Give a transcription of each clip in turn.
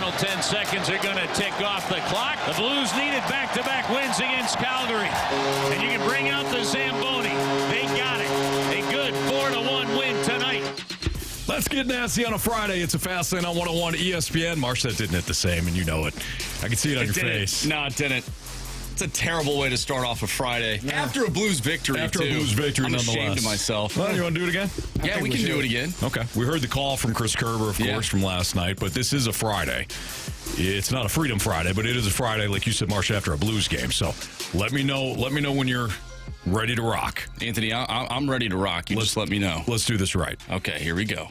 final 10 seconds are going to tick off the clock. The Blues needed back-to-back wins against Calgary. And you can bring out the Zamboni. They got it. A good 4-1 win tonight. Let's get nasty on a Friday. It's a Fast Lane on 101 ESPN. Marsh, that didn't hit the same, and you know it. I can see it on your face. No, it didn't. It's a terrible way to start off a Friday. Yeah. After a Blues victory, I'm ashamed of myself. Well, you want to do it again? Yeah, we can do it again. Okay. We heard the call from Chris Kerber, of course, from last night, but this is a Friday. It's not a Freedom Friday, but it is a Friday, like you said, Marsh, after a Blues game. So let me know when you're ready to rock. Anthony, I'm ready to rock. Just let me know. Let's do this right. Okay, here we go.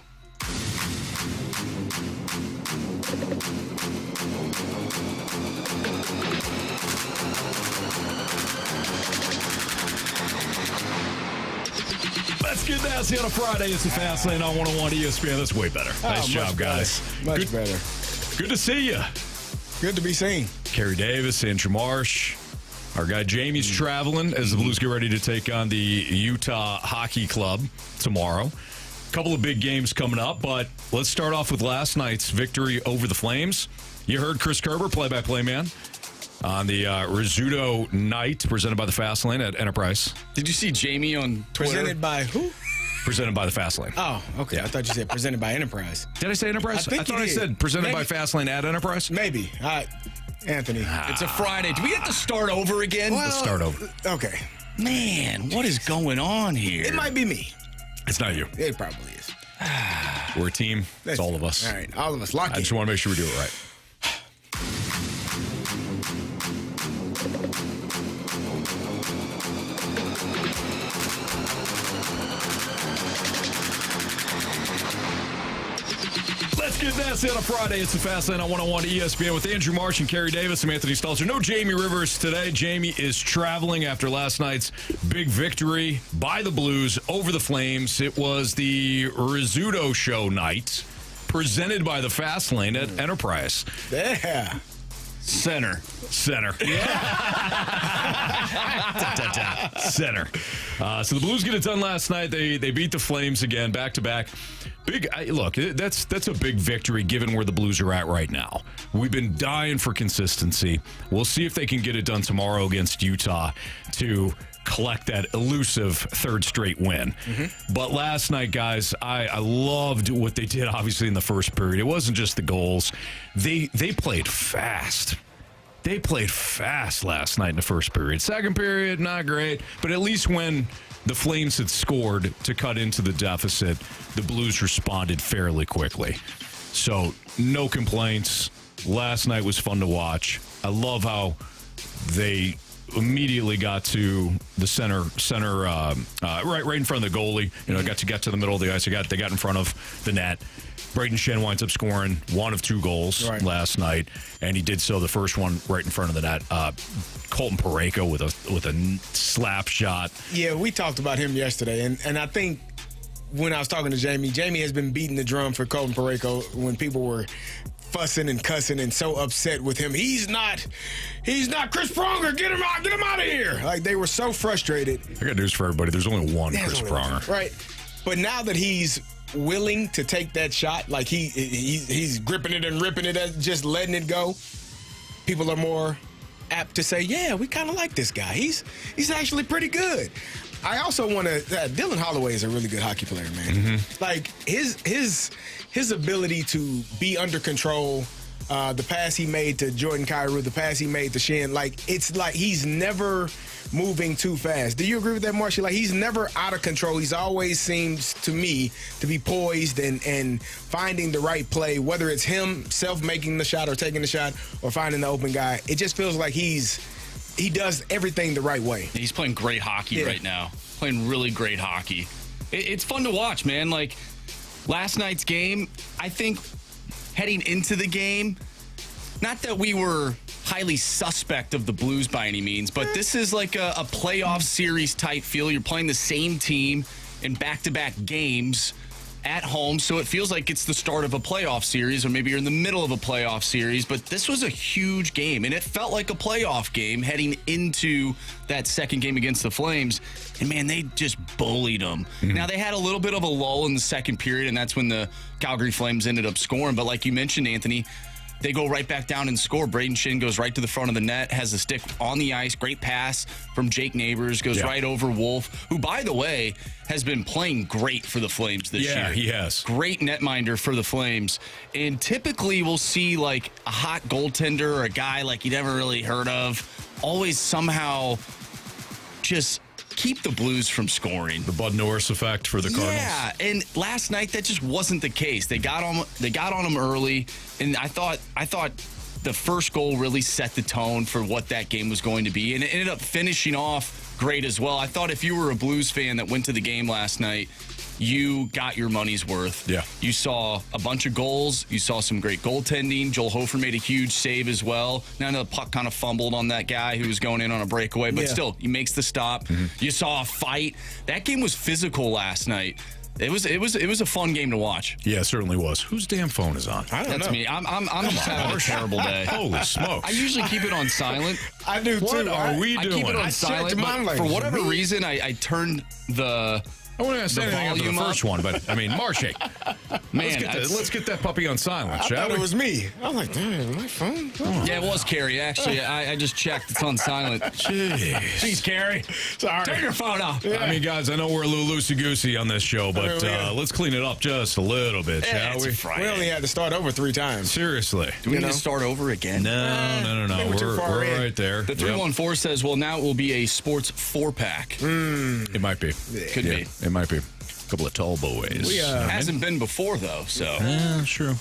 Let's get nasty on a Friday. It's the Fast Lane on 101 ESPN. That's way better. Nice job, guys. Much better. Good to see you. Good to be seen. Carey Davis, Andrew Marsh. Our guy Jamie's traveling as the Blues get ready to take on the Utah Hockey Club tomorrow. A couple of big games coming up, but let's start off with last night's victory over the Flames. You heard Chris Kerber, play-by-play man, on the Rizzuto night presented by the Fast Lane at Enterprise. Did you see Jamie on Twitter? Presented by who? Presented by the Fast Lane. Oh, okay. Yeah. I thought you said presented by Enterprise. Did I say Enterprise? I thought I said presented by Fast Lane at Enterprise. Maybe. Anthony. It's a Friday. Do we have to start over again? Let's start over. Okay. Man, what is going on here? It might be me. It's not you. It probably is. We're a team. It's all of us. All right. All of us. Lock in. I just want to make sure we do it right. Let's get nasty on a Friday. It's the Fast Lane on 101 ESPN with Andrew Marsh and Carey Davis. I'm Anthony Stalter. No Jamie Rivers today. Jamie is traveling after last night's big victory by the Blues over the Flames. It was the Rizzuto Show night presented by the Fast Lane at Enterprise. Yeah. Center. Yeah. Center. So the Blues get it done last night. They beat the Flames again, back-to-back. Look, that's a big victory given where the Blues are at right now. We've been dying for consistency. We'll see if they can get it done tomorrow against Utah to collect that elusive third straight win. Mm-hmm. But last night, guys, I loved what they did, obviously, in the first period. It wasn't just the goals. They played fast. They played fast last night in the first period. Second period, not great. But at least when the Flames had scored to cut into the deficit, the Blues responded fairly quickly. So no complaints. Last night was fun to watch. I love how they immediately got to the center, right in front of the goalie. You know, got to get to the middle of the ice. They got in front of the net. Braden Shen winds up scoring one of two goals last night, and he did so the first one right in front of the net. Colton Parayko with a slap shot. Yeah, we talked about him yesterday, and I think when I was talking to Jamie has been beating the drum for Colton Parayko when people were fussing and cussing and so upset with him. He's not Chris Pronger. Get him out of here. Like, they were so frustrated. I got news for everybody. There's only one Chris Pronger. Right. But now that he's willing to take that shot, like he's gripping it and ripping it, just letting it go, people are more apt to say, yeah, we kind of like this guy. He's actually pretty good. I also want to Dylan Holloway is a really good hockey player, man. Mm-hmm. Like his ability to be under control, the pass he made to Jordan Kyrou, the pass he made to Shen, like it's like he's never moving too fast. Do you agree with that, Marshall? Like, he's never out of control. He's always seems to me to be poised and finding the right play, whether it's himself making the shot or taking the shot or finding the open guy. It just feels like he does everything the right way. He's playing great hockey right now. Playing really great hockey. It's fun to watch, man. Like, last night's game, I think heading into the game, not that we were highly suspect of the Blues by any means, but this is like a playoff series type feel. You're playing the same team in back-to-back games at home, so it feels like it's the start of a playoff series, or maybe you're in the middle of a playoff series, but this was a huge game, and it felt like a playoff game heading into that second game against the Flames, and man, they just bullied them. Mm-hmm. Now, they had a little bit of a lull in the second period, and that's when the Calgary Flames ended up scoring, but like you mentioned, Anthony, They go right back down and score. Braden Shin goes right to the front of the net, has the stick on the ice. Great pass from Jake Neighbors, goes right over Wolf, who, by the way, has been playing great for the Flames this year. Yeah, he has. Great netminder for the Flames. And typically we'll see like a hot goaltender or a guy like you never really heard of always somehow just keep the Blues from scoring. The Bud Norris effect for the Cardinals. Yeah, and last night that just wasn't the case. They got on them early, and I thought the first goal really set the tone for what that game was going to be, and it ended up finishing off great as well. I thought if you were a Blues fan that went to the game last night, you got your money's worth. Yeah. You saw a bunch of goals. You saw some great goaltending. Joel Hofer made a huge save as well. Now the puck kind of fumbled on that guy who was going in on a breakaway, but still, he makes the stop. You saw a fight. That game was physical last night. It was a fun game to watch. Yeah, it certainly was. Whose damn phone is on? I don't That's know. me. I'm just having a terrible day. Holy smokes. I usually keep it on silent. I do too. What are we I doing? keep it on I silent, checked mine but like, for whatever me? reason, I turned the I wouldn't say anything after the volume first up. one, but I mean, Marshy, man. let's get that puppy on silent, I shall thought we? it was me. I was like, damn, my phone? Oh. Yeah, it was Carey. Actually, I just checked. It's on silent. Jeez, Carey. Sorry. Turn your phone off. I mean, guys, I know we're a little loosey-goosey on this show, but let's clean it up just a little bit, Yeah, shall it's we? a Friday. We only had to start over 3 times. Seriously. Do we need know? to start over again? No. I think we're too far We're in. right there. The 314 says, well, now it will be a sports 4-pack. It might be. Could be. It might be. A couple of tall boys. Hasn't been before, though, so. Yeah, true.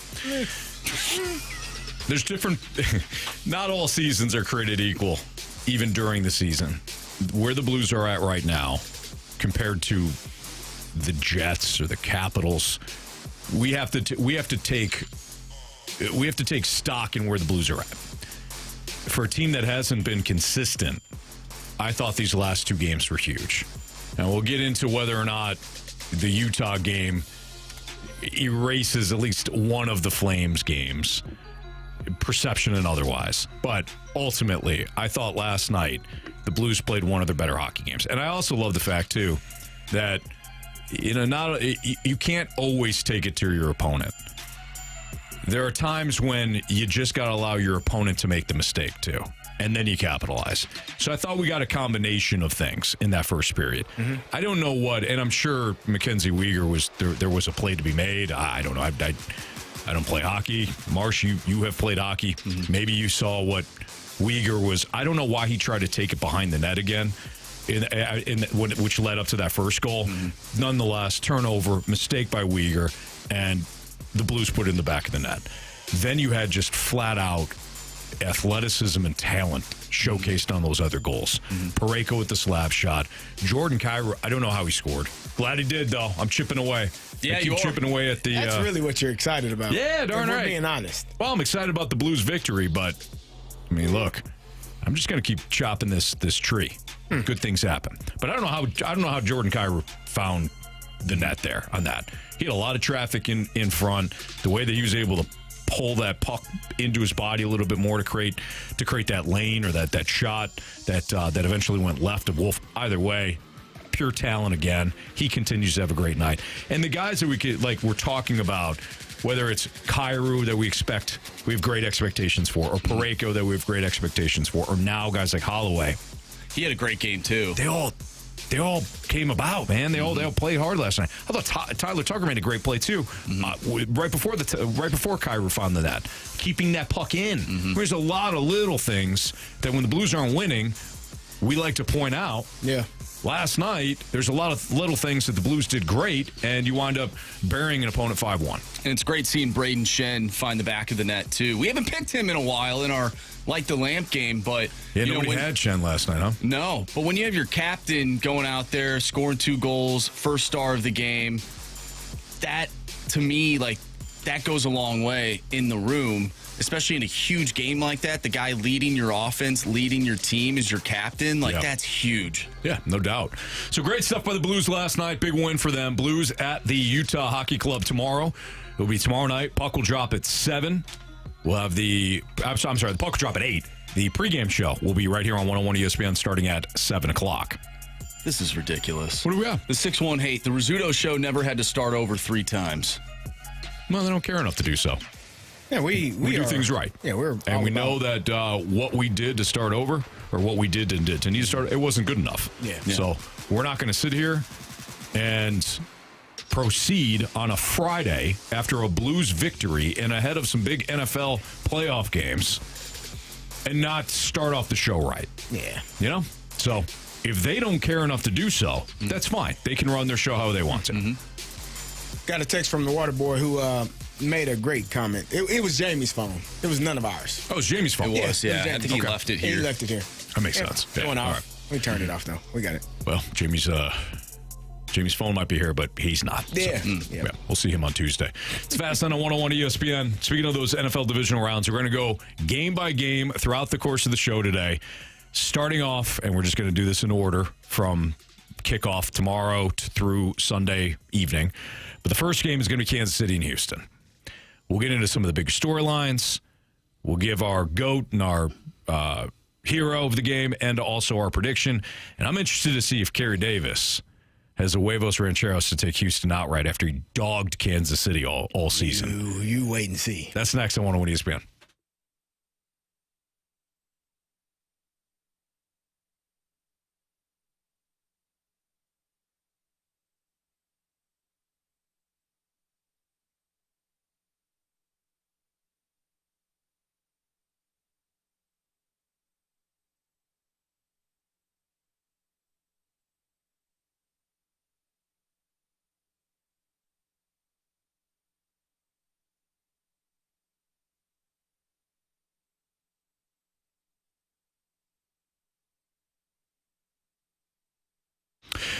There's different. Not all seasons are created equal, even during the season. Where the Blues are at right now, compared to the Jets or the Capitals, we have to take stock in where the Blues are at. For a team that hasn't been consistent, I thought these last 2 games were huge. And we'll get into whether or not the Utah game erases at least one of the Flames games, perception and otherwise. But ultimately, I thought last night the Blues played one of their better hockey games. And I also love the fact, too, that you can't always take it to your opponent. There are times when you just got to allow your opponent to make the mistake, too. And then you capitalize. So I thought we got a combination of things in that first period. I don't know what, and I'm sure Mackenzie Weegar was there was a play to be made. I don't know. I don't play hockey. Marsh, you have played hockey. Maybe you saw what Weegar was. I don't know why he tried to take it behind the net again, which led up to that first goal. Nonetheless, turnover, mistake by Weegar, and the Blues put it in the back of the net. Then you had just flat out athleticism and talent showcased on those other goals. Parayko with the slap shot. Jordan Kyrou, I don't know how he scored. Glad he did, though. I'm chipping away. Yeah, I keep you are. chipping away at the... That's really what you're excited about. Yeah, darn if right. we're being honest. Well, I'm excited about the Blues' victory, but, I mean, look, I'm just going to keep chopping this tree. Good things happen. But I don't know how Jordan Kyrou found the net there on that. He had a lot of traffic in front. The way that he was able to pull that puck into his body a little bit more to create that lane or that shot that eventually went left of Wolf. Either way, pure talent again. He continues to have a great night. And the guys that we're talking about, whether it's Kyrou that we have great expectations for, or Parayko that we have great expectations for, or now guys like Holloway. He had a great game, too. They all came about, man. They all played hard last night. I thought Tyler Tucker made a great play too, right before Kyrou found the net, keeping that puck in. There's a lot of little things that when the Blues aren't winning, we like to point out. Yeah. Last night, there's a lot of little things that the Blues did great, and you wind up burying an opponent 5-1. And it's great seeing Braden Shen find the back of the net, too. We haven't picked him in a while in our Light the Lamp game, but... Yeah, nobody had Shen last night, huh? No, but when you have your captain going out there, scoring 2 goals, first star of the game, that, to me, that goes a long way in the room, especially in a huge game like that. The guy leading your offense, leading your team is your captain. That's huge. Yeah, no doubt. So great stuff by the Blues last night. Big win for them. Blues at the Utah Hockey Club tomorrow. It'll be tomorrow night. Puck will drop at 7. We'll have the puck will drop at 8. The pregame show will be right here on 101 ESPN starting at 7 o'clock. This is ridiculous. What do we have? The 6-1 hate. The Rizzuto show never had to start over 3 times. Well, they don't care enough to do so. Yeah, we do are, things right. Yeah, we're and we know that what we did to start over, or what we did to need to start, it wasn't good enough. Yeah. So we're not going to sit here and proceed on a Friday after a Blues victory and ahead of some big NFL playoff games and not start off the show right. Yeah. You know? So if they don't care enough to do so, that's fine. They can run their show how they want to. Got a text from the water boy who made a great comment. It was Jamie's phone. It was none of ours. Oh, it's Jamie's phone. It was, yeah. I Jamie's. think he left it here. He left it here. That makes sense. It went all off. right. We turned it off, though. We got it. Well, Jamie's phone might be here, but he's not. Yeah. So, yeah. We'll see him on Tuesday. It's Fast on 101 ESPN. Speaking of those NFL divisional rounds, we're going to go game by game throughout the course of the show today. Starting off, and we're just going to do this in order from kickoff tomorrow through Sunday evening. But the first game is going to be Kansas City and Houston. We'll get into some of the big storylines. We'll give our GOAT and our hero of the game and also our prediction. And I'm interested to see if Carey Davis has the huevos rancheros to take Houston outright after he dogged Kansas City all season. You wait and see. That's next on 101 ESPN.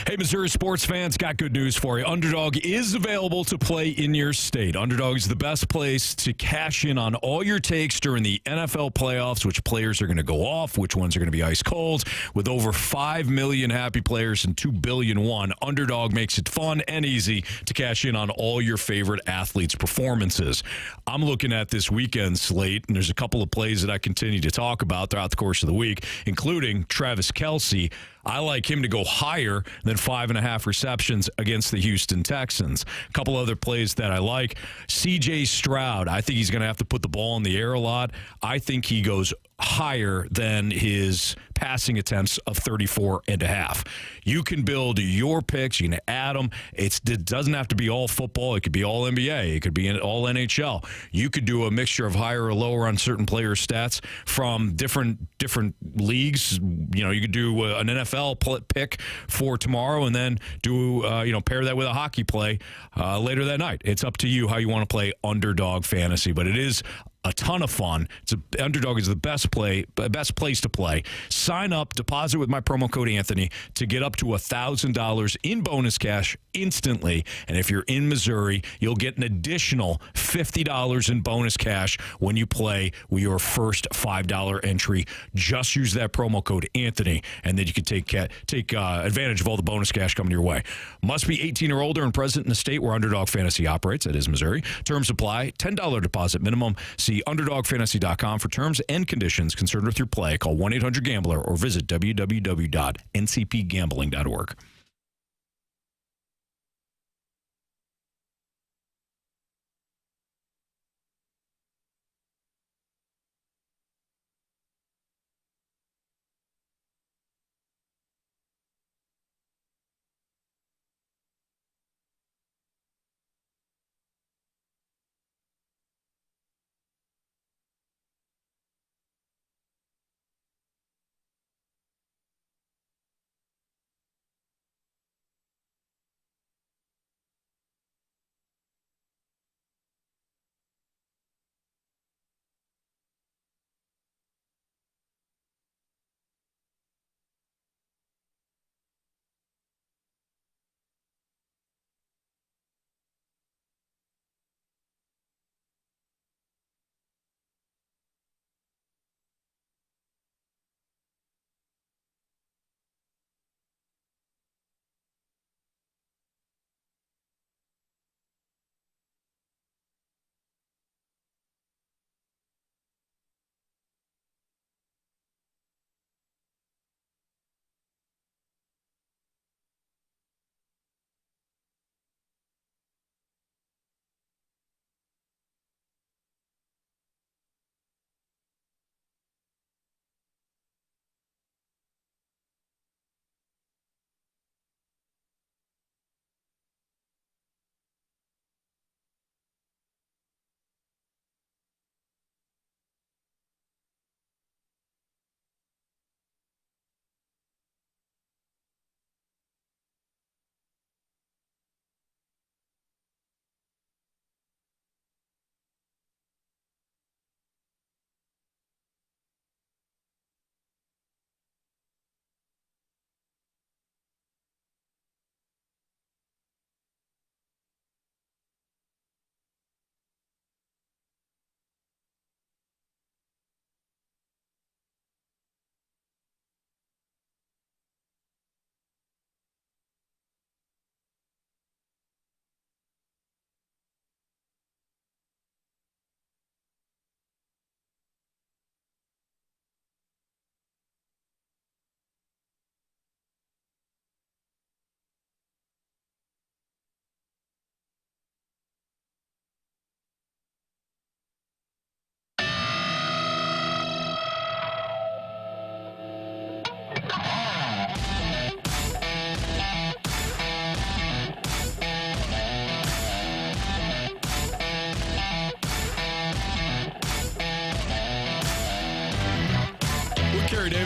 Hey, Missouri sports fans, got good news for you. Underdog is available to play in your state. Underdog is the best place to cash in on all your takes during the NFL playoffs, which players are going to go off, which ones are going to be ice cold. With over 5 million happy players and 2 billion won, Underdog makes it fun and easy to cash in on all your favorite athletes' performances. I'm looking at this weekend slate, and there's a couple of plays that I continue to talk about throughout the course of the week, including Travis Kelce. I like him to go higher than 5.5 receptions against the Houston Texans. A couple other plays that I like. C.J. Stroud, I think he's going to have to put the ball in the air a lot. I think he goes higher than his passing attempts of 34.5. You can build your picks. You can add them. It doesn't have to be all football. It could be all NBA. It could be all NHL. You could do a mixture of higher or lower on certain player stats from different leagues. You know, you could do an NFL pick for tomorrow and then do, pair that with a hockey play later that night. It's up to you how you want to play Underdog Fantasy, but it is a ton of fun. Underdog is the best place to play. Sign up, deposit with my promo code Anthony to get up to $1,000 in bonus cash instantly. And if you're in Missouri, you'll get an additional $50 in bonus cash when you play with your first $5 entry. Just use that promo code Anthony, and then you can take advantage of all the bonus cash coming your way. Must be 18 or older and present in the state where Underdog Fantasy operates. That is Missouri. Terms apply. $10 deposit minimum. See UnderdogFantasy.com for terms and conditions. Concerned with your play, call 1-800-GAMBLER or visit www.ncpgambling.org.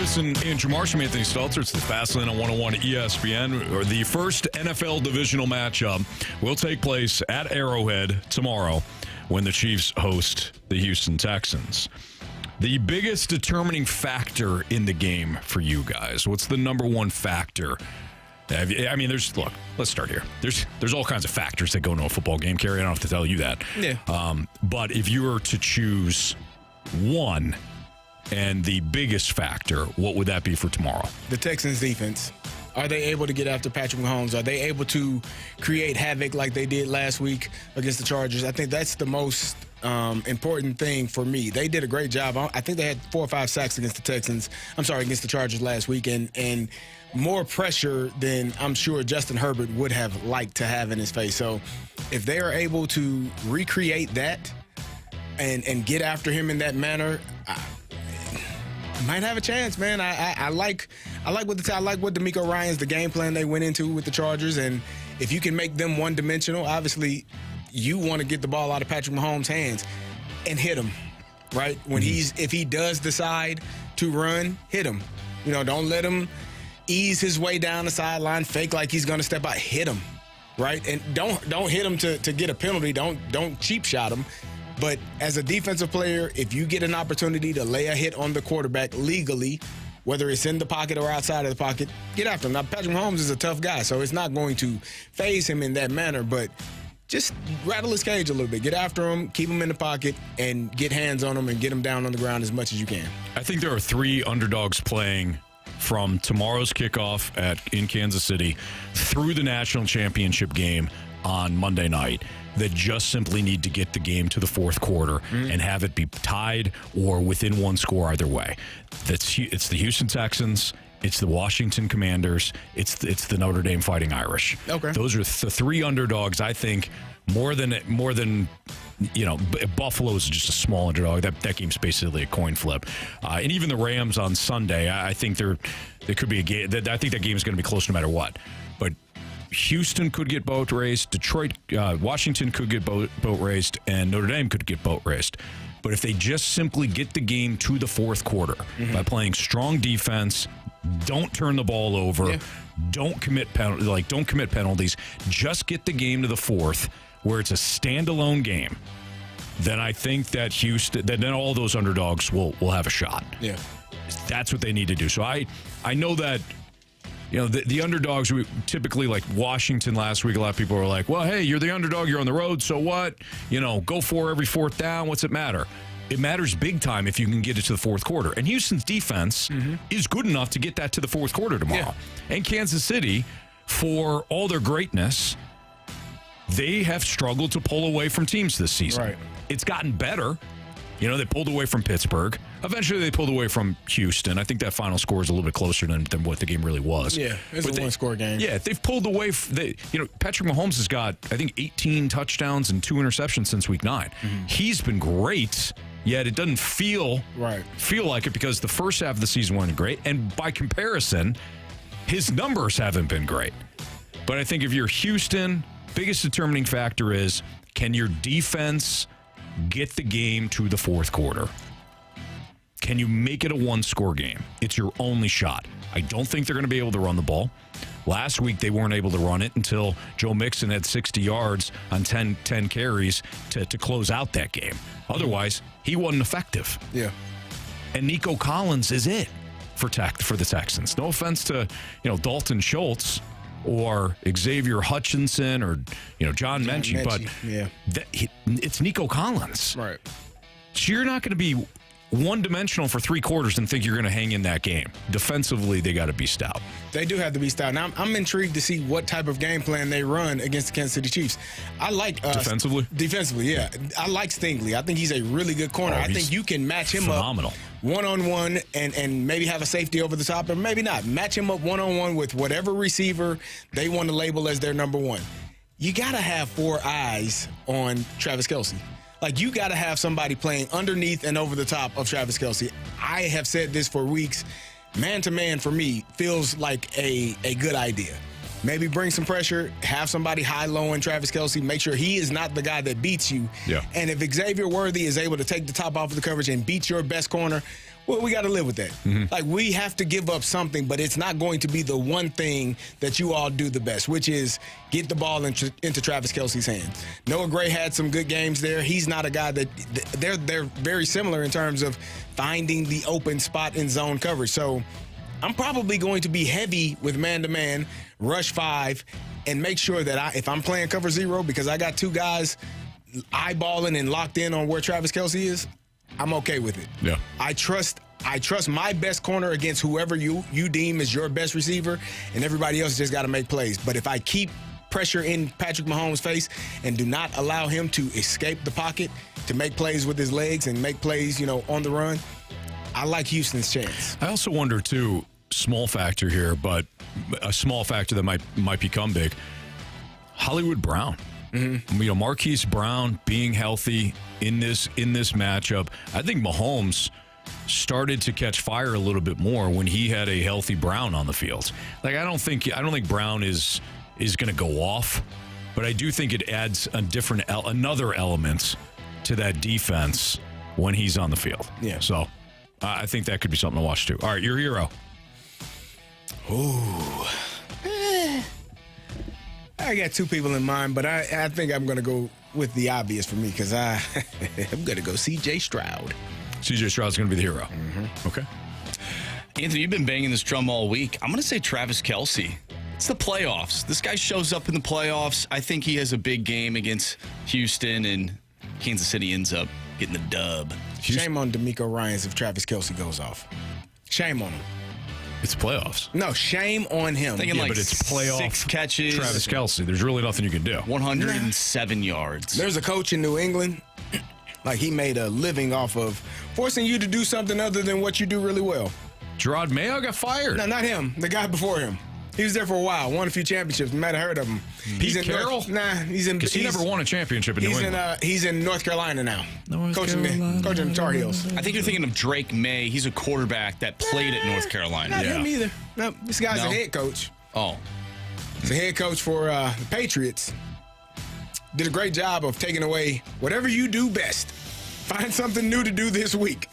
Davis and Andrew Marshall, Anthony Stalter. It's the Fast Lane on 101 ESPN. Or the first NFL divisional matchup will take place at Arrowhead tomorrow when the Chiefs host the Houston Texans. The biggest determining factor in the game for you guys, what's the number one factor? I mean, let's start here. There's all kinds of factors that go into a football game, Carey. I don't have to tell you that. Yeah. But if you were to choose one and the biggest factor, what would that be for tomorrow? The Texans defense. Are they able to get after Patrick Mahomes? Are they able to create havoc like they did last week against the Chargers? I think that's the most important thing for me. They did a great job. I think they had 4 or 5 sacks against the Chargers last week, and more pressure than I'm sure Justin Herbert would have liked to have in his face. So if they are able to recreate that and get after him in that manner, might have a chance, man. I like what D'Amico Ryans, the game plan they went into with the Chargers, and if you can make them one-dimensional, obviously you want to get the ball out of Patrick Mahomes' hands and hit him, right? When if he does decide to run, hit him. Don't let him ease his way down the sideline, fake like he's going to step out, hit him, right? And don't hit him to get a penalty. Don't cheap shot him. But as a defensive player, if you get an opportunity to lay a hit on the quarterback legally, whether it's in the pocket or outside of the pocket, get after him. Now, Patrick Mahomes is a tough guy, so it's not going to phase him in that manner, but just rattle his cage a little bit. Get after him, keep him in the pocket, and get hands on him and get him down on the ground as much as you can. I think there are 3 underdogs playing from tomorrow's kickoff in Kansas City through the national championship game on Monday night that just simply need to get the game to the fourth quarter and have it be tied or within one score either way. It's the Houston Texans, it's the Washington Commanders, it's the Notre Dame Fighting Irish. Okay. Those are the 3 underdogs. I think more than Buffalo is just a small underdog. That game's basically a coin flip. And even the Rams on Sunday, I think there could be a game. I think that game is going to be close no matter what. But Houston could get boat raced. Washington could get boat raced, and Notre Dame could get boat raced. But if they just simply get the game to the fourth quarter by playing strong defense, don't turn the ball over, don't commit penalties, just get the game to the fourth, where it's a standalone game, then I think that then all those underdogs will have a shot. Yeah, that's what they need to do. So I know that the underdogs, typically like Washington last week, a lot of people were like, well, hey, you're the underdog, you're on the road, so what? Go for every fourth down. What's it matter? It matters big time if you can get it to the fourth quarter. And Houston's defense is good enough to get that to the fourth quarter tomorrow. Yeah. And Kansas City, for all their greatness, they have struggled to pull away from teams this season. Right. It's gotten better. They pulled away from Pittsburgh. Eventually, they pulled away from Houston. I think that final score is a little bit closer than what the game really was. Yeah, it's a one-score game. Yeah, they've pulled away. Patrick Mahomes has got, I think, 18 touchdowns and 2 interceptions since Week 9. He's been great, yet it doesn't feel like it because the first half of the season wasn't great. And by comparison, his numbers haven't been great. But I think if you're Houston, biggest determining factor is, can your defense get the game to the fourth quarter? Can you make it a one-score game? It's your only shot. I don't think they're going to be able to run the ball. Last week, they weren't able to run it until Joe Mixon had 60 yards on 10 carries to close out that game. Otherwise, he wasn't effective. Yeah. And Nico Collins is it for the Texans. No offense to Dalton Schultz or Xavier Hutchinson or John Mechie, but it's Nico Collins. Right. So you're not going to be one-dimensional for 3 quarters and think you're going to hang in that game. Defensively, they got to be stout. They do have to be stout. Now, I'm intrigued to see what type of game plan they run against the Kansas City Chiefs. I like defensively. Defensively, yeah. I like Stingley. I think he's a really good corner. I think you can match him phenomenal. Up one-on-one and maybe have a safety over the top, or maybe not. Match him up one-on-one with whatever receiver they want to label as their number one. You got to have 4 eyes on Travis Kelce. Like, you got to have somebody playing underneath and over the top of Travis Kelce. I have said this for weeks. Man-to-man, for me, feels like a good idea. maybe bring some pressure, have somebody high-low in Travis Kelce, make sure he is not the guy that beats you. Yeah. And if Xavier Worthy is able to take the top off of the coverage and beat your best corner, well, we got to live with that. Like, we have to give up something, but it's not going to be the one thing that you all do the best, which is get the ball into Travis Kelce's hands. Noah Gray had some good games there. He's not a guy that they're very similar in terms of finding the open spot in zone coverage. So I'm probably going to be heavy with man-to-man, rush 5, and make sure that if I'm playing cover 0 because I got 2 guys eyeballing and locked in on where Travis Kelce is, I'm okay with it. Yeah. I trust my best corner against whoever you deem as your best receiver, and everybody else just got to make plays. But if I keep pressure in Patrick Mahomes' face and do not allow him to escape the pocket to make plays with his legs and make plays, on the run, I like Houston's chance. I also wonder, too, small factor here, but a small factor that might become big, Hollywood Brown. Marquise Brown being healthy in this matchup. I think Mahomes started to catch fire a little bit more when he had a healthy Brown on the field. Like, I don't think Brown is going to go off, but I do think it adds another element to that defense when he's on the field. Yeah. So I think that could be something to watch too. All right, your hero. Ooh. I got 2 people in mind, but I think I'm going to go with the obvious for me because I'm going to go C.J. Stroud. C.J. Stroud's going to be the hero. Okay. Anthony, you've been banging this drum all week. I'm going to say Travis Kelce. It's the playoffs. This guy shows up in the playoffs. I think he has a big game against Houston, and Kansas City ends up getting the dub. Shame on D'Amico Ryans if Travis Kelce goes off. Shame on him. It's playoffs. No, shame on him. Thinking but it's playoff 6 catches. Travis Kelce. There's really nothing you can do. 107 yards. There's a coach in New England, like he made a living off of forcing you to do something other than what you do really well. Gerard Mayo got fired. No, not him. The guy before him. He was there for a while, won a few championships. You might have heard of him. Pete Carroll? He's in. Because he never won a championship in New England. He's in North Carolina now. Coaching the Tar Heels. I think you're thinking of Drake May. He's a quarterback that played at North Carolina. Not him either. No, this guy's a head coach. Oh. He's a head coach for the Patriots. Did a great job of taking away whatever you do best. Find something new to do this week.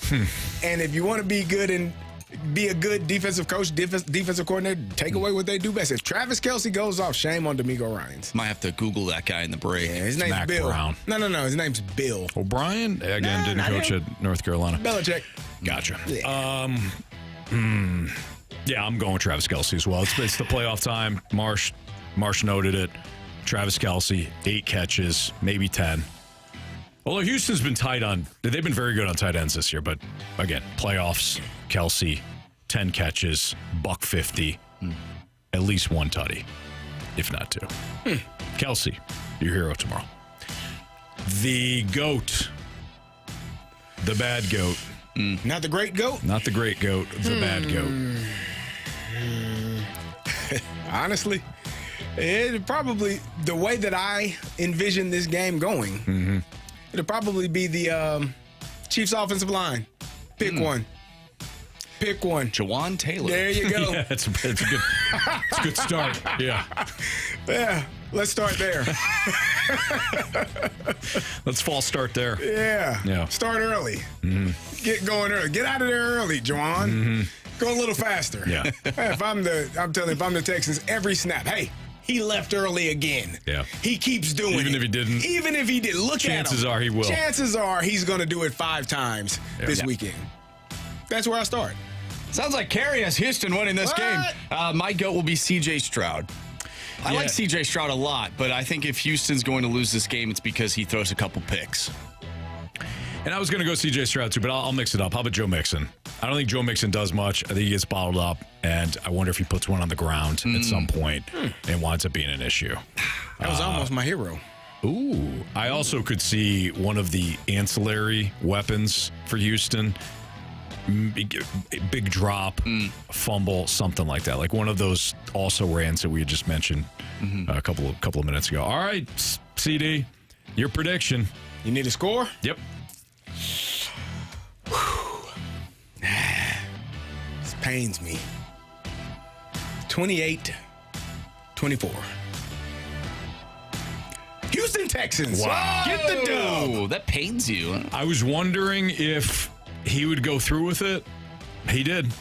And if you want to be good and be a good defensive coach, defensive coordinator, take away what they do best. If Travis Kelce goes off, shame on D'Amico Ryans. Might have to Google that guy in the break. Yeah, his name's Mac Bill. Brown. No. His name's Bill. O'Brien, again, didn't coach at North Carolina. Belichick. Gotcha. Yeah. Yeah, I'm going with Travis Kelce as well. It's the playoff time. Marsh noted it. Travis Kelce, 8 catches, maybe 10. Although Houston's been they've been very good on tight ends this year, but again, playoffs, Kelce, 10 catches, $150, at least 1 tutty, if not 2. Kelce, your hero tomorrow. The GOAT, the bad GOAT. Not the great GOAT? Not the great GOAT, the bad GOAT. Honestly, it probably, the way that I envision this game going, it'll probably be the Chiefs offensive line. Pick one. Pick one. Jawan Taylor. There you go. Yeah, it's a good start. Yeah. Yeah, let's start there. Let's false start there. Yeah. Start early. Get going early. Get out of there early, Juwan. Go a little faster. Yeah. Hey, I'm telling you, if I'm the Texans, every snap, hey, he left early again. Yeah. He keeps doing it. Even if he didn't. Even if he did. Look at him. Chances are he will. Chances are he's going to do it 5 times this weekend. That's where I start. Sounds like Carey has Houston winning this game. My GOAT will be C.J. Stroud. I like C.J. Stroud a lot, but I think if Houston's going to lose this game, it's because he throws a couple picks. And I was going to go C.J. Stroud too, but I'll mix it up. How about Joe Mixon? I don't think Joe Mixon does much. I think he gets bottled up, and I wonder if he puts one on the ground at some point and winds up being an issue. That was almost my hero. Ooh. I also could see one of the ancillary weapons for Houston. Big drop, fumble, something like that. Like one of those also-rans that we had just mentioned a couple of minutes ago. All right, CD, your prediction. You need a score? Yep. This pains me. 28-24. 24. Houston Texans. Wow. Get the dub. Oh, that pains you. I was wondering if he would go through with it. He did.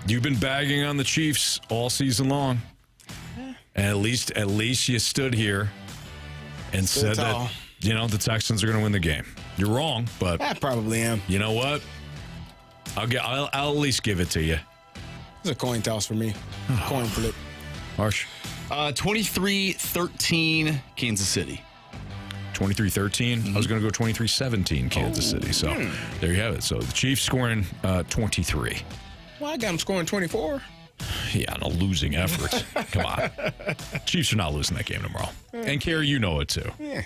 You've been bagging on the Chiefs all season long. And at least you stood here and said tall. that, the Texans are going to win the game. You're wrong, but I probably am. you know what? I'll at least give it to you. It's a coin toss for me. Coin flip. Harsh. 23-13 Kansas City. 23-13. I was going to go 23-17 Kansas City. So there you have it. So the Chiefs scoring 23. Well, I got them scoring 24. Yeah, on a losing effort. Come on. Chiefs are not losing that game tomorrow. And Carey, you know it too. Yeah.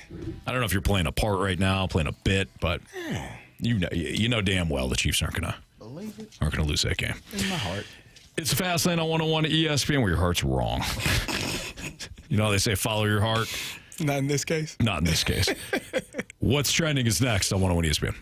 I don't know if you're playing a part right now, playing a bit, but you know damn well the Chiefs aren't gonna lose that game. In my heart. It's Fastlane on 101 ESPN where your heart's wrong. You know how they say follow your heart? Not in this case. Not in this case. What's trending is next on 101 ESPN.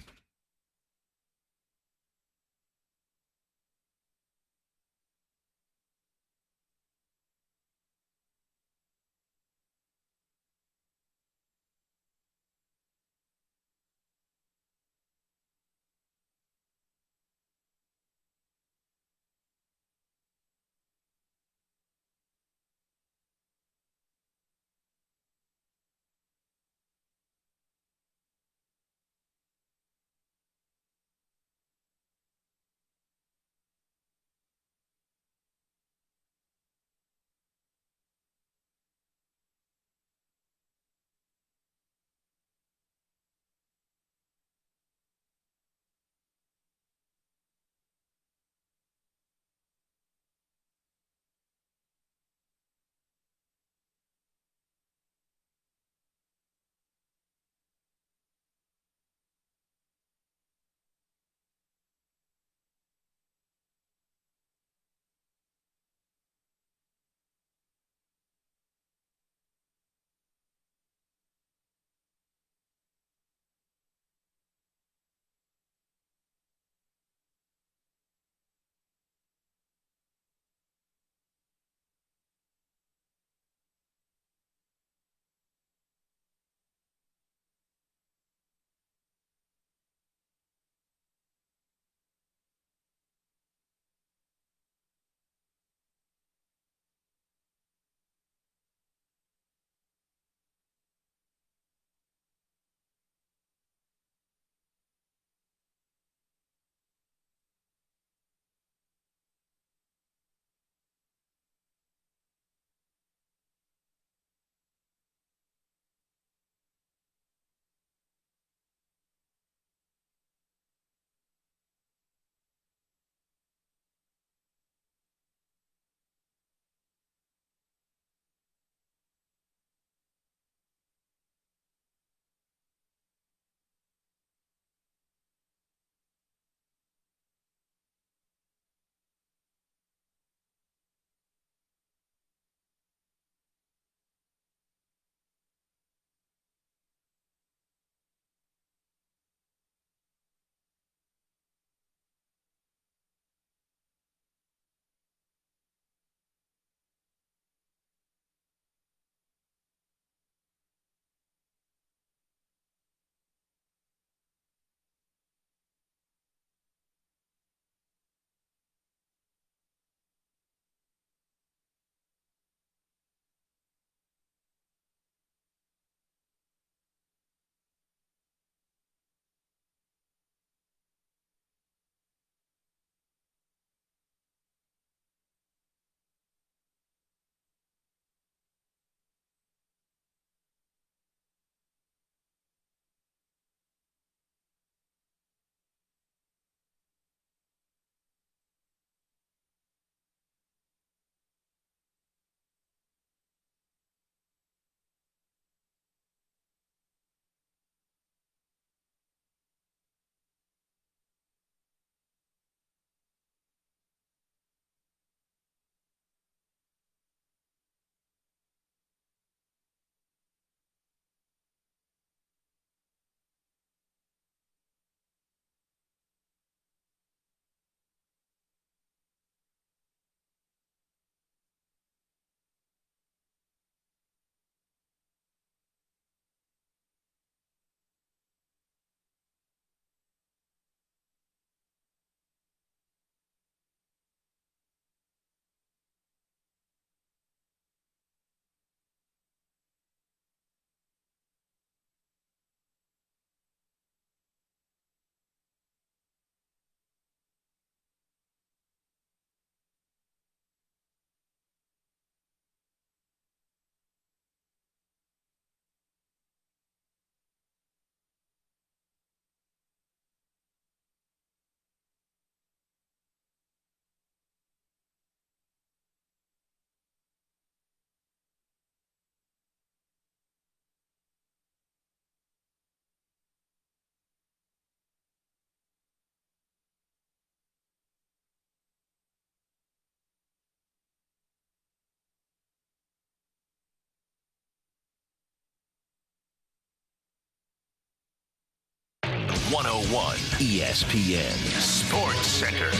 101 ESPN Sports Center.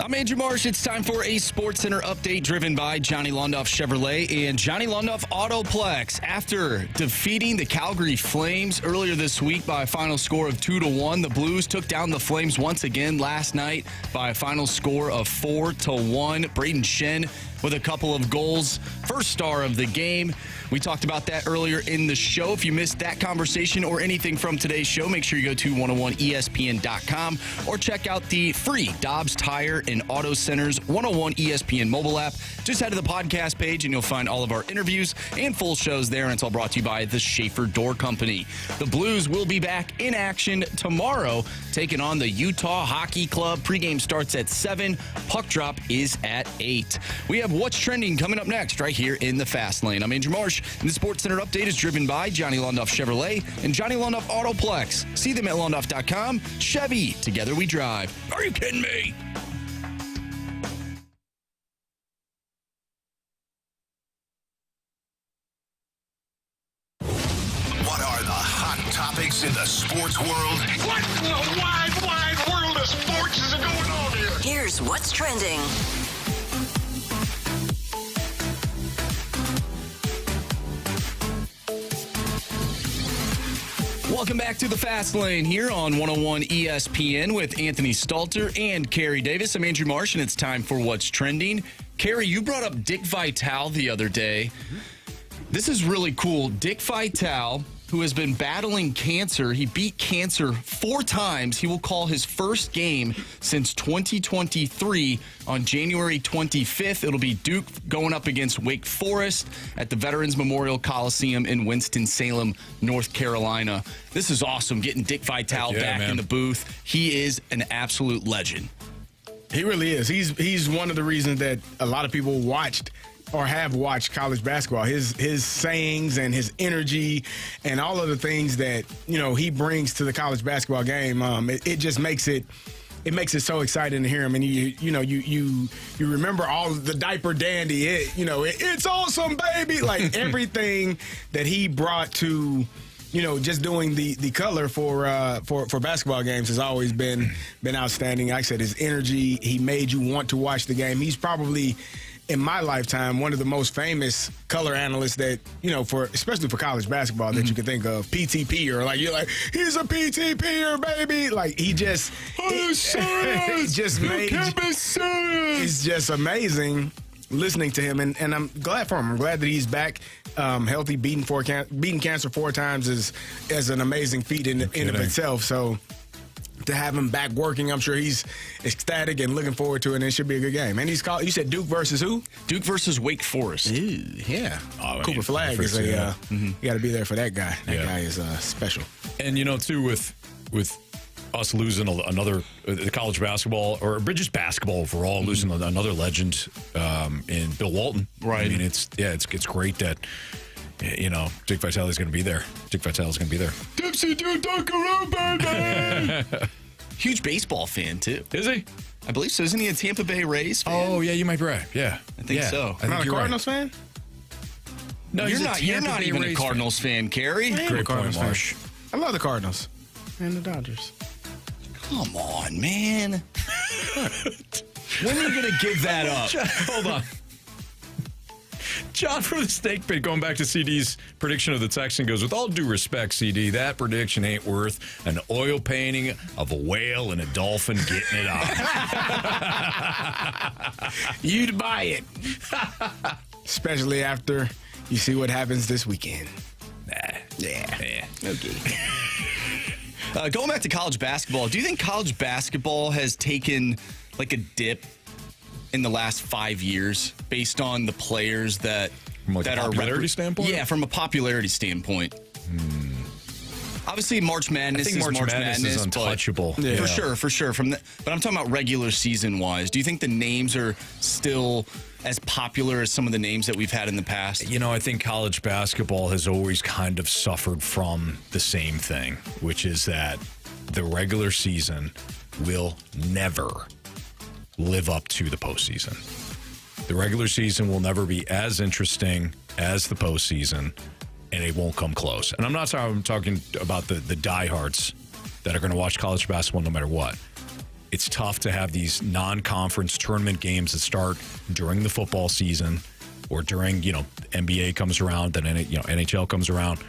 I'm Andrew Marsh. It's time for a Sports Center update driven by Johnny Londoff Chevrolet and Johnny Londoff Autoplex. After defeating the Calgary Flames earlier this week by a final score of 2-1, the Blues took down the Flames once again last night by a final score of 4-1. Braden Shen with a couple of goals, first star of the game. We talked about that earlier in the show. If you missed that conversation or anything from today's show, make sure you go to 101ESPN.com or check out the free Dobbs Tire and Auto Center's 101 ESPN mobile app. Just head to the podcast page and you'll find all of our interviews and full shows there, and it's all brought to you by the Schaefer Door Company. The Blues will be back in action tomorrow, taking on the Utah Hockey Club. Pregame starts at 7. Puck drop is at 8. We have What's Trending coming up next right here in the Fast Lane. I'm Andrew Marsh, and the Sports Center update is driven by Johnny Londoff Chevrolet and Johnny Londoff Autoplex. See them at londoff.com. Chevy, together we drive. Are you kidding me? What are the hot topics in the sports world? What in the wide, wide world of sports is going on here? Here's what's trending. Welcome back to the Fast Lane here on 101 ESPN with Anthony Stalter and Carey Davis. I'm Andrew Marsh, and it's time for What's Trending. Carey, you brought up Dick Vitale the other day. This is really cool. Dick Vitale, who has been battling cancer, he beat cancer 4 times. He will call his first game since 2023 on January 25th. It'll be Duke going up against Wake Forest at the Veterans Memorial Coliseum in Winston-Salem, North Carolina. This is awesome, getting Dick Vitale back in the booth. He is an absolute legend. He really is. He's one of the reasons that a lot of people watched or have watched college basketball. His sayings and his energy and all of the things that, he brings to the college basketball game, it just makes it so exciting to hear him. And you remember all the diaper dandy, it's awesome, baby. Like everything that he brought to, just doing the color for basketball games has always been outstanding. Like I said, his energy, he made you want to watch the game. He's probably, in my lifetime, one of the most famous color analysts that, especially for college basketball, that you can think of. PTP, or you're like, he's a PTPer, baby. Like, he just, it's just amazing listening to him. And I'm glad for him. I'm glad that he's back healthy. Beating cancer 4 times is an amazing feat in of itself. So to have him back working, I'm sure he's ecstatic and looking forward to it, and it should be a good game. And you said Duke versus who? Duke versus Wake Forest. Ooh, yeah. Cooper Flagg is you got to be there for that guy. That guy is special. And, too, with us losing another college basketball, or just basketball overall, losing another legend in Bill Walton. Right. I mean, it's great that, Dick Vitale's going to be there. Dipsy do Dunkaroo, baby! Huge baseball fan, too. Is he? I believe so. Isn't he a Tampa Bay Rays fan? Oh, yeah, you might be right. Yeah. I think so. Not a Cardinals fan? No, you're not even a Cardinals fan, Carey. Great point, Marsh. I love the Cardinals and the Dodgers. Come on, man. When are you going to give that up? Hold on. John from the Snake Pit, going back to CD's prediction of the Texans, goes, with all due respect, CD, that prediction ain't worth an oil painting of a whale and a dolphin getting it out. You'd buy it. Especially after you see what happens this weekend. Yeah. Okay. Going back to college basketball, do you think college basketball has taken a dip in the last 5 years based on the players that from a popularity standpoint? Yeah, from a popularity standpoint. Obviously, March Madness is March Madness is untouchable. For sure. But I'm talking about regular season wise. Do you think the names are still as popular as some of the names that we've had in the past? I think college basketball has always kind of suffered from the same thing, which is that the regular season will never live up to the postseason. The regular season will never be as interesting as the postseason. and it won't come close. And I'm talking about the diehards that are going to watch college basketball no matter what. It's tough to have these non-conference tournament games that start during the football season or during, NBA comes around, then NHL comes around.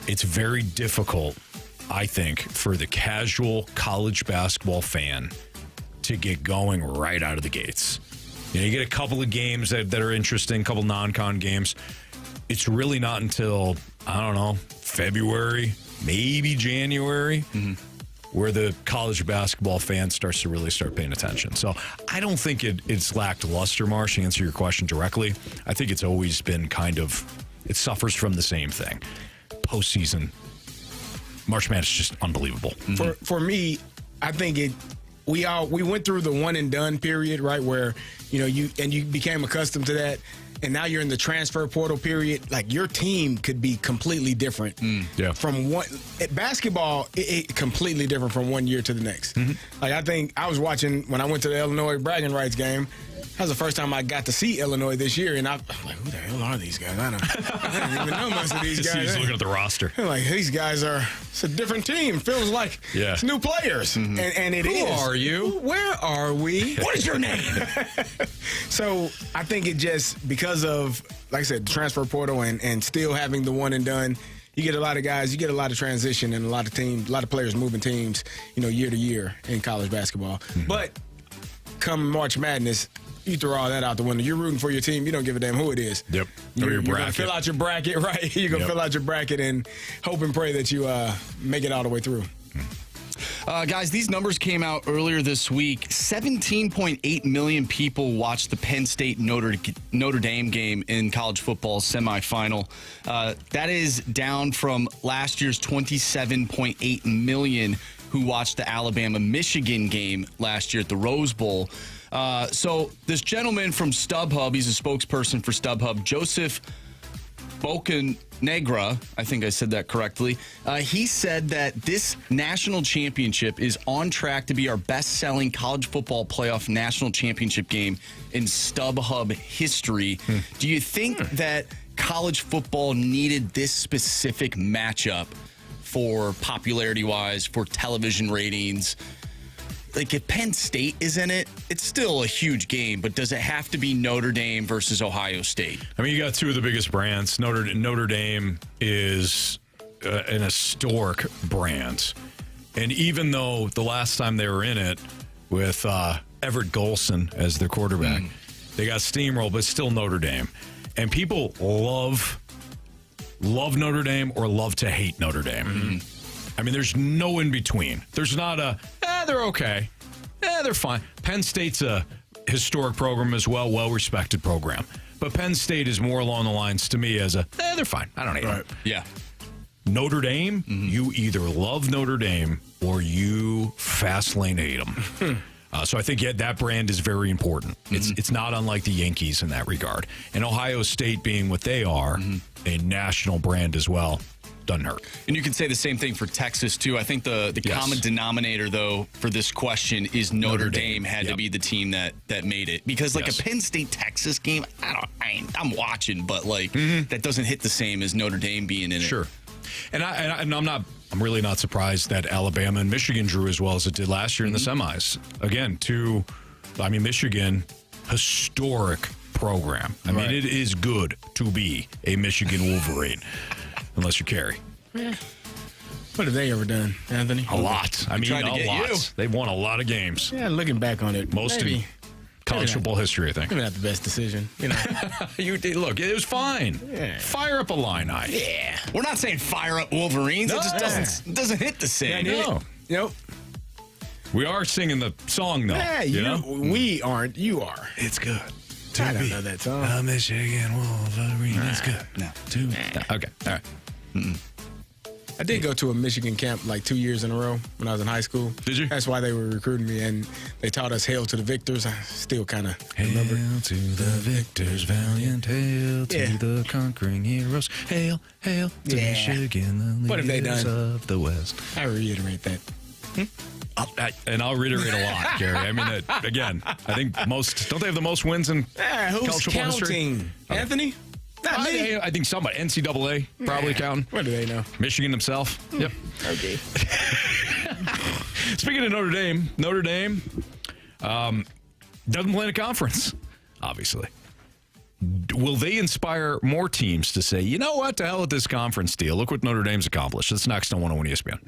It's very difficult, I think, for the casual college basketball fan to get going right out of the gates. You get a couple of games that are interesting, a couple non-con games. It's really not until, I don't know, February, maybe January, where the college basketball fan starts to really start paying attention. So I don't think it's lacked luster, Marsh, to answer your question directly. I think it's always been it suffers from the same thing. Postseason, March Madness is just unbelievable. For me, I think we went through the one and done period, right, where you became accustomed to that, and now you're in the transfer portal period. Like, your team could be completely different from one basketball. It completely different from one year to the next. Like, I think I was watching when I went to the Illinois bragging rights game. That was the first time I got to see Illinois this year, and I'm like, who the hell are these guys? I don't even know most of these guys. He's looking at the roster. I'm like, these guys it's a different team. Feels like it's new players. And it is. Who are you? Where are we? What is your name? So I think it just, because of, like I said, the transfer portal and still having the one and done, you get a lot of guys, you get a lot of transition and a lot of players moving teams, year to year in college basketball. But come March Madness, you throw all that out the window. You're rooting for your team. You don't give a damn who it is. Yep. You're going to fill out your bracket, right? You're going to fill out your bracket and hope and pray that you make it all the way through. Guys, these numbers came out earlier this week. 17.8 million people watched the Penn State Notre Dame game in college football semifinal. That is down from last year's 27.8 million who watched the Alabama-Michigan game last year at the Rose Bowl. So this gentleman from StubHub, he's a spokesperson for StubHub, Joseph Bocanegra, I think I said that correctly. He said that this national championship is on track to be our best-selling college football playoff national championship game in StubHub history. Do you think that college football needed this specific matchup for popularity-wise, for television ratings? Like, if Penn State is in it, it's still a huge game, but does it have to be Notre Dame versus Ohio State? I mean, you got two of the biggest brands. Notre Dame is an historic brand. And even though the last time they were in it with Everett Golson as their quarterback, they got steamrolled, but still Notre Dame. And people love Notre Dame or love to hate Notre Dame. I mean, there's no in between. There's not they're okay. They're fine. Penn State's a historic program as well, well-respected program. But Penn State is more along the lines to me as they're fine. I don't hate them. Yeah. Notre Dame, you either love Notre Dame or you fast lane hate them. So I think that brand is very important. It's not unlike the Yankees in that regard. And Ohio State being what they are, a national brand as well, doesn't hurt. And you can say the same thing for Texas, too. I think the common denominator, though, for this question is Notre Dame had to be the team that made it. Because, like, a Penn State-Texas game, I'm watching, but, like, that doesn't hit the same as Notre Dame being in it. Sure. And I'm really not surprised that Alabama and Michigan drew as well as it did last year in the semis. Again, Michigan, historic program. I mean, it is good to be a Michigan Wolverine. Unless you're Carey. What have they ever done, Anthony? A lot. I mean, a lot. You. They've won a lot of games. Yeah, looking back on it. Most in college football history, I think. Maybe not the best decision. Look, it was fine. Yeah. Fire up a line. Yeah. We're not saying fire up Wolverines. No. It just doesn't hit the same. No. Nope. We are singing the song, though. Yeah, we aren't. You are. It's good. I don't know that song. A Michigan Wolverine. It's good. No. Okay. All right. I did go to a Michigan camp like 2 years in a row when I was in high school. Did you? That's why they were recruiting me, and they taught us "Hail to the Victors." I still kind of remember. Hail to the victors, valiant. Hail to the conquering heroes. Hail, hail to Michigan, the What have they leaders done? of the West. I reiterate that. I'll reiterate a lot, Gary. I mean, again, I think don't they have the most wins in Who's college football history? counting? Anthony? I think somebody, NCAA probably counting. What do they know? Michigan himself. Yep. Okay. Speaking of Notre Dame doesn't play in a conference, obviously. Will they inspire more teams to say, you know what, to hell with this conference deal? Look what Notre Dame's accomplished. That's next on 101 ESPN.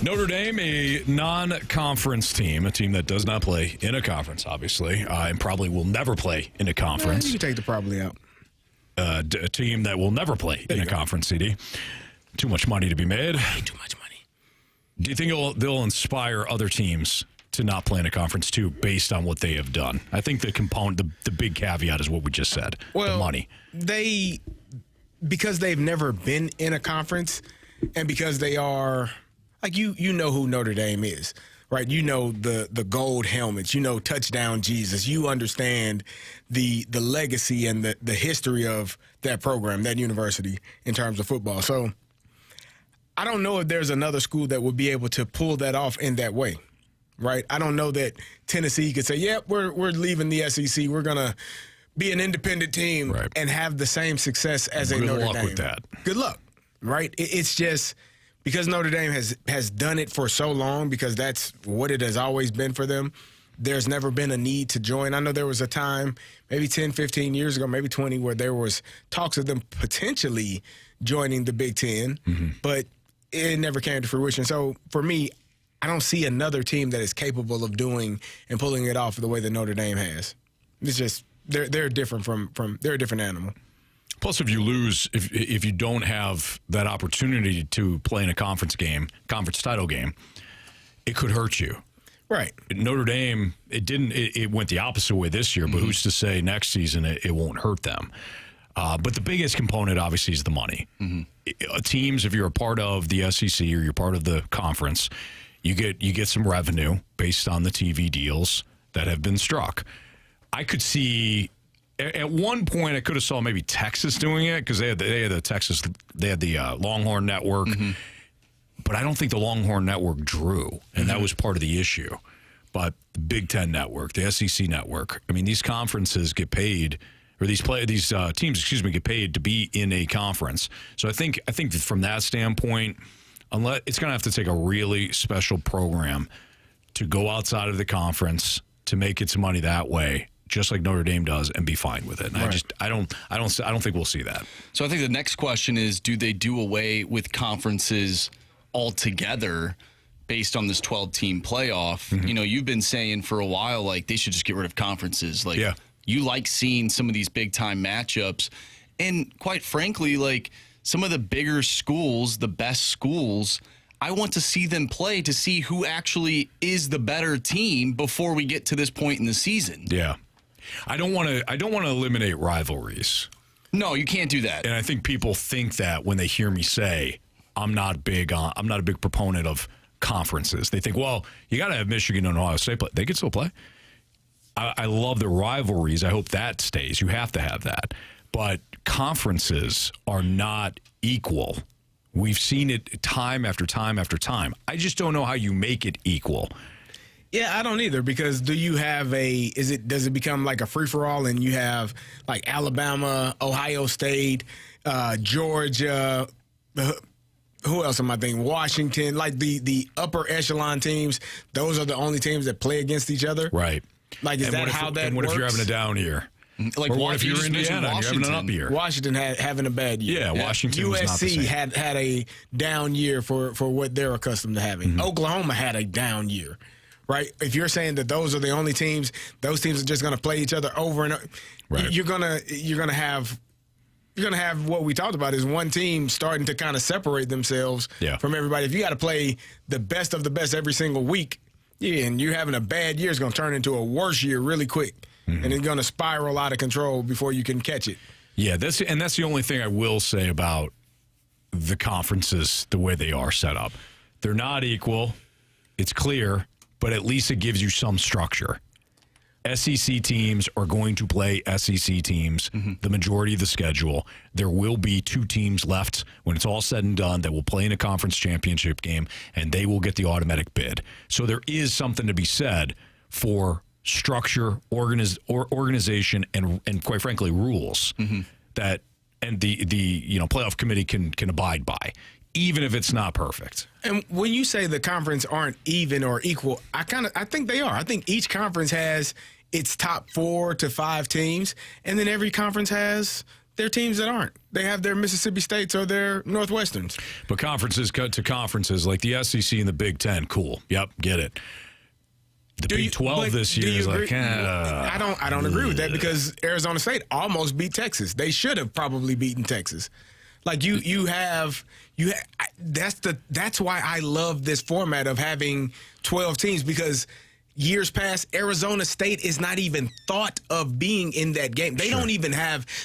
Notre Dame, a non-conference team, a team that does not play in a conference, obviously, and probably will never play in a conference. You can take the probably out. A team that will never play in a conference, CD. Too much money to be made. Too much money. Do you think they'll inspire other teams to not play in a conference too, based on what they have done? I think the component, the big caveat is what we just said, the money. Because they've never been in a conference, and because they are, like, you know who Notre Dame is, right? You know the gold helmets, you know touchdown Jesus. You understand the legacy and the history of that program, that university, in terms of football. So I don't know if there's another school that would be able to pull that off in that way, right? I don't know that Tennessee could say, yep, we're leaving the SEC. We're going to be an independent team and have the same success as a Notre Dame. Good luck with that. Good luck, right? It's just because Notre Dame has done it for so long, because that's what it has always been for them. There's never been a need to join. I know there was a time, maybe 10, 15 years ago, maybe 20, where there was talks of them potentially joining the Big Ten, but it never came to fruition. So for me, I don't see another team that is capable of doing and pulling it off the way that Notre Dame has. It's just they're different from they're a different animal. Plus, if you lose, if you don't have that opportunity to play in a conference title game, it could hurt you. Right. Notre Dame, it went the opposite way this year, but who's to say next season it won't hurt them? But the biggest component, obviously, is the money. Teams, if you're a part of the SEC or you're part of the conference, you get some revenue based on the TV deals that have been struck. I could see at one point I could have saw maybe Texas doing it, because they had the Longhorn Network, but I don't think the Longhorn Network drew, and that was part of the issue. But the Big Ten Network, the SEC Network, I mean, these conferences get paid. Or these teams, get paid to be in a conference. So I think that from that standpoint, unless it's going to have to take a really special program to go outside of the conference to make its money that way, just like Notre Dame does, and be fine with it. And I don't think we'll see that. So I think the next question is, do they do away with conferences altogether based on this 12-team playoff? You know, you've been saying for a while, like, they should just get rid of conferences. Like, you like seeing some of these big-time matchups. And quite frankly, like, some of the bigger schools, the best schools, I want to see them play to see who actually is the better team before we get to this point in the season. Yeah. I don't want to eliminate rivalries. No, you can't do that. And I think people think that when they hear me say I'm not a big proponent of conferences. They think, well, you got to have Michigan and Ohio State play. They can still play. I love the rivalries. I hope that stays. You have to have that. But conferences are not equal. We've seen it time after time after time. I just don't know how you make it equal. Yeah, I don't either, because do you have does it become like a free-for-all, and you have like Alabama, Ohio State, Georgia, who else am I thinking? Washington, like the upper echelon teams, those are the only teams that play against each other? Right. Like, is that how that works? And what if you're having a down year? Like, or what if you're Indiana and you're having an up year? Washington having a bad year. Yeah, Washington was not the same. USC had a down year for what they're accustomed to having. Oklahoma had a down year, right? If you're saying that those are the only teams, those teams are just going to play each other over and over. Right. You're gonna have what we talked about, is one team starting to kind of separate themselves from everybody. If you got to play the best of the best every single week, and you're having a bad year, it's going to turn into a worse year really quick. And it's going to spiral out of control before you can catch it. Yeah, that's the only thing I will say about the conferences, the way they are set up. They're not equal. It's clear, but at least it gives you some structure. SEC teams are going to play SEC teams the majority of the schedule. There will be 2 teams left when it's all said and done that will play in a conference championship game, and they will get the automatic bid. So there is something to be said for structure, organization, and quite frankly, rules that and the playoff committee can abide by, even if it's not perfect. And when you say the conference aren't even or equal, I think they are. I think each conference has its top 4 to 5 teams, and then every conference has there are teams that aren't. They have their Mississippi States or their Northwesterns. But conferences cut to conferences like the SEC and the Big Ten. Cool. Yep, get it. The Big 12 this year is like, I don't agree with that because Arizona State almost beat Texas. They should have probably beaten Texas. Like that's why I love this format of having 12 teams, because years past, Arizona State is not even thought of being in that game. They don't even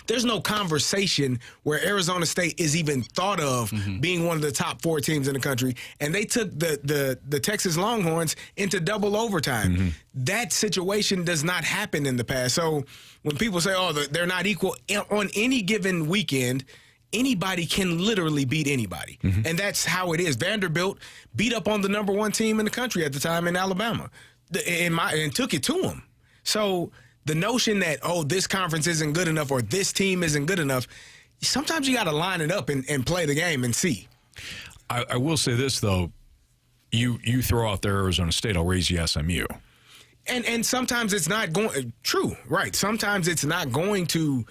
there's no conversation where Arizona State is even thought of being one of the top 4 teams in the country. And they took the Texas Longhorns into double overtime. That situation does not happen in the past. So when people say, oh, they're not equal, on any given weekend, anybody can literally beat anybody. And that's how it is. Vanderbilt beat up on the number 1 team in the country at the time in Alabama. And took it to them. So the notion that, oh, this conference isn't good enough or this team isn't good enough, sometimes you got to line it up and play the game and see. I will say this, though. You throw out there Arizona State, I'll raise you SMU. And sometimes it's not going – true, right. Sometimes it's not going to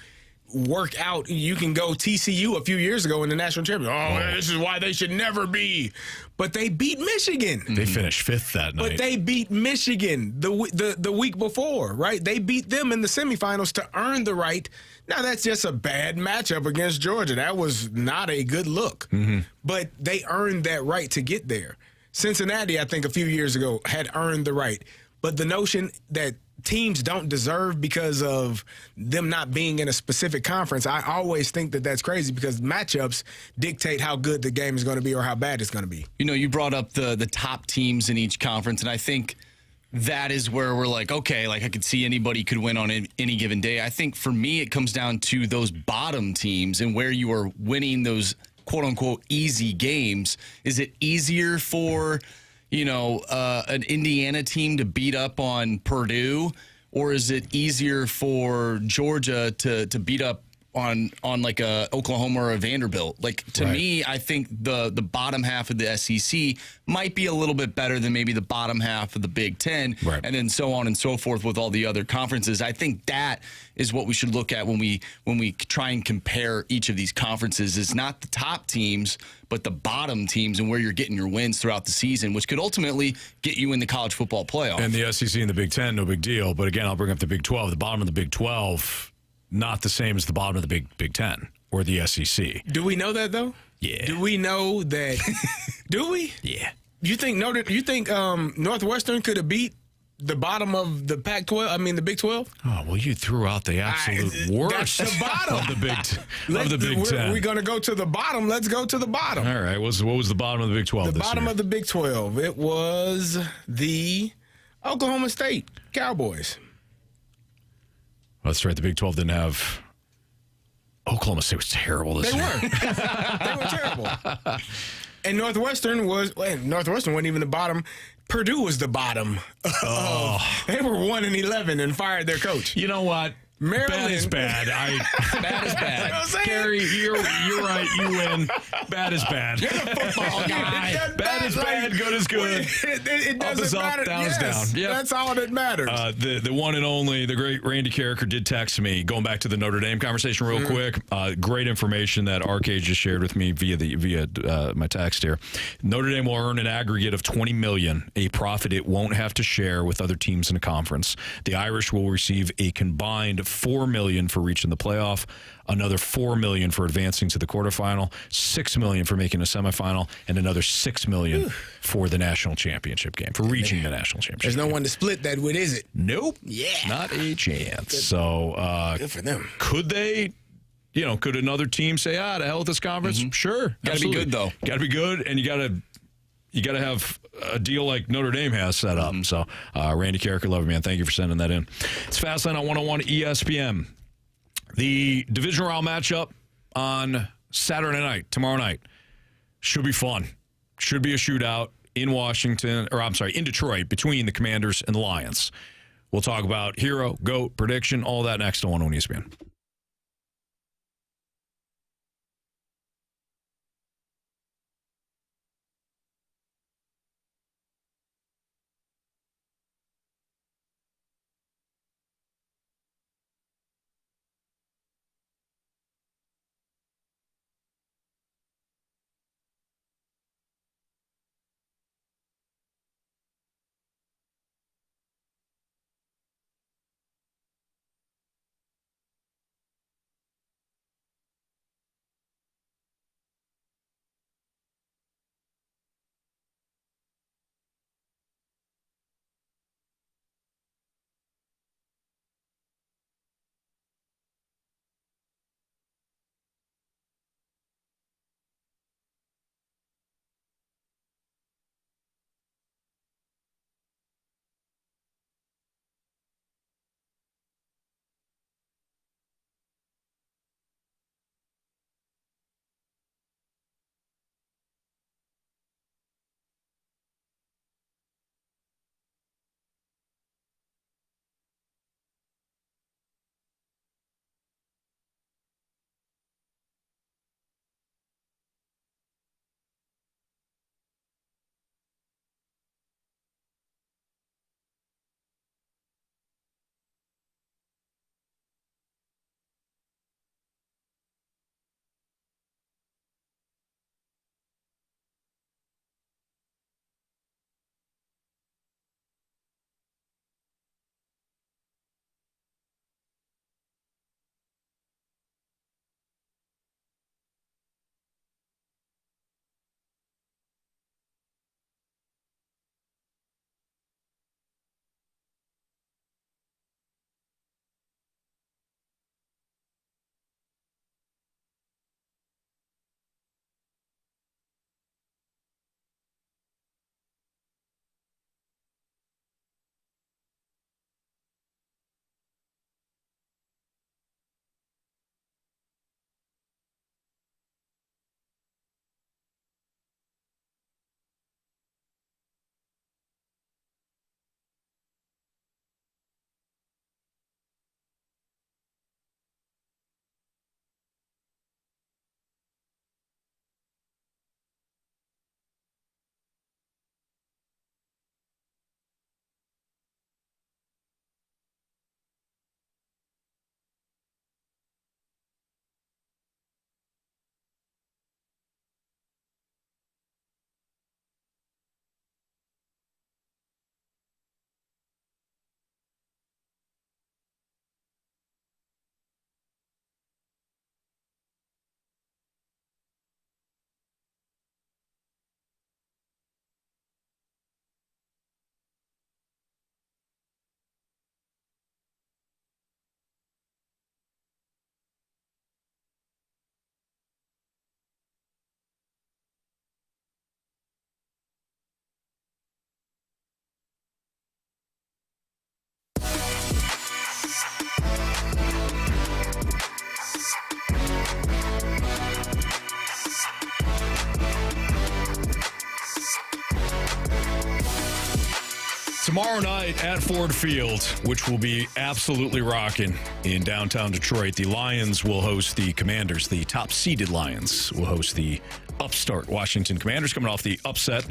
work out. You can go TCU a few years ago in the national championship. Oh, this is why they should never be. But they beat Michigan. They finished 5th that night. But they beat Michigan the week before, right? They beat them in the semifinals to earn the right. Now, that's just a bad matchup against Georgia. That was not a good look. But they earned that right to get there. Cincinnati, I think a few years ago, had earned the right. But the notion that teams don't deserve because of them not being in a specific conference, I always think that that's crazy, because matchups dictate how good the game is going to be or how bad it's going to be. You know, you brought up the top teams in each conference, and I think that is where we're like, okay, like I could see anybody could win on any given day. I think for me, it comes down to those bottom teams and where you are winning those quote-unquote easy games. Is it easier for an Indiana team to beat up on Purdue, or is it easier for Georgia to beat up on like a Oklahoma or a Vanderbilt? Like, to me, I think the bottom half of the SEC might be a little bit better than maybe the bottom half of the Big Ten, and then so on and so forth with all the other conferences. I think that is what we should look at when we try and compare each of these conferences. Is not the top teams, but the bottom teams and where you're getting your wins throughout the season, which could ultimately get you in the college football playoff. And the SEC and the Big Ten, no big deal. But again, I'll bring up the Big 12. The bottom of the Big 12, not the same as the bottom of the Big 10 or the SEC. Do we know that, though? Yeah. Do we know that? Do we? Yeah. You think Northwestern could have beat the bottom of the Pac-12? I mean, the Big 12? Oh, well, you threw out the absolute worst that's the bottom of the Big 10. We're going to go to the bottom. Let's go to the bottom. All right. What was the bottom of the Big 12 The bottom of the Big 12. It was the Oklahoma State Cowboys. That's right. The Big 12 didn't have. Oklahoma State was terrible this year. They were terrible. And Northwestern wasn't even the bottom. Purdue was the bottom. They were 1-11 and fired their coach. You know what? Maryland. Bad is bad. Bad is bad. You know what I'm saying? Carey, you're right. You win. Bad is bad. You're the football guy. Bad is bad. Good is good. It Up is doesn't up, matter. down is down. Yep. That's all that matters. The one and only, the great Randy Carricker did text me, going back to the Notre Dame conversation real quick. Great information that RK just shared with me via my text here. Notre Dame will earn an aggregate of $20 million, a profit it won't have to share with other teams in the conference. The Irish will receive a combined $4 million for reaching the playoff, another $4 million for advancing to the quarterfinal, $6 million for making a semifinal, and another $6 million for the national championship game, for reaching the national championship. There's no game. one to split that with, is it? Nope. Yeah. Not a chance. So Good for them. could they? Could another team say, to hell with this conference? Sure. Gotta be good, though. Got to be good, and you got to have a deal like Notre Dame has set up. So, Randy Carricker, love you, man. Thank you for sending that in. It's Fastlane on 101 ESPN. The divisional round matchup on Saturday night, tomorrow night, should be fun. Should be a shootout in Detroit, between the Commanders and the Lions. We'll talk about hero, GOAT, prediction, all that next on 101 ESPN. Tomorrow night at Ford Field, which will be absolutely rocking in downtown Detroit, the Lions will host the Commanders. The top-seeded Lions will host the upstart Washington Commanders, coming off the upset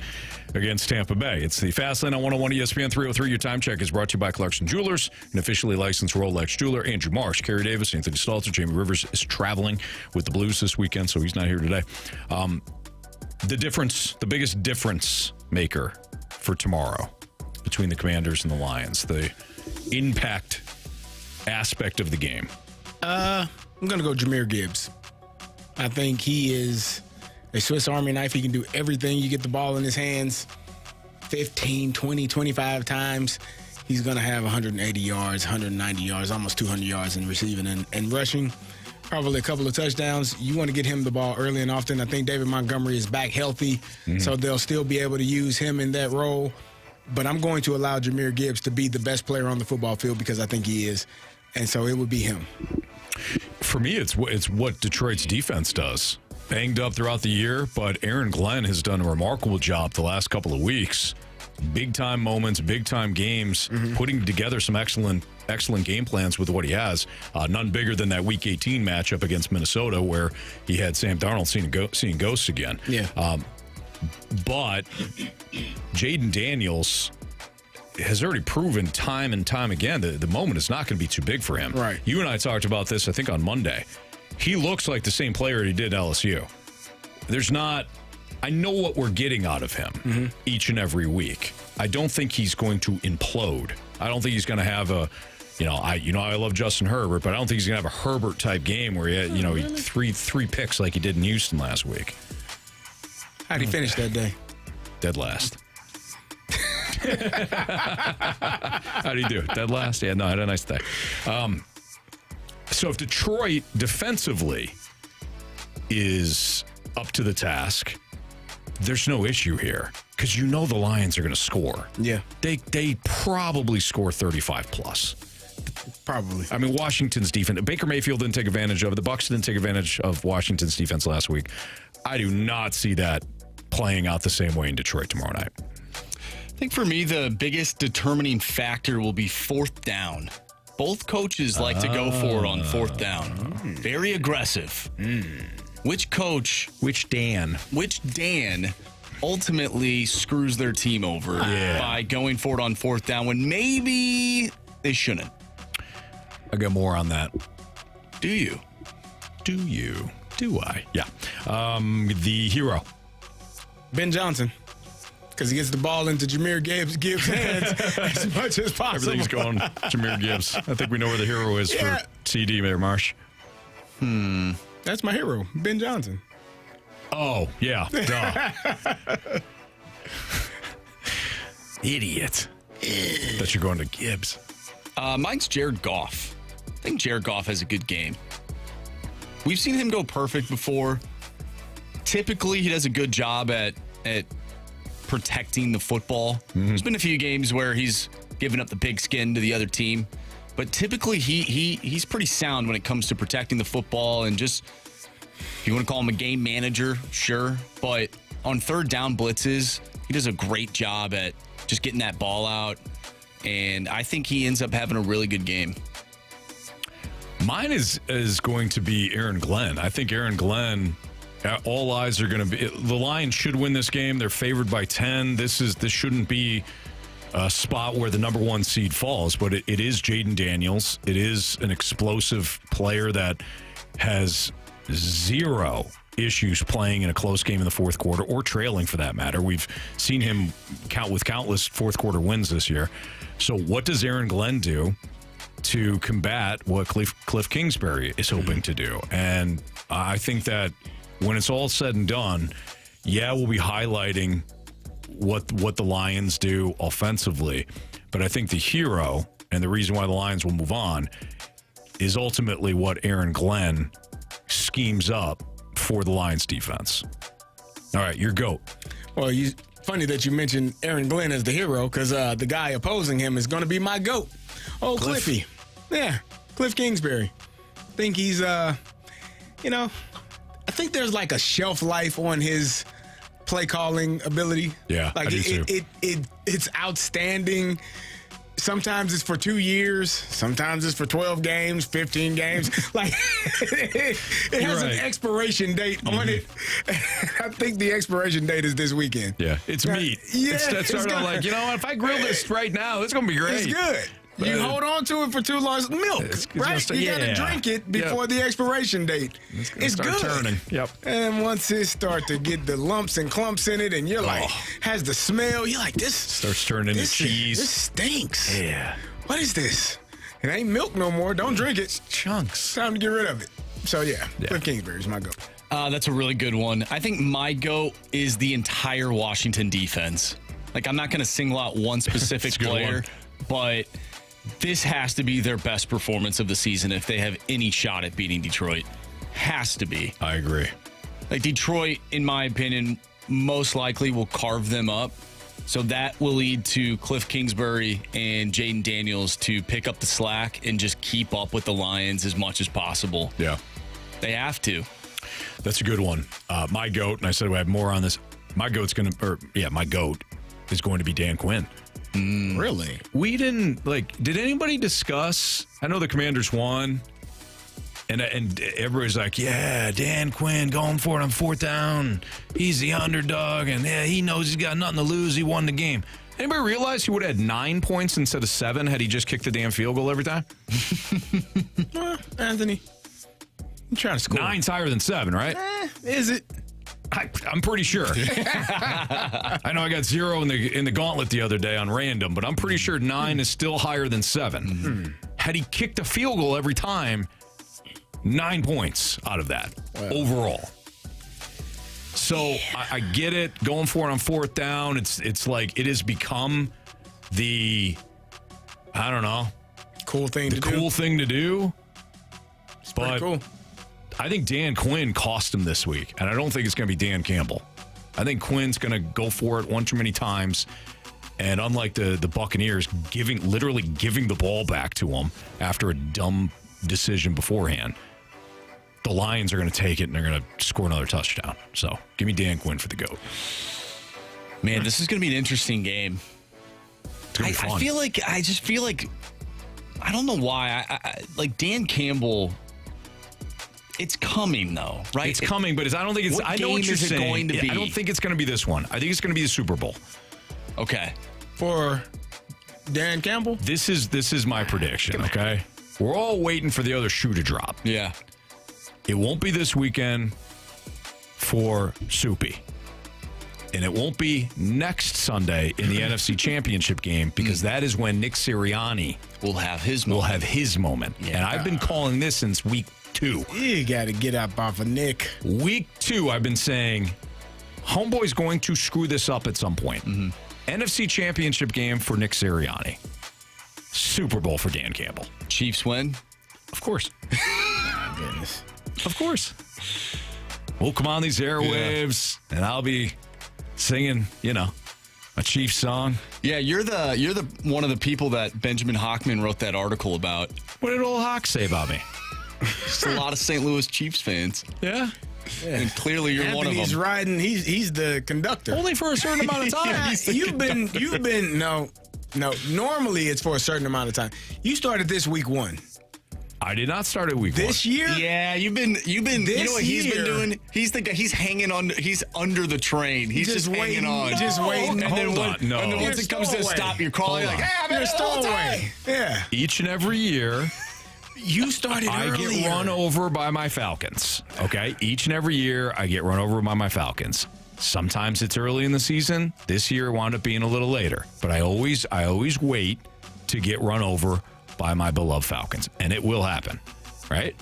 against Tampa Bay. It's the Fast Lane on 101 ESPN 303. Your time check is brought to you by Clarkson Jewelers, an officially licensed Rolex jeweler. Andrew Marsh, Carey Davis, Anthony Stalter, Jamie Rivers is traveling with the Blues this weekend, so he's not here today. The biggest difference maker for tomorrow between the Commanders and the Lions, the impact aspect of the game. I'm going to go Jahmyr Gibbs. I think he is a Swiss Army knife. He can do everything. You get the ball in his hands 15, 20, 25 times. He's going to have 180 yards, 190 yards, almost 200 yards in receiving and rushing. Probably a couple of touchdowns. You want to get him the ball early and often. I think David Montgomery is back healthy, so they'll still be able to use him in that role. But I'm going to allow Jahmyr Gibbs to be the best player on the football field because I think he is. And so it would be him. For me, it's what Detroit's defense does. Banged up throughout the year, but Aaron Glenn has done a remarkable job the last couple of weeks. Big-time moments, big-time games, putting together some excellent game plans with what he has. None bigger than that Week 18 matchup against Minnesota where he had Sam Darnold seeing ghosts again. Yeah. But Jaden Daniels has already proven time and time again that the moment is not going to be too big for him. Right. You and I talked about this, I think, on Monday. He looks like the same player he did at LSU. I know what we're getting out of him each and every week. I don't think he's going to implode. I don't think he's going to have I love Justin Herbert, but I don't think he's going to have a Herbert-type game where he had, three picks like he did in Houston last week. How'd he finish that day? Dead last. How'd he do? Dead last? Yeah, no, I had a nice day. So if Detroit defensively is up to the task, there's no issue here because the Lions are going to score. Yeah. They probably score 35 plus. Probably. I mean, Washington's defense, Baker Mayfield didn't take advantage of it. The Bucs didn't take advantage of Washington's defense last week. I do not see that playing out the same way in Detroit tomorrow night. I think for me, the biggest determining factor will be fourth down. Both coaches like to go for it on fourth down. Very aggressive. Which coach? Which Dan ultimately screws their team over by going for it on fourth down when maybe they shouldn't. I'll get more on that. Do you? Do I? Yeah. The hero. Ben Johnson. Because he gets the ball into Jahmyr Gibbs' hands as much as possible. Everything's going Jahmyr Gibbs. I think we know where the hero is for CD, Mayor Marsh. That's my hero, Ben Johnson. Oh, yeah. Duh. Idiot. That you're going to Gibbs. Mine's Jared Goff. I think Jared Goff has a good game. We've seen him go perfect before. Typically, he does a good job at protecting the football. There's been a few games where he's given up the pigskin to the other team, but typically he's pretty sound when it comes to protecting the football and just, if you want to call him a game manager, sure, but on third down blitzes, he does a great job at just getting that ball out, and I think he ends up having a really good game. Mine is going to be Aaron Glenn. I think Aaron Glenn, all eyes are going to be. The Lions should win this game. They're favored by 10. This shouldn't be a spot where the number one seed falls, but it is Jaden Daniels. It is an explosive player that has zero issues playing in a close game in the fourth quarter or trailing for that matter. We've seen him with countless fourth quarter wins this year. So what does Aaron Glenn do to combat what Cliff Kingsbury is hoping to do? And I think that when it's all said and done, we'll be highlighting what the Lions do offensively. But I think the hero and the reason why the Lions will move on is ultimately what Aaron Glenn schemes up for the Lions defense. All right, your GOAT. Well, funny that you mentioned Aaron Glenn as the hero because the guy opposing him is going to be my GOAT. Oh, Cliffy. Yeah, Cliff Kingsbury. I think he's, I think there's like a shelf life on his play calling ability. Yeah, like I do too. It's outstanding. Sometimes it's for 2 years. Sometimes it's for 12 games, 15 games. Like it has an expiration date on it. I think the expiration date is this weekend. Yeah, it's meat. Yeah, it's sort of like, if I grill this right now, it's gonna be great. It's good. You hold on to it for too long. It's milk, right? You got to drink it before the expiration date. It's good. Turning. Yep. And once it starts to get the lumps and clumps in it, and you're like, has the smell, you're like, this starts turning into cheese. This stinks. Yeah. What is this? It ain't milk no more. Don't drink it. It's chunks. Time to get rid of it. So Cliff Kingsbury is my goat. That's a really good one. I think my goat is the entire Washington defense. Like, I'm not going to single out one specific player, but this has to be their best performance of the season if they have any shot at beating Detroit. Has to be. I agree. Like, Detroit, in my opinion, most likely will carve them up. So that will lead to Cliff Kingsbury and Jaden Daniels to pick up the slack and just keep up with the Lions as much as possible. Yeah. They have to. That's a good one. My goat, and I said we have more on this. My goat is going to be Dan Quinn. Really? We didn't, did anybody discuss? I know the Commanders won, and everybody's like, yeah, Dan Quinn going for it on 4th down. He's the underdog, and he knows he's got nothing to lose. He won the game. Anybody realize he would have had 9 points instead of 7 had he just kicked the damn field goal every time? Anthony, I'm trying to score. 9's higher than 7, right? Is it? I'm pretty sure. I know I got 0 in the Gauntlet the other day on random, but I'm pretty sure 9 is still higher than 7. Had he kicked a field goal every time, 9 points out of that overall. So I get it. Going for it on 4th down, it's like it has become the, I don't know, cool thing to do. It's pretty cool. I think Dan Quinn cost him this week, and I don't think it's going to be Dan Campbell. I think Quinn's going to go for it one too many times, and unlike the Buccaneers literally giving the ball back to him after a dumb decision beforehand, the Lions are going to take it and they're going to score another touchdown. So give me Dan Quinn for the GOAT. Man, this is going to be an interesting game. It's going to be fun. I just feel like, I don't know why, I like Dan Campbell. It's coming, though, right? It's coming, but I don't think it's. I know what you're saying. Going to be? I don't think it's going to be this one. I think it's going to be the Super Bowl. Okay. For Dan Campbell? This is my prediction, okay? We're all waiting for the other shoe to drop. Yeah. It won't be this weekend for Soupy. And it won't be next Sunday in the NFC Championship game because that is when Nick Sirianni will have his moment. Yeah. And I've been calling this since week 2. You got to get up off of Nick. Week 2, I've been saying, homeboy's going to screw this up at some point. NFC Championship game for Nick Sirianni. Super Bowl for Dan Campbell. Chiefs win? Of course. My goodness. Of course. We'll come on these airwaves, and I'll be singing, a Chiefs song. Yeah, you're the one of the people that Benjamin Hockman wrote that article about. What did old Hawk say about me? Just a lot of St. Louis Chiefs fans. Yeah. And clearly you're one of them. He's riding. He's the conductor. Only for a certain amount of time. You've been no. Normally it's for a certain amount of time. You started this week 1. I did not start at week 1. This year? Yeah, you've been. You know what he's been doing? He's hanging on. He's under the train. He's just hanging on. Just waiting. And then No. And then once it comes to a stop, you're crawling like, hey, You're a stowaway. Yeah. Each and every year, You started I earlier. get run over by my Falcons. Okay? Each and every year, I get run over by my Falcons. Sometimes it's early in the season. This year, it wound up being a little later. But I always wait to get run over by my beloved Falcons. And it will happen. Right?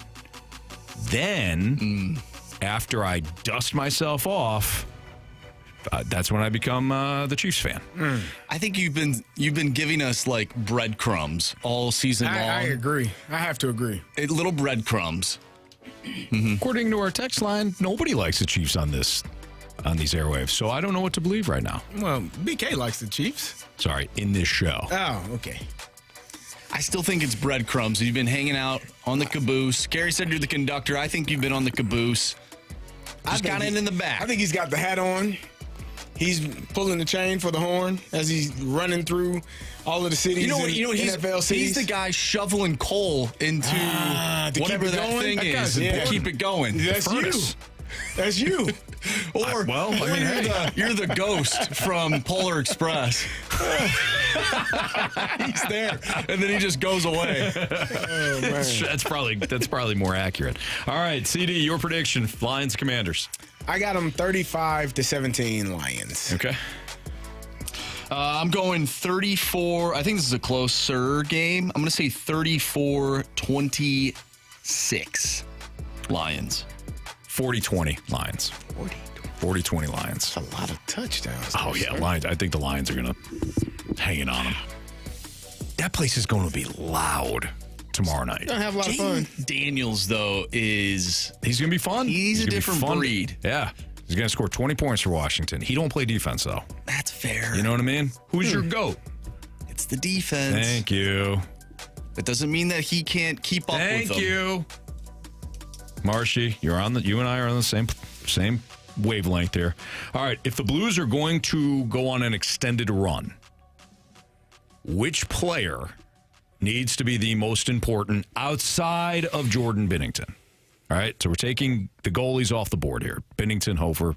Then, after I dust myself off, that's when I become the Chiefs fan. I think you've been giving us like breadcrumbs all season long. I agree. I have to agree. Little breadcrumbs. According to our text line, nobody likes the Chiefs on these airwaves. So I don't know what to believe right now. Well, BK likes the Chiefs. Sorry, in this show. Oh, okay. I still think it's breadcrumbs. You've been hanging out on the caboose. Carey said you're the conductor. I think you've been on the caboose. Just kind of in the back. I think he's got the hat on. He's pulling the chain for the horn as he's running through all of the cities. You know what? NFL cities. He's the guy shoveling coal into to whatever keep it that going? thing That is guy's to important. keep it going. That's you. That's you. Or you're the ghost from Polar Express. He's there, and then he just goes away. Oh, man. That's probably more accurate. All right, CD, your prediction: Lions, Commanders. I got them 35-17 Lions. Okay. I'm going 34. I think this is a closer game. I'm going to say 34-26 Lions. 40-20 Lions. 40-20 Lions. That's a lot of touchdowns. Oh, yeah, Lions. I think the Lions are going to hang it on them. That place is going to be loud tomorrow night. Gonna have a lot of fun. Daniels, though, He's going to be fun. He's a gonna be different fun. breed. Yeah. He's going to score 20 points for Washington. He don't play defense, though. That's fair. You know what I mean? Who's your GOAT? It's the defense. Thank you. That doesn't mean that he can't keep up with them. Thank you. Marshy, you and I are on the same wavelength here. All right, if the Blues are going to go on an extended run, which player needs to be the most important outside of Jordan Binnington? All right, so we're taking the goalies off the board here. Binnington, Hofer,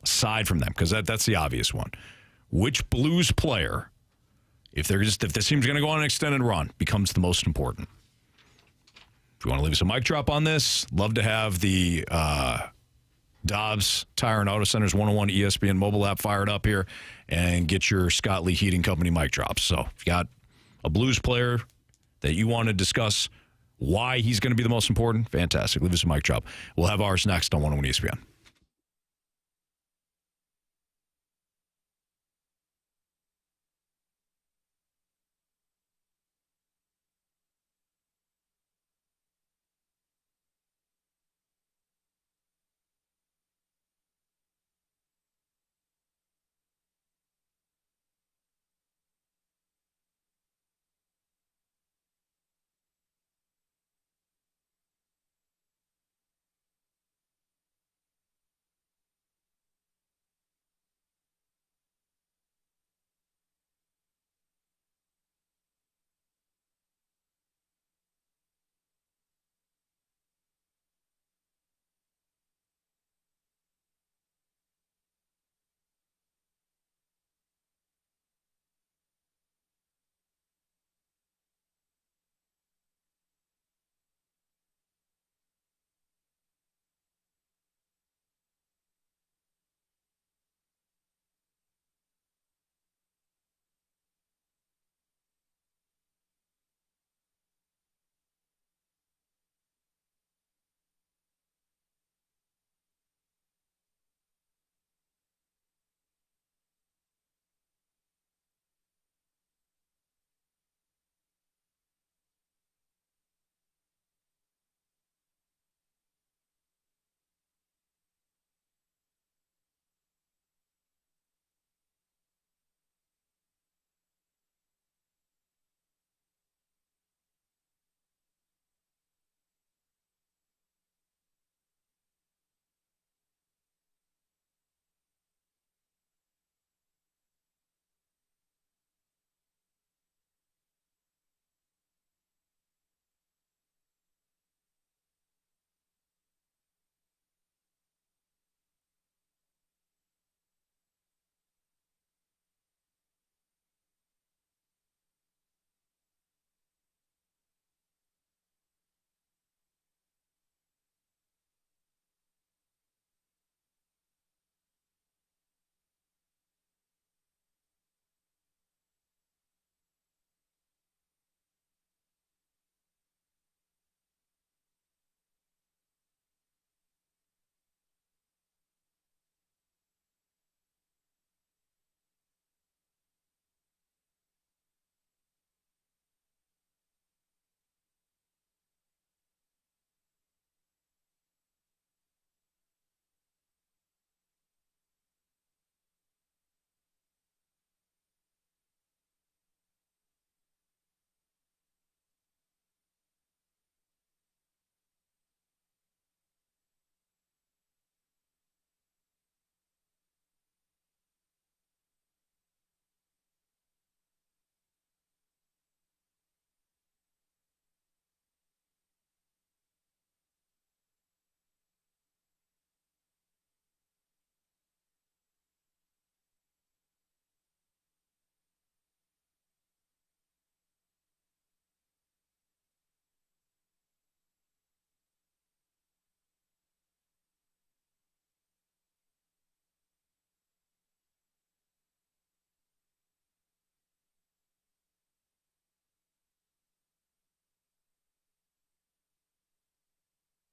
aside from them, because that's the obvious one. Which Blues player, if this team's going to go on an extended run, becomes the most important? If you want to leave us a mic drop on this, love to have the Dobbs Tire and Auto Centers 101 ESPN mobile app fired up here and get your Scott Lee Heating Company mic drops. So if you got a Blues player that you want to discuss why he's going to be the most important, fantastic. Leave us a mic drop. We'll have ours next on 101 ESPN.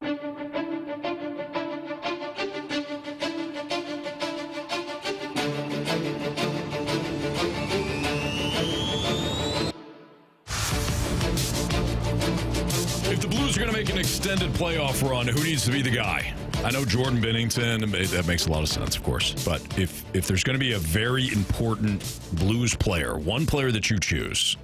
If the Blues are going to make an extended playoff run, who needs to be the guy? I know Jordan Binnington, that makes a lot of sense, of course. But if there's going to be a very important Blues player, one player that you choose,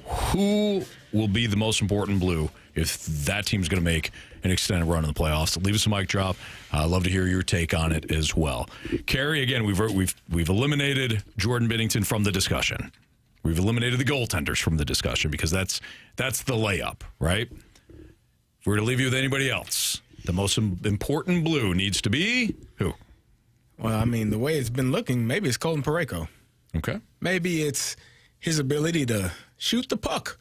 who will be the most important Blue if that team's going to make an extended run in the playoffs? Leave us a mic drop. I'd love to hear your take on it as well. Carey, again, we've eliminated Jordan Binnington from the discussion. We've eliminated the goaltenders from the discussion because that's the layup, right? If we're to leave you with anybody else, the most important Blue needs to be who? Well, I mean, the way it's been looking, maybe it's Colton Parayko. Okay. Maybe it's his ability to shoot the puck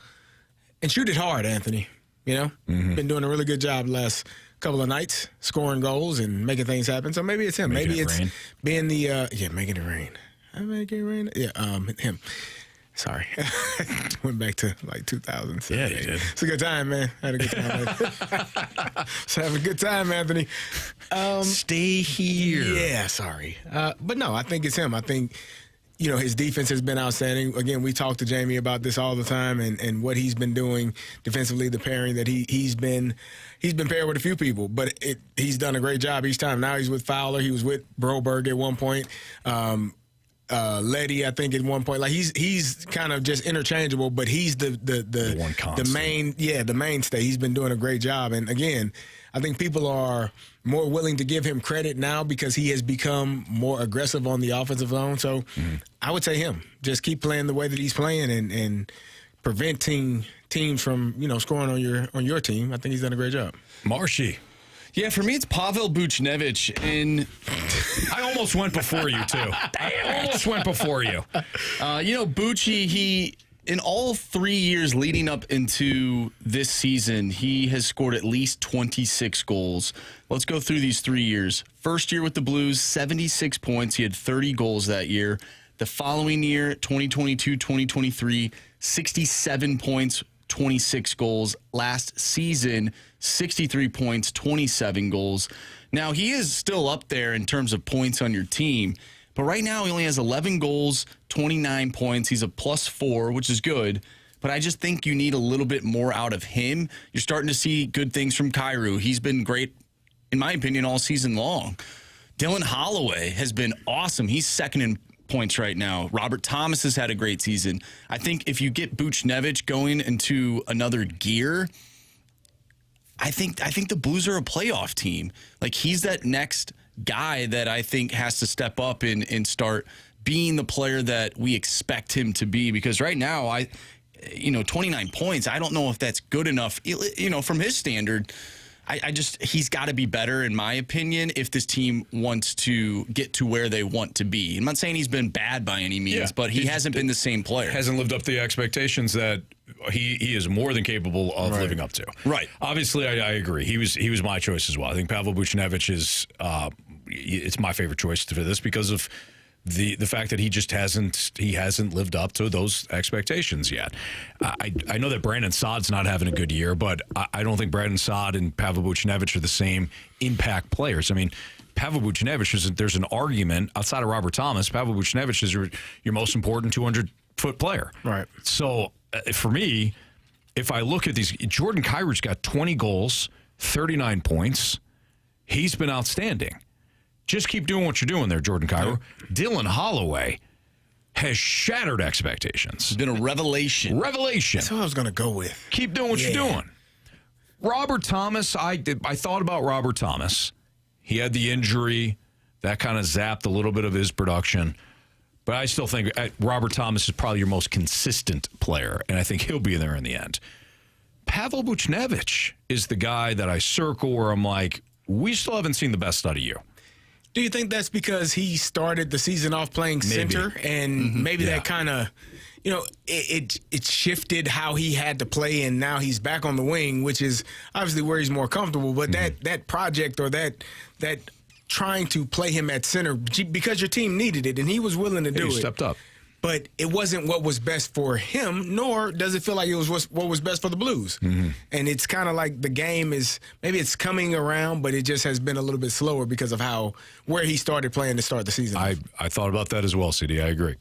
and shoot it hard, Anthony. You know, been doing a really good job the last couple of nights, scoring goals and making things happen. So maybe it's him. Maybe it's rain. Being the making it rain. Making it rain. Yeah, him. Sorry. Went back to like 2000. Yeah, you did. It's a good time, man. I had a good time. So have a good time, Anthony. Stay here. Yeah, sorry. But no, I think it's him. I think, his defense has been outstanding. Again, we talk to Jamie about this all the time and what he's been doing defensively, the pairing that he's been paired with a few people, but he's done a great job each time. Now he's with Fowler. He was with Broberg at one point. Letty, I think, at one point. Like he's kind of just interchangeable, but he's the one constant. the mainstay. He's been doing a great job. And again, I think people are more willing to give him credit now because he has become more aggressive on the offensive zone. So I would say him. Just keep playing the way that he's playing and preventing teams from, scoring on your team. I think he's done a great job. Marshy. Yeah, for me, it's Pavel Buchnevich. And I almost went before you, too. I almost went before you. Bucci, he, in all 3 years leading up into this season, he has scored at least 26 goals. Let's go through these 3 years. First year with the Blues, 76 points. He had 30 goals that year. The following year, 2022-2023, 67 points, 26 goals. Last season, 63 points, 27 goals. Now, he is still up there in terms of points on your team, but right now he only has 11 goals, 29 points. He's a +4, which is good, but I just think you need a little bit more out of him. You're starting to see good things from Carey. He's been great, in my opinion, all season long. Dylan Holloway has been awesome. He's second in points right now. Robert Thomas has had a great season. I think if you get Buchnevich going into another gear, I think the Blues are a playoff team. Like, he's that next guy that I think has to step up and start being the player that we expect him to be. Because right now, 29 points, I don't know if that's good enough, from his standard. He's got to be better, in my opinion, if this team wants to get to where they want to be. I'm not saying he's been bad by any means, but he hasn't been the same player. Hasn't lived up to the expectations that he is more than capable of living up to. Right. Obviously, I agree. He was my choice as well. I think Pavel Buchnevich is it's my favorite choice for this because of the fact that he just hasn't lived up to those expectations yet. I know that Brandon Saad's not having a good year, but I don't think Brandon Saad and Pavel Buchnevich are the same impact players. I mean, Pavel Buchnevich, there's an argument outside of Robert Thomas. Pavel Buchnevich is your most important 200-foot player. Right. So for me, if I look at these, Jordan Kyrie's got 20 goals, 39 points. He's been outstanding. Just keep doing what you're doing there, Jordan Kyrou. Dylan Holloway has shattered expectations. It's been a revelation. That's what I was going to go with. Keep doing what you're doing. Robert Thomas, I thought about Robert Thomas. He had the injury. That kind of zapped a little bit of his production. But I still think Robert Thomas is probably your most consistent player, and I think he'll be there in the end. Pavel Buchnevich is the guy that I circle where I'm like, we still haven't seen the best out of you. Do you think that's because he started the season off playing center and maybe that kind of, it shifted how he had to play and now he's back on the wing, which is obviously where he's more comfortable. But that project or that trying to play him at center because your team needed it and he was willing to do it. He stepped up. but it wasn't what was best for him, nor does it feel like it was what was best for the Blues. Mm-hmm. And it's kind of like the game is, maybe it's coming around, but it just has been a little bit slower because of where he started playing to start the season. I thought about that as well, CD. I agree.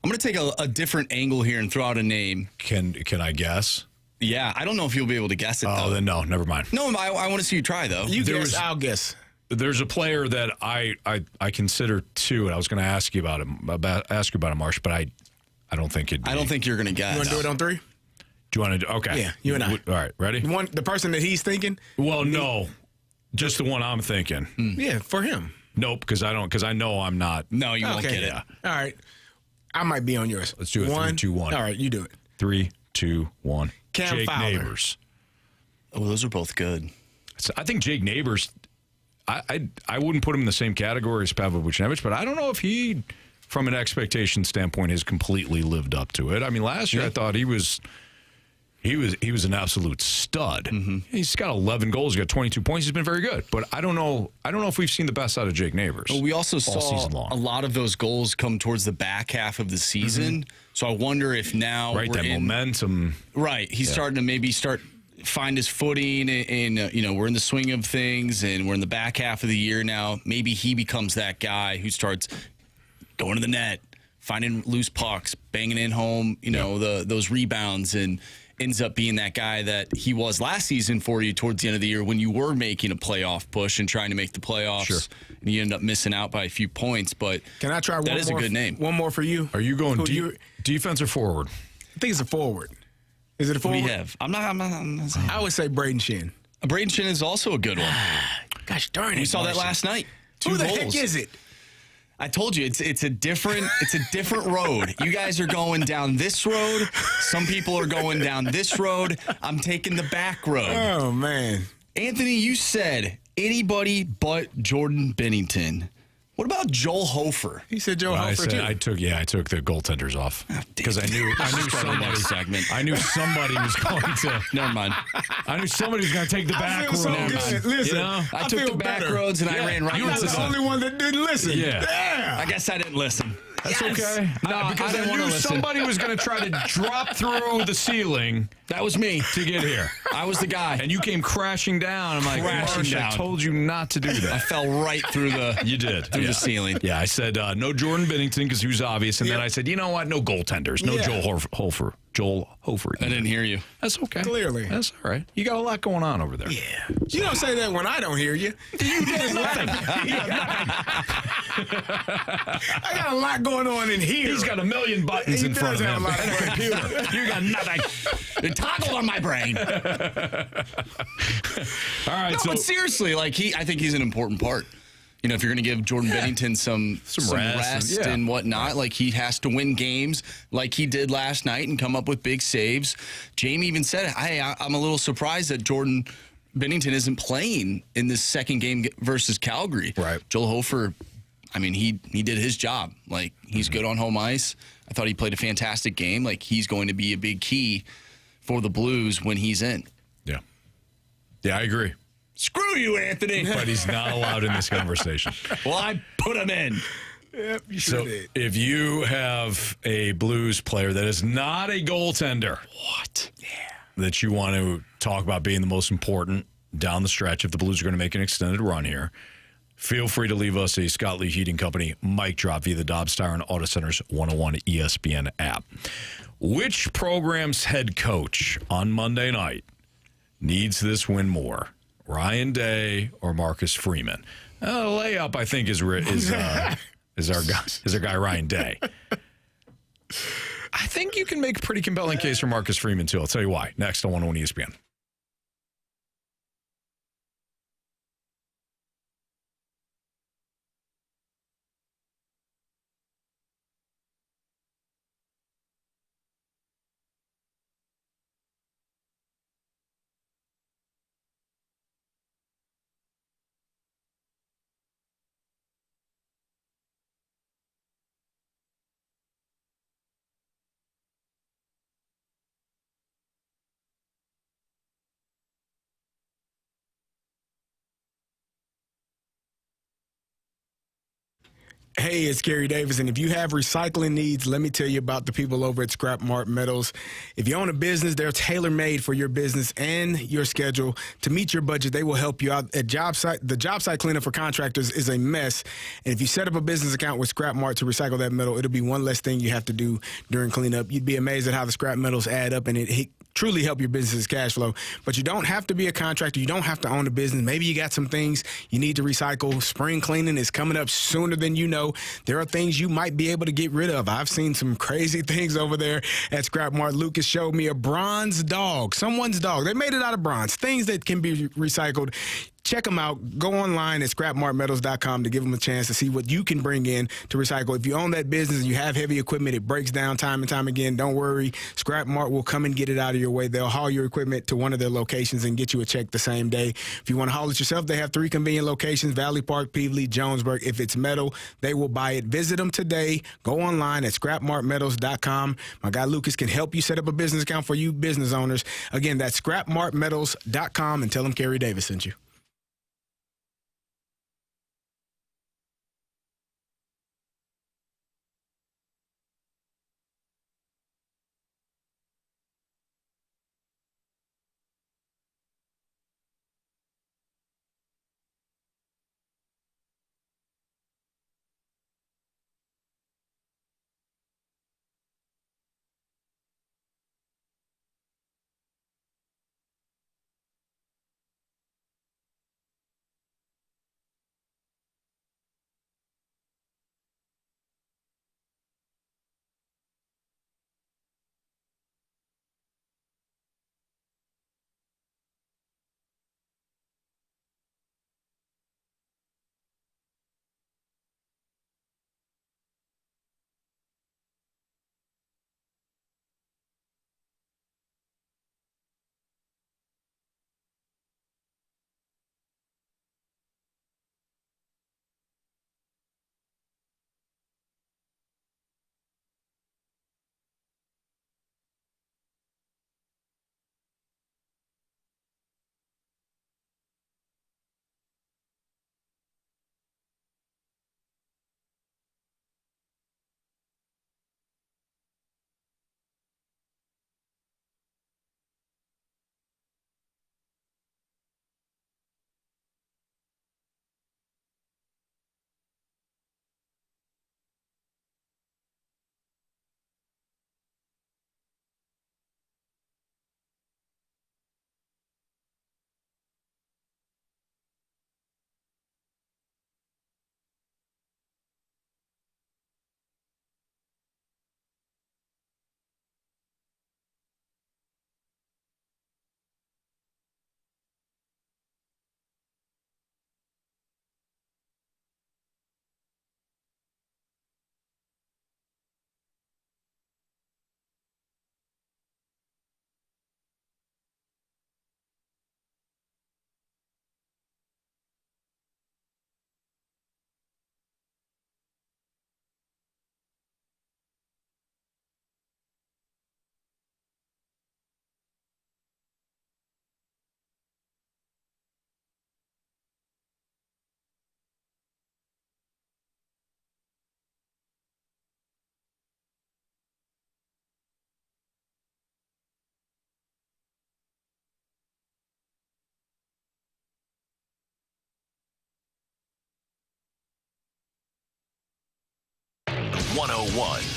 I'm going to take a different angle here and throw out a name. Can I guess? Yeah, I don't know if you'll be able to guess it, though. Oh, then no, never mind. No, I want to see you try, though. You guess, I'll guess. There's a player that I consider too, and I was going to ask you about him, Marsh, but I don't think I don't think you're going to guess. You want to do it on 3? Do you want to do? Okay. Yeah, you and I. All right, ready? The person that he's thinking? Well, no, just the one I'm thinking. Yeah, for him. Nope, because I know I'm not. No, you won't get it. All right. I might be on yours. Let's do it. 3, 2, 1. All right, you do it. 3, 2, 1. Cam Jake Fowler. Neighbors. Oh, those are both good. So I think Jake Neighbors, I wouldn't put him in the same category as Pavel Buchnevich, but I don't know if he, from an expectation standpoint, has completely lived up to it. I mean, last year I thought he was an absolute stud. Mm-hmm. He's got 11 goals, he's got 22 points. He's been very good, but I don't know if we've seen the best out of Jake Neighbors. Well, we also saw season long. a lot of those goals come towards the back half of the season. Mm-hmm. So I wonder if now momentum. Right, he's starting to maybe find his footing, and we're in the swing of things, and we're in the back half of the year now. Maybe he becomes that guy who starts going to the net, finding loose pucks, banging in home, those rebounds, and ends up being that guy that he was last season for you towards the end of the year when you were making a playoff push and trying to make the playoffs. Sure. And you end up missing out by a few points. But can I try one more? That is a good name. One more for you. Are you going defense or forward? I think it's a forward. Is it a forward? What do you have? I'm not I would say Braden Shin. Braden Shin is also a good one. Gosh darn it. We saw that last night. Who the heck is it? I told you it's a different road. You guys are going down this road. Some people are going down this road. I'm taking the back road. Oh man. Anthony, you said anybody but Jordan Binnington. What about Joel Hofer? He said Joel Hofer too. I took the goaltenders off because I knew somebody was going to. Never mind. I knew somebody was going to take the back road. So good. Listen, I took the back roads and I ran right into the only one that didn't listen. Yeah. I guess I didn't listen. That's okay. No, because I knew somebody was going to try to drop through the ceiling. That was me to get here. I was the guy, and you came crashing down. I'm like, Marsh, I told you not to do that. I fell right through the. You did through the ceiling. Yeah, I said no Jordan Binnington because he was obvious, and then I said, you know what? No goaltenders, no Joel Hofer. Joel Hofer. I didn't hear you. That's okay. Clearly. That's all right. You got a lot going on over there. Yeah. You don't say that when I don't hear you. You just nothing. I got a lot going on in here. He's got a million buttons in front of him. And a computer. You got nothing. It toggled on my brain. All right. No, but seriously, I think he's an important part. If you're going to give Jordan Binnington some rest and whatnot, he has to win games like he did last night and come up with big saves. Jamie even said, hey, I'm a little surprised that Jordan Binnington isn't playing in this second game versus Calgary. Right. Joel Hofer, he did his job. He's good on home ice. I thought he played a fantastic game. He's going to be a big key for the Blues when he's in. Yeah. Yeah, I agree. Screw you, Anthony. But he's not allowed in this conversation. Well, I put him in. Yep, you sure did. If you have a Blues player that is not a goaltender, that you want to talk about being the most important down the stretch, if the Blues are going to make an extended run here, feel free to leave us a Scott Lee Heating Company mic drop via the Dobbs Tire and Auto Center's 101 ESPN app. Which program's head coach on Monday night needs this win more? Ryan Day or Marcus Freeman? Layup, I think, is our guy Ryan Day. I think you can make a pretty compelling case for Marcus Freeman too. I'll tell you why. Next on 101 ESPN. Hey, it's Carey Davis, and if you have recycling needs, let me tell you about the people over at Scrap Mart Metals. If you own a business, they're tailor-made for your business and your schedule. To meet your budget, they will help you out. At job site, the job site cleanup for contractors is a mess, and if you set up a business account with Scrap Mart to recycle that metal, it'll be one less thing you have to do during cleanup. You'd be amazed at how the scrap metals add up, and it truly help your business's cash flow. But you don't have to be a contractor. You don't have to own a business. Maybe you got some things you need to recycle. Spring cleaning is coming up sooner than you know. There are things you might be able to get rid of. I've seen some crazy things over there at Scrap Mart. Lucas showed me a bronze dog, someone's dog. They made it out of bronze, things that can be recycled. Check them out. Go online at scrapmartmetals.com to give them a chance to see what you can bring in to recycle. If you own that business and you have heavy equipment, it breaks down time and time again. Don't worry. Scrap Mart will come and get it out of your way. They'll haul your equipment to one of their locations and get you a check the same day. If you want to haul it yourself, they have 3 convenient locations, Valley Park, Peevely, Jonesburg. If it's metal, they will buy it. Visit them today. Go online at scrapmartmetals.com. My guy Lucas can help you set up a business account for you business owners. Again, that's scrapmartmetals.com, and tell them Carey Davis sent you.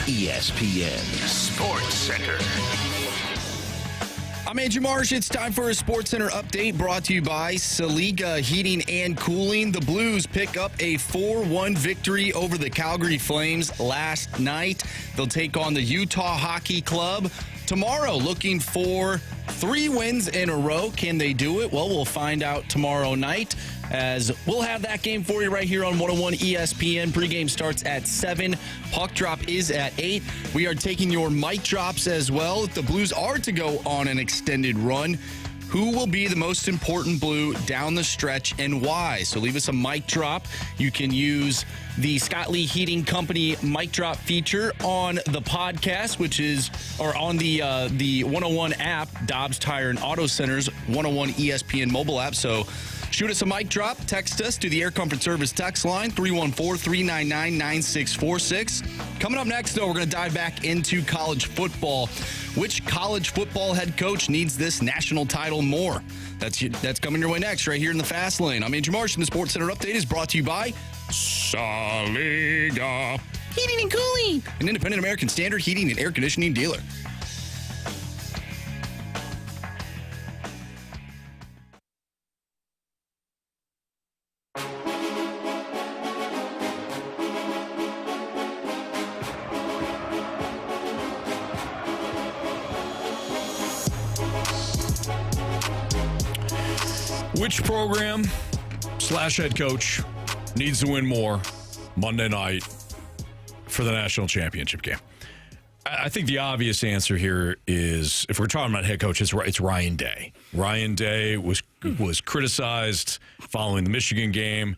ESPN Sports Center. I'm Andrew Marsh. It's time for a Sports Center update brought to you by Saliga Heating and Cooling. The Blues pick up a 4-1 victory over the Calgary Flames last night. They'll take on the Utah Hockey Club tomorrow, looking for 3 wins in a row. Can they do it? Well, we'll find out tomorrow night, as we'll have that game for you right here on 101 ESPN. Pregame starts at 7. Puck drop is at 8. We are taking your mic drops as well. If the Blues are to go on an extended run, who will be the most important Blue down the stretch and why? So leave us a mic drop. You can use the Scott Lee Heating Company mic drop feature on the podcast, or on the 101 app, Dobbs Tire and Auto Centers 101 ESPN mobile app. So Shoot us a mic drop. Text us to the Air Comfort Service text line, 314-399-9646. Coming up next, though, we're going to dive back into college football. Which college football head coach needs this national title more? That's coming your way next, right here in the Fast Lane. I'm Andrew Marsh, and the Sports Center Update is brought to you by Saliga Heating and Cooling, an independent American Standard heating and air conditioning dealer. Which program / head coach needs to win more Monday night for the national championship game? I think the obvious answer here is, if we're talking about head coach, it's Ryan Day. Ryan Day was criticized following the Michigan game,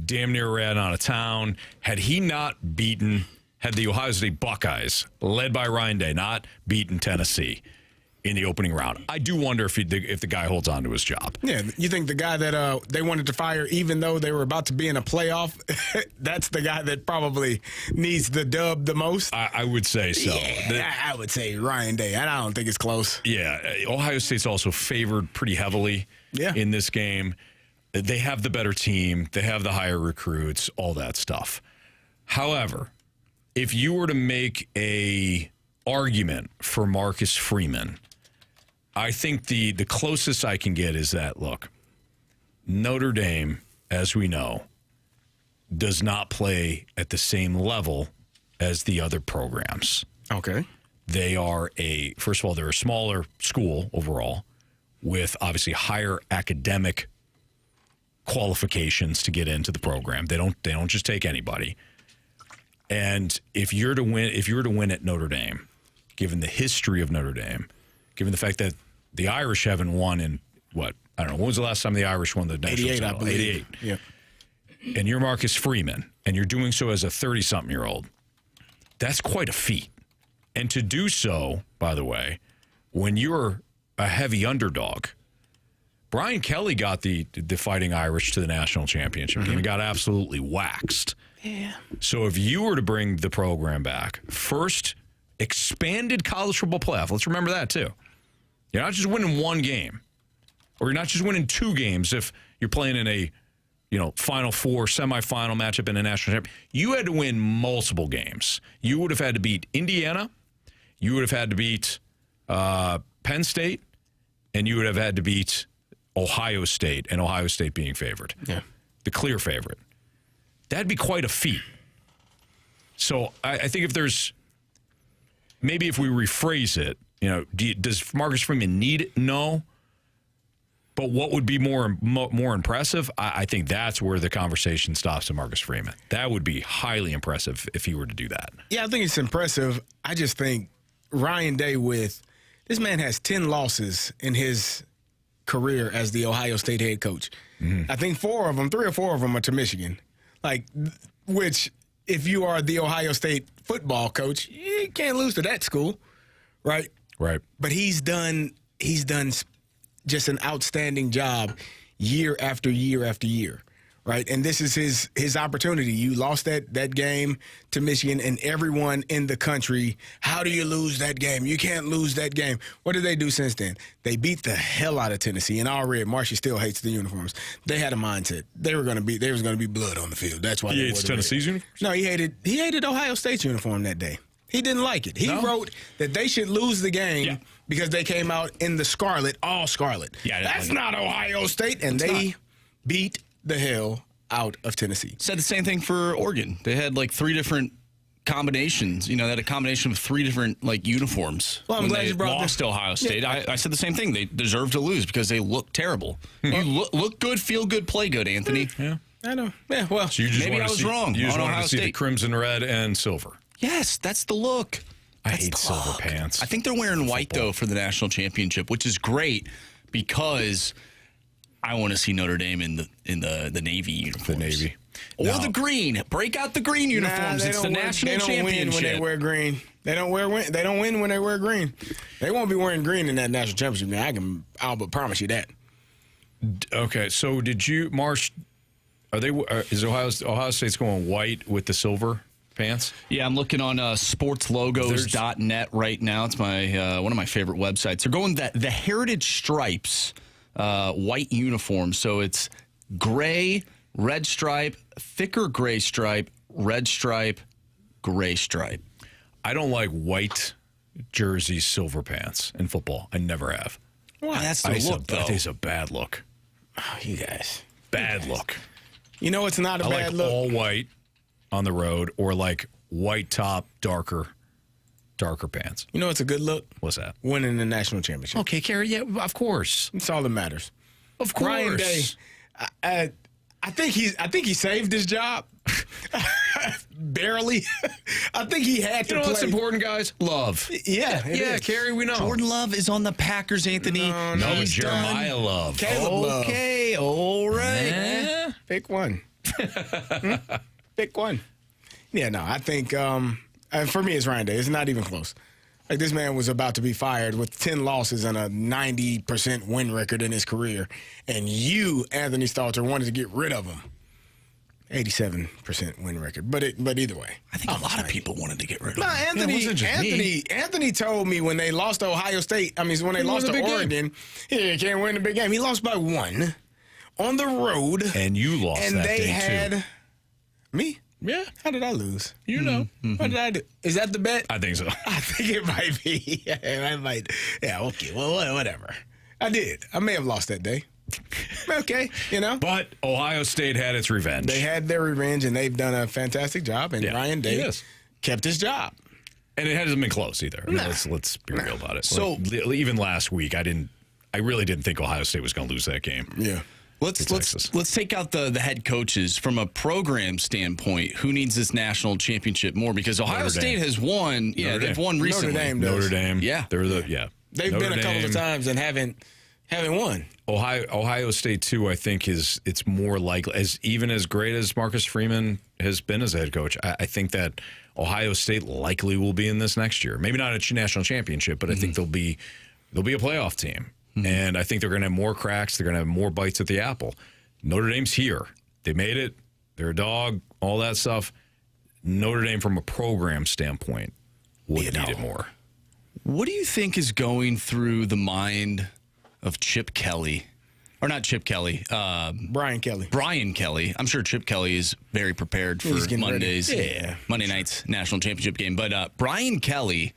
damn near ran out of town. Had the Ohio State Buckeyes, led by Ryan Day, not beaten Tennessee in the opening round, I do wonder if the guy holds on to his job. Yeah, you think the guy that they wanted to fire, even though they were about to be in a playoff, that's the guy that probably needs the dub the most? I would say so. Yeah, I would say Ryan Day. I don't think it's close. Yeah, Ohio State's also favored pretty heavily in this game. They have the better team. They have the higher recruits, all that stuff. However, if you were to make a argument for Marcus Freeman, I think the closest I can get is that, look, Notre Dame, as we know, does not play at the same level as the other programs. Okay. They are first of all, they're a smaller school overall with obviously higher academic qualifications to get into the program. They don't just take anybody. And if you were to win at Notre Dame, given the history of Notre Dame, given the fact that the Irish haven't won in, I don't know, when was the last time the Irish won the national 88, title? I believe. 88. Yeah. And you're Marcus Freeman, and you're doing so as a 30-something-year-old, that's quite a feat. And to do so, by the way, when you're a heavy underdog, Brian Kelly got the Fighting Irish to the national championship game and got absolutely waxed. Yeah. So if you were to bring the program back, first expanded college football playoff, let's remember that too. You're not just winning one game, or you're not just winning two games if you're playing in a Final Four, semifinal matchup in a national championship. You had to win multiple games. You would have had to beat Indiana. You would have had to beat Penn State, and you would have had to beat Ohio State, and Ohio State being favored. Yeah. The clear favorite. That'd be quite a feat. So I think if there's, maybe if we rephrase it, does Marcus Freeman need it? No. But what would be more impressive? I think that's where the conversation stops to Marcus Freeman. That would be highly impressive if he were to do that. Yeah, I think it's impressive. I just think Ryan Day this man has 10 losses in his career as the Ohio State head coach. I think 3 or 4 of them are to Michigan. Which, if you are the Ohio State football coach, you can't lose to that school, right? Right. But he's done just an outstanding job year after year after year, right? And this is his opportunity. You lost that game to Michigan, and everyone in the country, how do you lose that game? You can't lose that game. What did they do since then? They beat the hell out of Tennessee. And I read Marshy still hates the uniforms. They had a mindset. There was going to be blood on the field. That's why he hates Tennessee's uniforms? No, he hated Ohio State's uniform that day. He didn't like it. He wrote that they should lose the game because they came out in the scarlet, all scarlet. Yeah, that's not Ohio State. And they beat the hell out of Tennessee. Said the same thing for Oregon. They had 3 different combinations. They had a combination of 3 different uniforms. Well, I'm glad you brought lost to Ohio State. Yeah. I said the same thing. They deserve to lose because they look terrible. You look good, feel good, play good, Anthony. Yeah, I know. Yeah, well, so you just maybe I was wrong. You just on wanted Ohio to see State. the crimson, red, and silver. Yes, that's the look. I hate silver pants. I think they're wearing white, though, for the national championship, which is great because I want to see Notre Dame in the Navy uniforms. The Navy. Or the green. Break out the green uniforms. It's the national championship. They don't win when they wear green. They don't win when they wear green. They won't be wearing green in that national championship. Man, I'll promise you that. Okay, so did you, Marsh? Is Ohio State's going white with the silver pants? Yeah, I'm looking on sportslogos.net right now. It's my one of my favorite websites. They're going the Heritage Stripes white uniform. So it's gray, red stripe, thicker gray stripe, red stripe, gray stripe. I don't like white jerseys, silver pants in football. I never have. Why? That's the look, though. That is a bad look. Oh, you guys. Bad look. You know it's not a bad like look? all white on the road or like white top, darker pants. You know it's a good look? What's that? Winning the national championship. Okay, Carey, yeah, of course. That's all that matters. Of course. Ryan Day, I think he saved his job. Barely. I think he had to You know play. what's important, guys? Love. Yeah, it is. Carey, we know. Jordan Love is on the Packers, Anthony. No, He's Jeremiah done. Love. Caleb Love. Okay, all right. Eh? Pick one. Pick one. Yeah, no, I think for me it's Ryan Day. It's not even close. Like this man was about to be fired with 10 losses and a 90% win record in his career, and you, Anthony Stalter, wanted to get rid of him. 87% win record, but either way, I think a lot of people wanted to get rid of no, him. Anthony told me when they lost to Ohio State. I mean, when they lost to Oregon, he can't win the big game. He lost by 1 on the road, And you lost and that they day, had too. me. Yeah, How did I lose? you know. What did I do? Is that the bet? I think so. I think it might be. I might. Yeah. Okay. Well, whatever. I did. I may have lost that day. Okay. You know. But Ohio State had its revenge. They had their revenge, and they've done a fantastic job. And Yeah, Ryan Day yes. kept his job. And it hasn't been close either. I mean, Nah. let's be real about it. So- even last week, I really didn't think Ohio State was going to lose that game. Yeah. Let's take out the head coaches from a program standpoint. Who needs this national championship more? Because Ohio Notre State Dame. has won. Yeah, Notre they've Dame. won recently. Notre Dame does. Notre Dame. Yeah. They've They've Notre been a couple of Dame. times and haven't won. Ohio State too. I think it's more likely as great as Marcus Freeman has been as a head coach. I think that Ohio State likely will be in this next year. Maybe not a national championship, but I think they'll be a playoff team, and I think they're going to have more cracks. They're going to have more bites at the apple. Notre Dame's here. They made it. They're a dog. All that stuff. Notre Dame, from a program standpoint, would need it more. What do you think is going through the mind of Chip Kelly? Or not Chip Kelly. Brian Kelly. Brian Kelly. I'm sure Chip Kelly is very prepared for He's getting Monday's ready. Yeah. Monday night's national championship game. But Brian Kelly,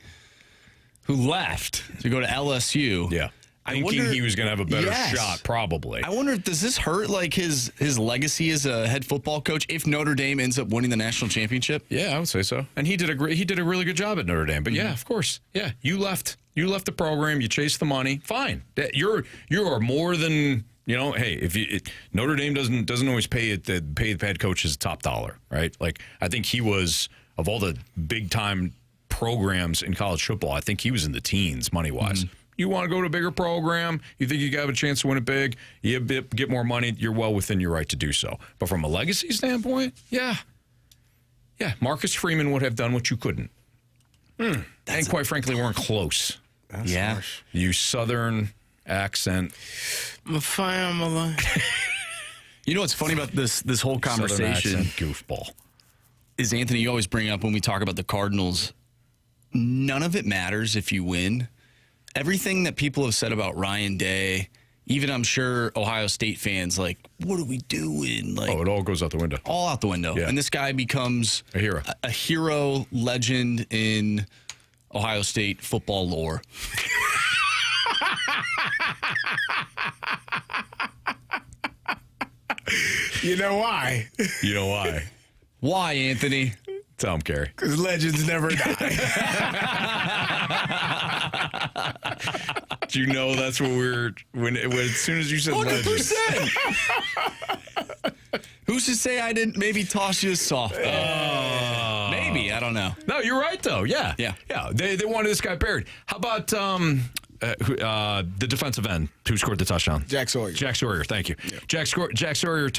who left to go to LSU. Yeah. Thinking he was going to have a better shot, probably. I wonder, does this hurt like his legacy as a head football coach if Notre Dame ends up winning the national championship? Yeah, I would say so. And he did a really good job at Notre Dame. But yeah, of course. Yeah, you left the program, you chased the money. Fine. You are more than, hey, Notre Dame doesn't always pay the head coaches top dollar, right? Like I think he was, of all the big time programs in college football, I think he was in the teens money-wise. You want to go to a bigger program, you think you have a chance to win it big, you get more money, you're well within your right to do so. But from a legacy standpoint, yeah, Marcus Freeman would have done what you couldn't. And quite frankly, weren't close. That's Yeah. harsh. You Southern accent. My family. You know what's funny about this whole Southern conversation accent goofball. is, Anthony, you always bring up when we talk about the Cardinals, none of it matters if you win. Everything that people have said about Ryan Day, even I'm sure Ohio State fans, like, what are we doing? Like, It all goes out the window. all out the window. Yeah. And this guy becomes A hero. a hero legend in Ohio State football lore. You know why? You know why? Why, Anthony? Tell him, Carey. Because legends never die. Do you know that's what when as soon as you said legends. 100%. Who's to say I didn't maybe toss you a softball? Maybe, I don't know. No, you're right though. Yeah. Yeah. They wanted this guy buried. How about the defensive end who scored the touchdown? Jack Sawyer. Jack Sawyer. Thank you. Yeah. Jack Sawyer.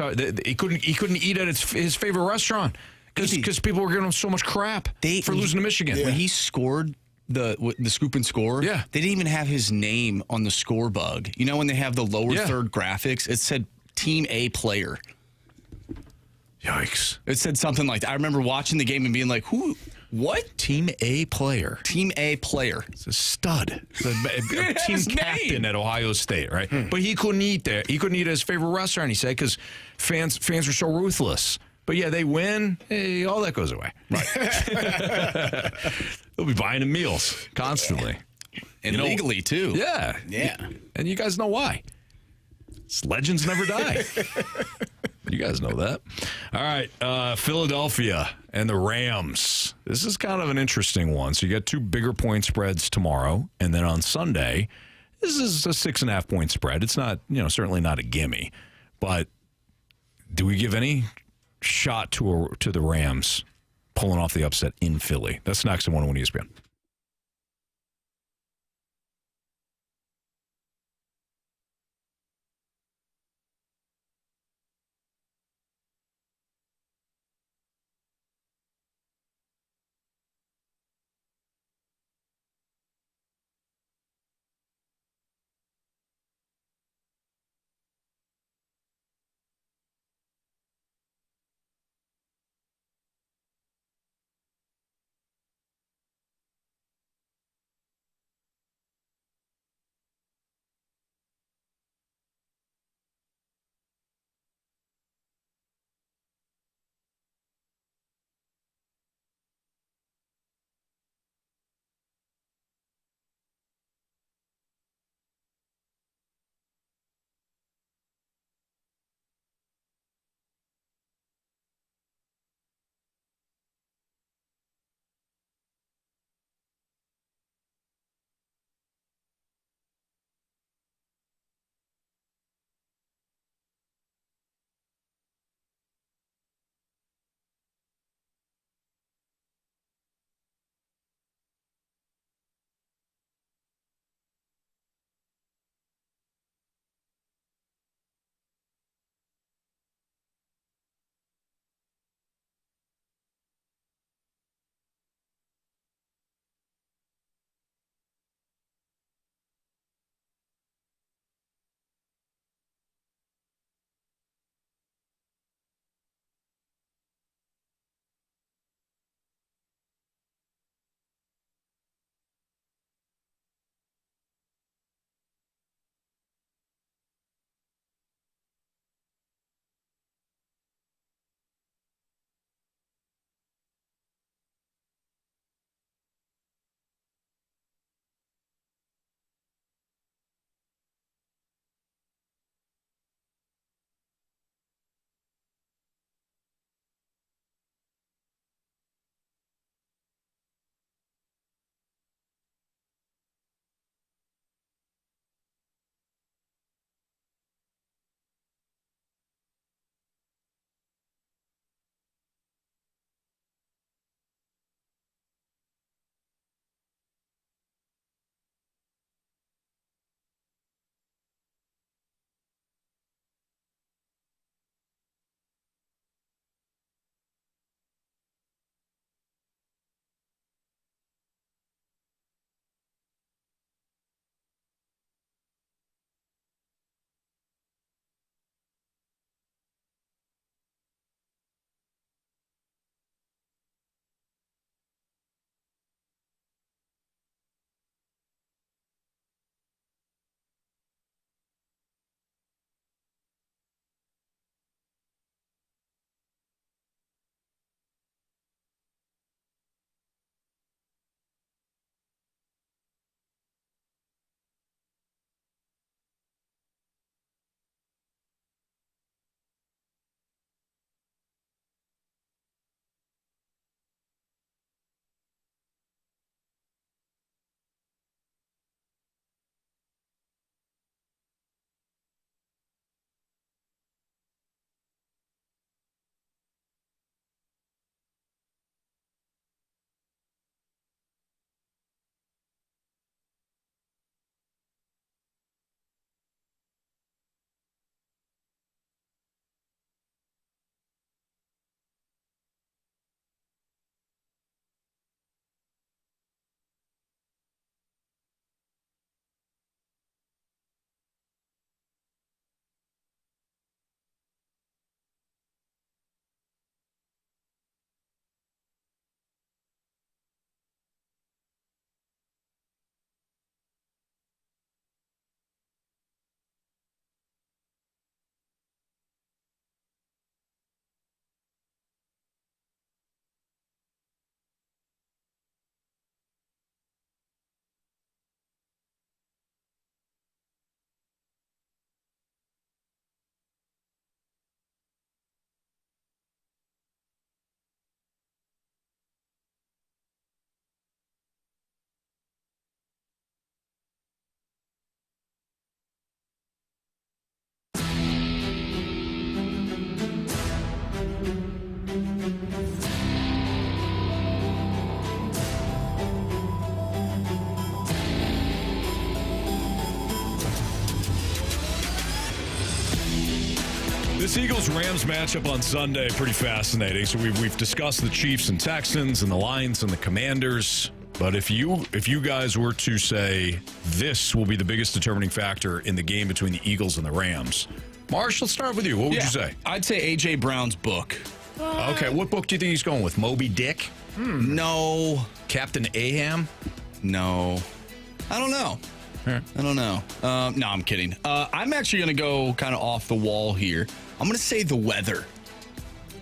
He couldn't eat at his favorite restaurant because people were giving him so much crap for losing to Michigan. When he scored the scoop and score. Yeah. They didn't even have his name on the score bug. You know when they have the lower third graphics, it said Team A player. Yikes. It said something like that. I remember watching the game and being like, who? What? Team A player. Team A player. It's a stud. It's a team His captain name. at Ohio State, right? But he couldn't eat there. He couldn't eat at his favorite restaurant, he said, because fans are so ruthless. But yeah, they win. Hey, all that goes away. Right. They'll be buying him meals constantly. And legally, too. Yeah. Yeah. And you guys know why. It's legends never die. You guys know that. All right. Philadelphia and the Rams. This is kind of an interesting one. So you got 2 bigger point spreads tomorrow. And then on Sunday, this is a 6.5 point spread. It's not, certainly not a gimme. But do we give any shot to the Rams pulling off the upset in Philly? That's next on 101 ESPN. This Eagles-Rams matchup on Sunday, pretty fascinating. So we've discussed the Chiefs and Texans and the Lions and the Commanders. But if you guys were to say this will be the biggest determining factor in the game between the Eagles and the Rams, Marsh, let's start with you. What would you say? I'd say A.J. Brown's book. Okay, what book do you think he's going with? Moby Dick? No. Captain Ahab? No. I don't know. I don't know. No, I'm kidding. I'm actually going to go kind of off the wall here. I'm going to say the weather.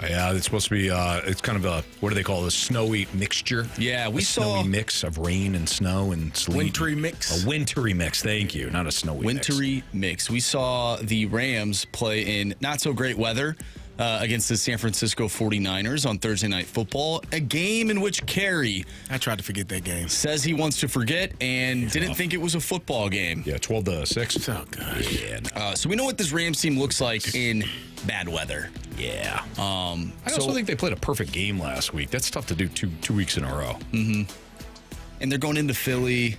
Yeah, it's supposed to be, it's kind of a, what do they call it, a snowy mixture? Yeah, we saw snowy mix of rain and snow and sleet. Wintry mix. A wintry mix, thank you, not a snowy wintry mix. We saw the Rams play in not so great weather against the San Francisco 49ers on Thursday Night Football, a game in which Carey I tried to forget that game. says he wants to forget and didn't think it was a football game. Yeah, 12-6. So good. Yeah, So we know what this Rams team looks like in bad weather. yeah. I also think they played a perfect game last week. That's tough to do two weeks in a row. And they're going into Philly.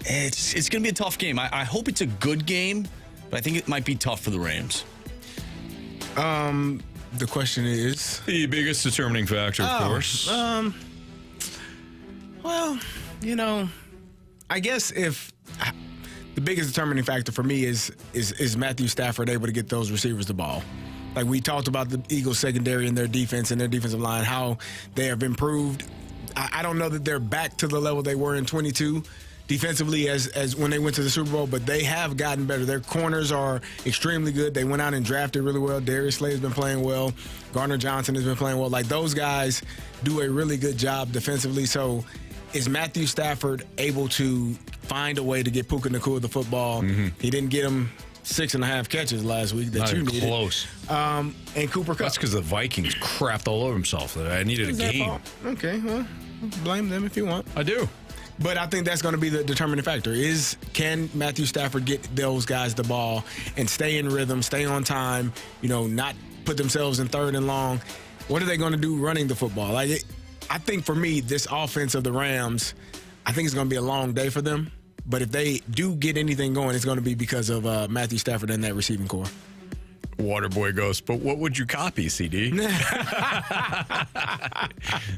It's going to be a tough game. I hope it's a good game, but I think it might be tough for the Rams. The question is, The biggest determining factor, of course. well, I guess if the biggest determining factor for me is Matthew Stafford able to get those receivers the ball. Like we talked about the Eagles secondary and their defense and their defensive line, how they have improved. I don't know that they're back to the level they were in 22 defensively as when they went to the Super Bowl, but they have gotten better. Their corners are extremely good. They went out and drafted really well. Darius Slay has been playing well. Gardner Johnson has been playing well. Like those guys do a really good job defensively. So is Matthew Stafford able to find a way to get Puka Nacua the football? He didn't get him 6.5 catches last week that Not you even needed. close. And Cooper Kupp. That's because the Vikings crapped all over himself. I needed a Is that game. fault? Okay, well, blame them if you want. I do. But I think that's going to be the determining factor is can Matthew Stafford get those guys the ball and stay in rhythm, stay on time, not put themselves in third and long. What are they going to do running the football? I think for me, this offense of the Rams, I think it's going to be a long day for them. But if they do get anything going, it's going to be because of Matthew Stafford and that receiving core. Waterboy goes, but what would you copy, CD? Dating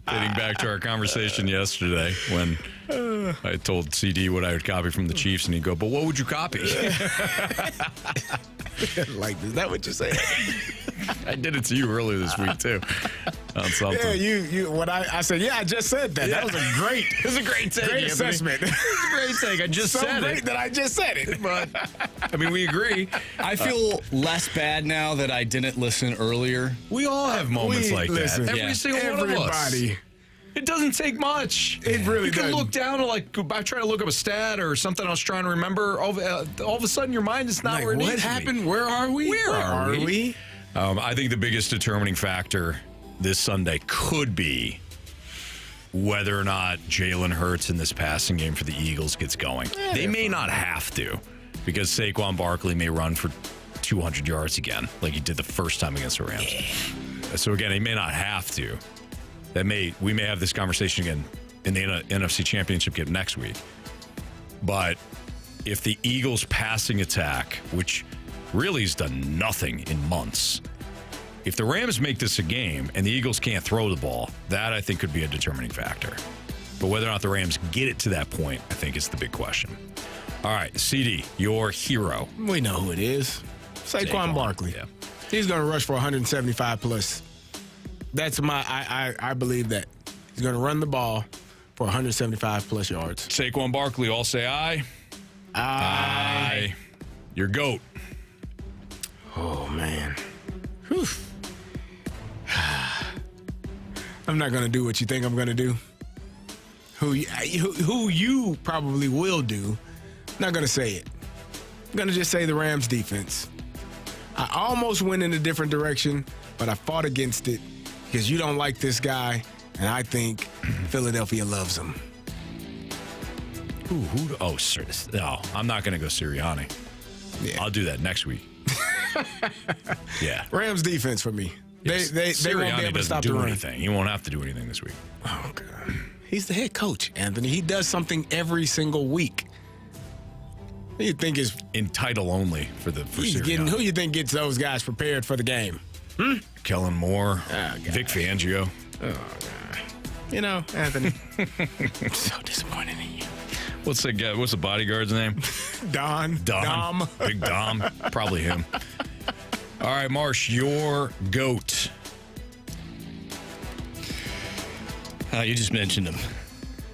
back to our conversation yesterday when I told CD what I would copy from the Chiefs, and he'd go, but what would you copy? Like, is that what you say? I did it to you earlier this week, too. On something. Yeah, you. What I said? Yeah, I just said that. Yeah. That was a great. It was a great take, Great Anthony. assessment. It was a great take. I just So said great it. that I just said it. But, I mean, we agree. I feel less bad now that I didn't listen earlier. We all have moments like listen, that. Every single one of us. Everybody. It doesn't take much. It really You can doesn't. look down to I try to look up a stat or something I was trying to remember. All of a sudden, your mind is not Like, where it what needs to be. happened? Where are we? Where are we? I think the biggest determining factor this Sunday could be whether or not Jalen Hurts in this passing game for the Eagles gets going. They may not have to because Saquon Barkley may run for 200 yards again like he did the first time against the Rams. So again, he may not have to. We may have this conversation again in the NFC Championship game next week. But if the Eagles passing attack, which really has done nothing in months, if the Rams make this a game and the Eagles can't throw the ball, that I think could be a determining factor. But whether or not the Rams get it to that point, I think is the big question. All right, CD, your hero. We know who it is. Saquon Barkley. Yeah. He's going to rush for 175 plus. That's I believe that. He's going to run the ball for 175 plus yards. Saquon Barkley, all say aye. Aye. Your GOAT. Oh, man. Whew. I'm not going to do what you think I'm going to do. Who you probably will do. I'm not going to say it. I'm going to just say the Rams defense. I almost went in a different direction, but I fought against it because you don't like this guy, and I think Philadelphia loves him. No, I'm not going to go Sirianni. Yeah. I'll do that next week. Yeah. Rams defense for me. Yes. They won't be Sirianni able to doesn't stop the do run. anything. He won't have to do anything this week. Oh, God. He's the head coach, Anthony. He does something every single week. Who you think is in title only for Sirianni. who you think gets those guys prepared for the game? Kellen Moore, Vic Fangio. You know, Anthony. I'm so disappointed in you. What's the bodyguard's name? Dom. Big Dom. Probably him. All right, Marsh, your GOAT. You just mentioned him.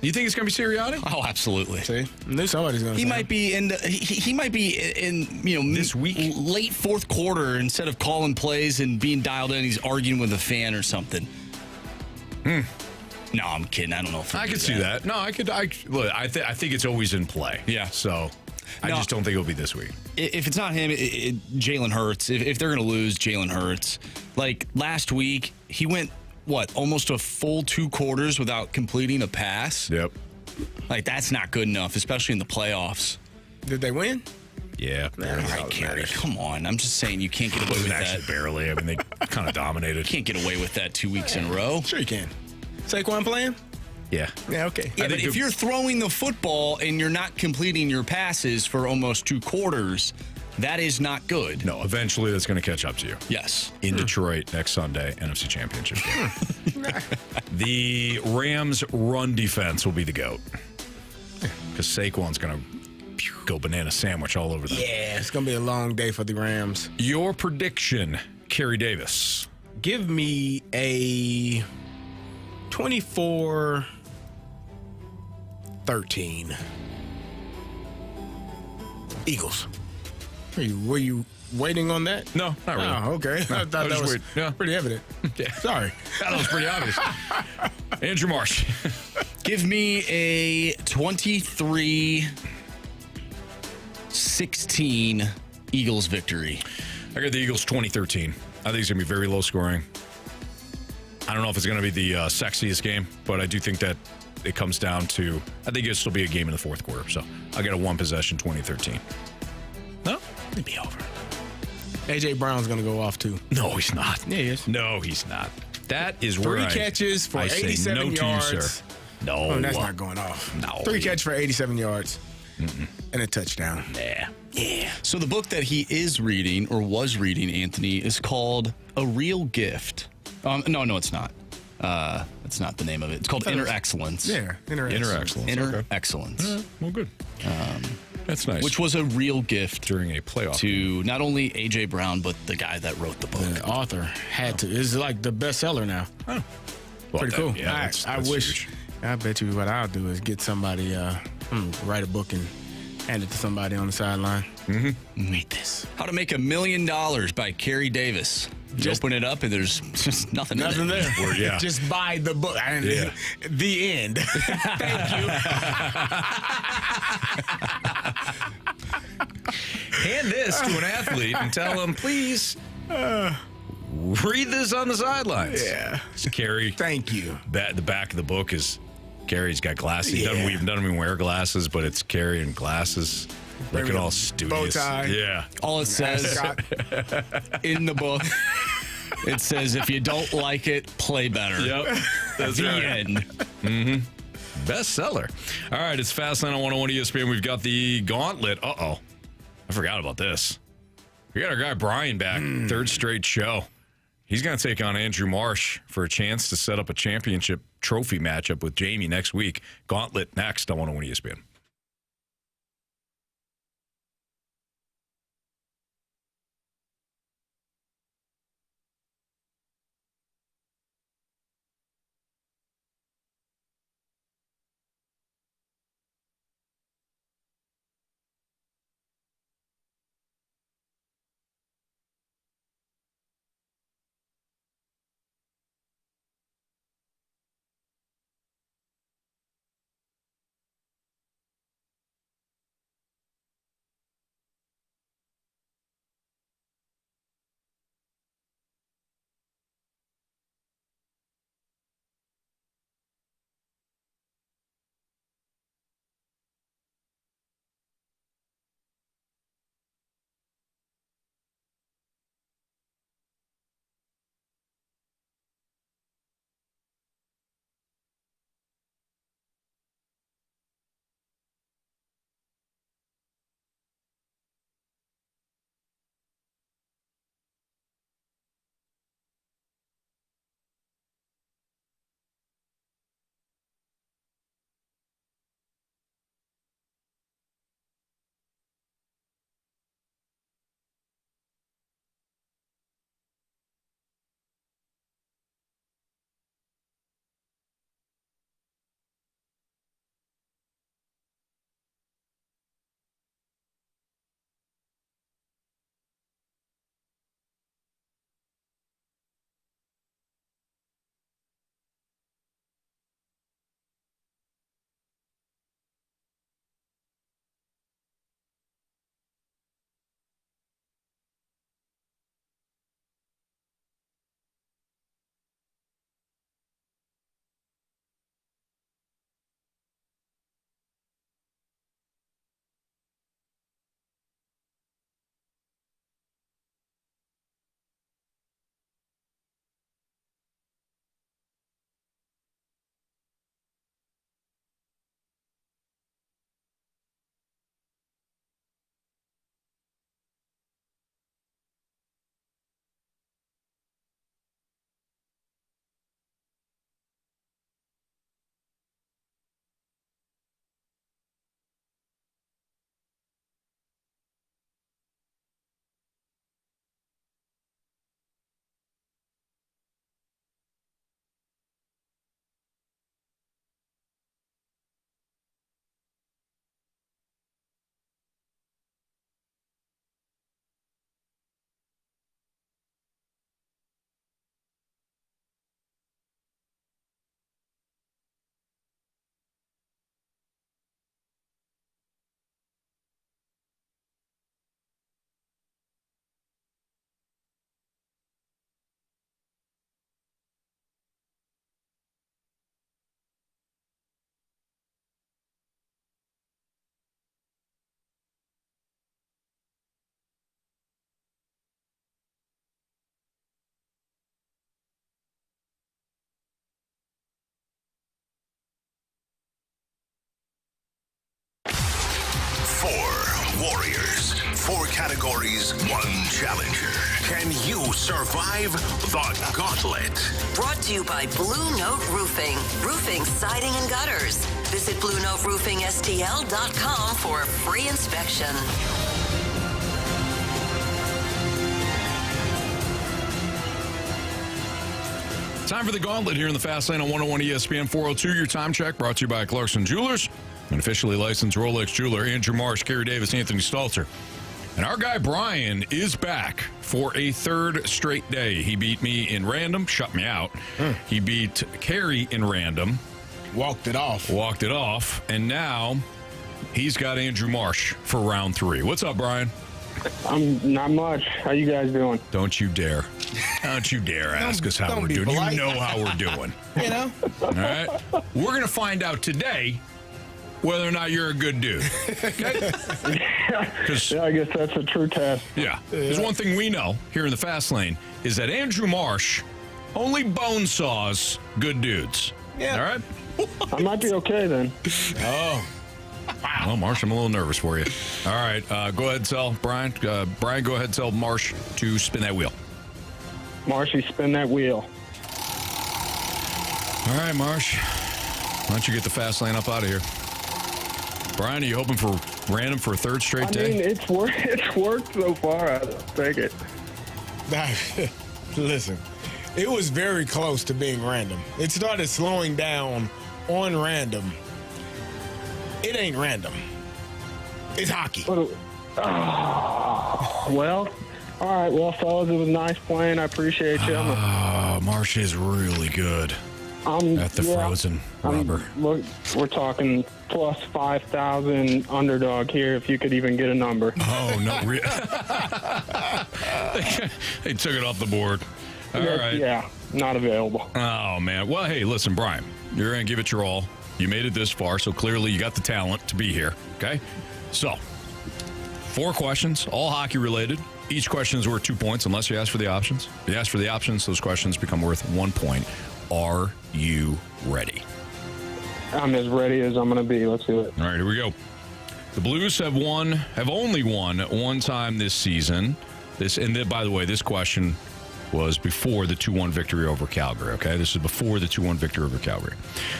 You think it's going to be Sirianni? Oh, absolutely. See, I knew somebody's going to. He might be in. He might be in. This week, late fourth quarter, instead of calling plays and being dialed in, he's arguing with a fan or something. No, I'm kidding. I don't know if I could see that. No, I could. I think it's always in play. Yeah. So I just don't think it'll be this week. If it's not him, Jalen Hurts. If they're going to lose, Jalen Hurts. Like last week, he went almost a full 2 quarters without completing a pass. Yep. Like that's not good enough, especially in the playoffs. Did they win? Yeah. All right, Carey, come on. I'm just saying you can't get away with that. Actually, barely. I mean, they kind of dominated. Can't get away with that 2 weeks in a row. Sure you can. Saquon playing? Yeah. Yeah, okay. Yeah, but if you're throwing the football and you're not completing your passes for almost 2 quarters, that is not good. No, eventually that's going to catch up to you. Yes. In Detroit next Sunday, NFC Championship game. The Rams' run defense will be the GOAT. Because Saquon's going to go banana sandwich all over them. Yeah, it's going to be a long day for the Rams. Your prediction, Carey Davis. Give me a 24-13. Eagles. Were you waiting on that? No, not really. Oh, okay. I thought that was pretty evident. Yeah. Sorry. That was pretty obvious. Andrew Marsh. Give me a 23-16 Eagles victory. I got the Eagles 2013. I think it's going to be very low scoring. I don't know if it's going to be the sexiest game, but I do think that it comes down to, I think it'll still be a game in the fourth quarter. So I'll get a 1-possession 2013. No? It'll be over. A.J. Brown's going to go off, too. No, he's not. Yeah, he is. No, he's not. That is where 3 catches for 87 yards. To you, sir. No. Oh, that's not going off. No. 3 catches for 87 yards. And a touchdown. Yeah. So the book that he is reading, or was reading, Anthony, is called A Real Gift. No, it's not. That's not the name of it. It's called Inner Excellence. Yeah, Inner Excellence. Inner Excellence. Well, good. That's nice. Which was a real gift during a playoff to not only A.J. Brown, but the guy that wrote the book. The author had to. It's like the bestseller now. Oh. Well, pretty cool. Yeah, I wish. Huge. I bet you what I'll do is get somebody, write a book and hand it to somebody on the sideline. Read this. How to Make $1 Million by Carey Davis. You open it up and there's just nothing there. Or, yeah. Just buy the book. Yeah. The end. Thank you. Hand this to an athlete and tell him, please read this on the sidelines. Yeah. So Carey. Thank you. The back of the book is Carey's got glasses. He Yeah. doesn't even wear glasses, but it's Carey in glasses. Looking all studious. Bow tie. Yeah. All it says in the book, it says, if you don't like it, play better. Yep. That's The right. end. Bestseller. All right, it's Fastline on 101 ESPN. We've got the Gauntlet. I forgot about this. We got our guy Brian back. 3rd straight show. He's going to take on Andrew Marsh for a chance to set up a championship trophy matchup with Jamie next week. Gauntlet next on 101 ESPN. 4 categories, 1 challenger. Can you survive the Gauntlet? Brought to you by Blue Note Roofing. Roofing, siding, and gutters. Visit BlueNoteRoofingSTL.com for a free inspection. Time for the Gauntlet here in the Fast Lane on 101 ESPN 402. Your time check brought to you by Clarkson Jewelers, an officially licensed Rolex jeweler. Andrew Marsh, Carey Davis, Anthony Stalter. And our guy Brian is back for a 3rd straight day. He beat me in random, shut me out. He beat Carey in random. Walked it off. And now he's got Andrew Marsh for round 3. What's up, Brian? I'm not much. How you guys doing? Don't you dare. Don't you dare ask us how we're doing. polite. You know how we're doing. You know? All right? We're going to find out today whether or not you're a good dude. Okay? Yeah, I guess that's a true test. Yeah. There's one thing we know here in the Fast Lane is that Andrew Marsh only bone saws good dudes. Yeah. All right? I might be okay then. Oh. Well, Marsh, I'm a little nervous for you. All right. Go ahead and tell Brian. Brian, go ahead and tell Marsh to spin that wheel. Marshy, spin that wheel. All right, Marsh. Why don't you get the Fast Lane up out of here? Brian, are you hoping for random for a 3rd straight I day? mean, it's worked so far. I'll take it. Listen, it was very close to being random. It started slowing down on random. It ain't random. It's hockey. Well, all right. Well, fellas, it was nice playing. I appreciate you. Marsh is really good at the frozen rubber. We're talking plus 5,000 underdog here, if you could even get a number. Oh, no. They took it off the board. All right. Yeah, not available. Oh, man. Well, hey, listen, Brian, you're going to give it your all. You made it this far, so clearly you got the talent to be here, okay? So, 4 questions, all hockey related. Each question is worth 2 points unless you ask for the options. If you ask for the options, those questions become worth 1 point. Are you ready? I'm as ready as I'm going to be. Let's do it. All right, here we go. The Blues have only won 1 time this season. By the way, this question was before the 2-1 victory over Calgary, okay? This is before the 2-1 victory over Calgary.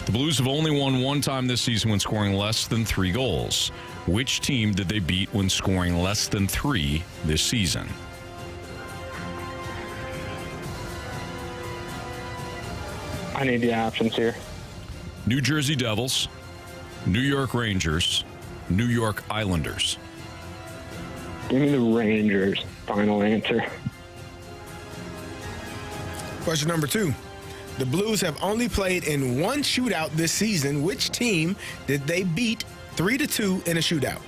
The Blues have only won 1 time this season when scoring less than 3 goals. Which team did they beat when scoring less than 3 this season? I need the options here. New Jersey Devils, New York Rangers, New York Islanders. Give me the Rangers. Final answer. Question number 2. The Blues have only played in 1 shootout this season. Which team did they beat 3-2 in a shootout?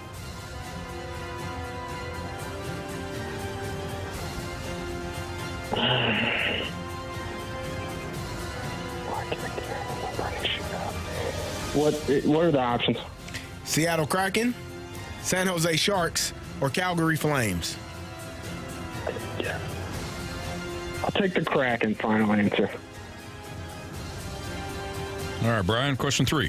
What are the options? Seattle Kraken, San Jose Sharks, or Calgary Flames? I'll take the Kraken. Final answer. All right, Brian, question 3.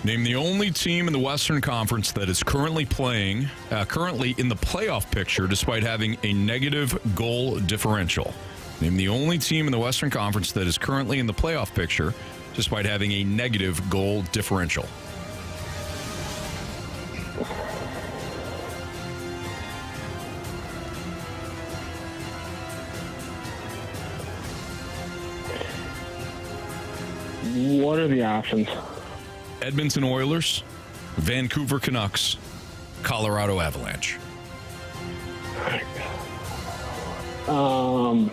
Name the only team in the Western Conference that is currently in the playoff picture despite having a negative goal differential. Name the only team in the Western Conference that is currently in the playoff picture despite having a negative goal differential. What are the options? Edmonton Oilers, Vancouver Canucks, Colorado Avalanche. I'll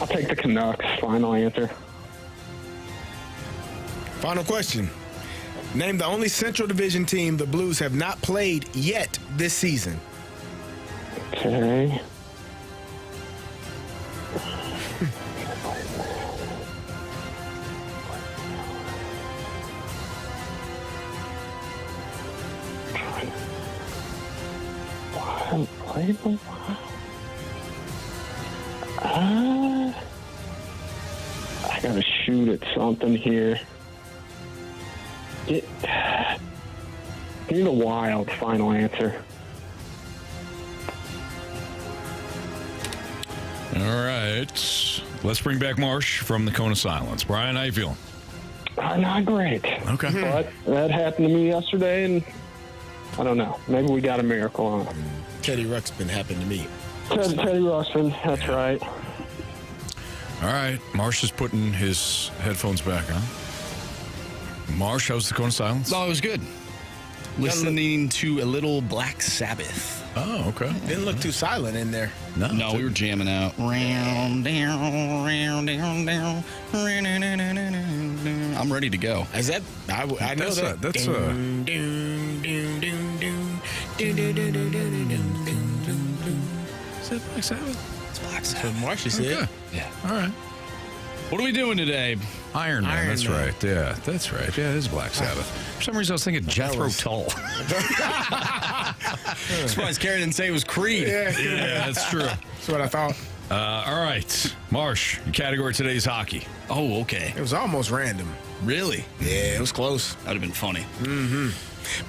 take the Canucks. Final answer. Final question. Name the only Central Division team the Blues have not played yet this season. Okay. Played them? I got to shoot at something here. Give me the Wild final answer. All right. Let's bring back Marsh from the Cone of Silence. Brian, how you feeling? Not great. Okay. But that happened to me yesterday, and I don't know. Maybe we got a miracle on it. Teddy Ruxpin happened to me. Teddy Ruxpin, that's right. All right. Marsh is putting his headphones back on. Marsh, how's the Cone of Silence? No, it was good. Listening to a little Black Sabbath. Oh, okay. Didn't look too silent in there. No, we were jamming out. Round, down, round, down, down. I'm ready to go. Is that? I know that. That's Dun, dun, dun, dun, dun, dun, dun, dun, dun, dun, dun, dun. Is that Black Sabbath? It's Black That's what Sabbath. Marsha said. Okay. Yeah. All right. What are we doing today? Iron Man, Iron that's Man. right. Yeah, that's right. Yeah, it is Black Sabbath. For some reason, I was thinking Jethro was- Tull. I'm surprised Carey didn't say it was Creed. Yeah, Yeah, that's true. that's what I thought. All right. Marsh, your category today is hockey. Oh, okay. It was almost random. Really? Yeah, it was close. That would have been funny.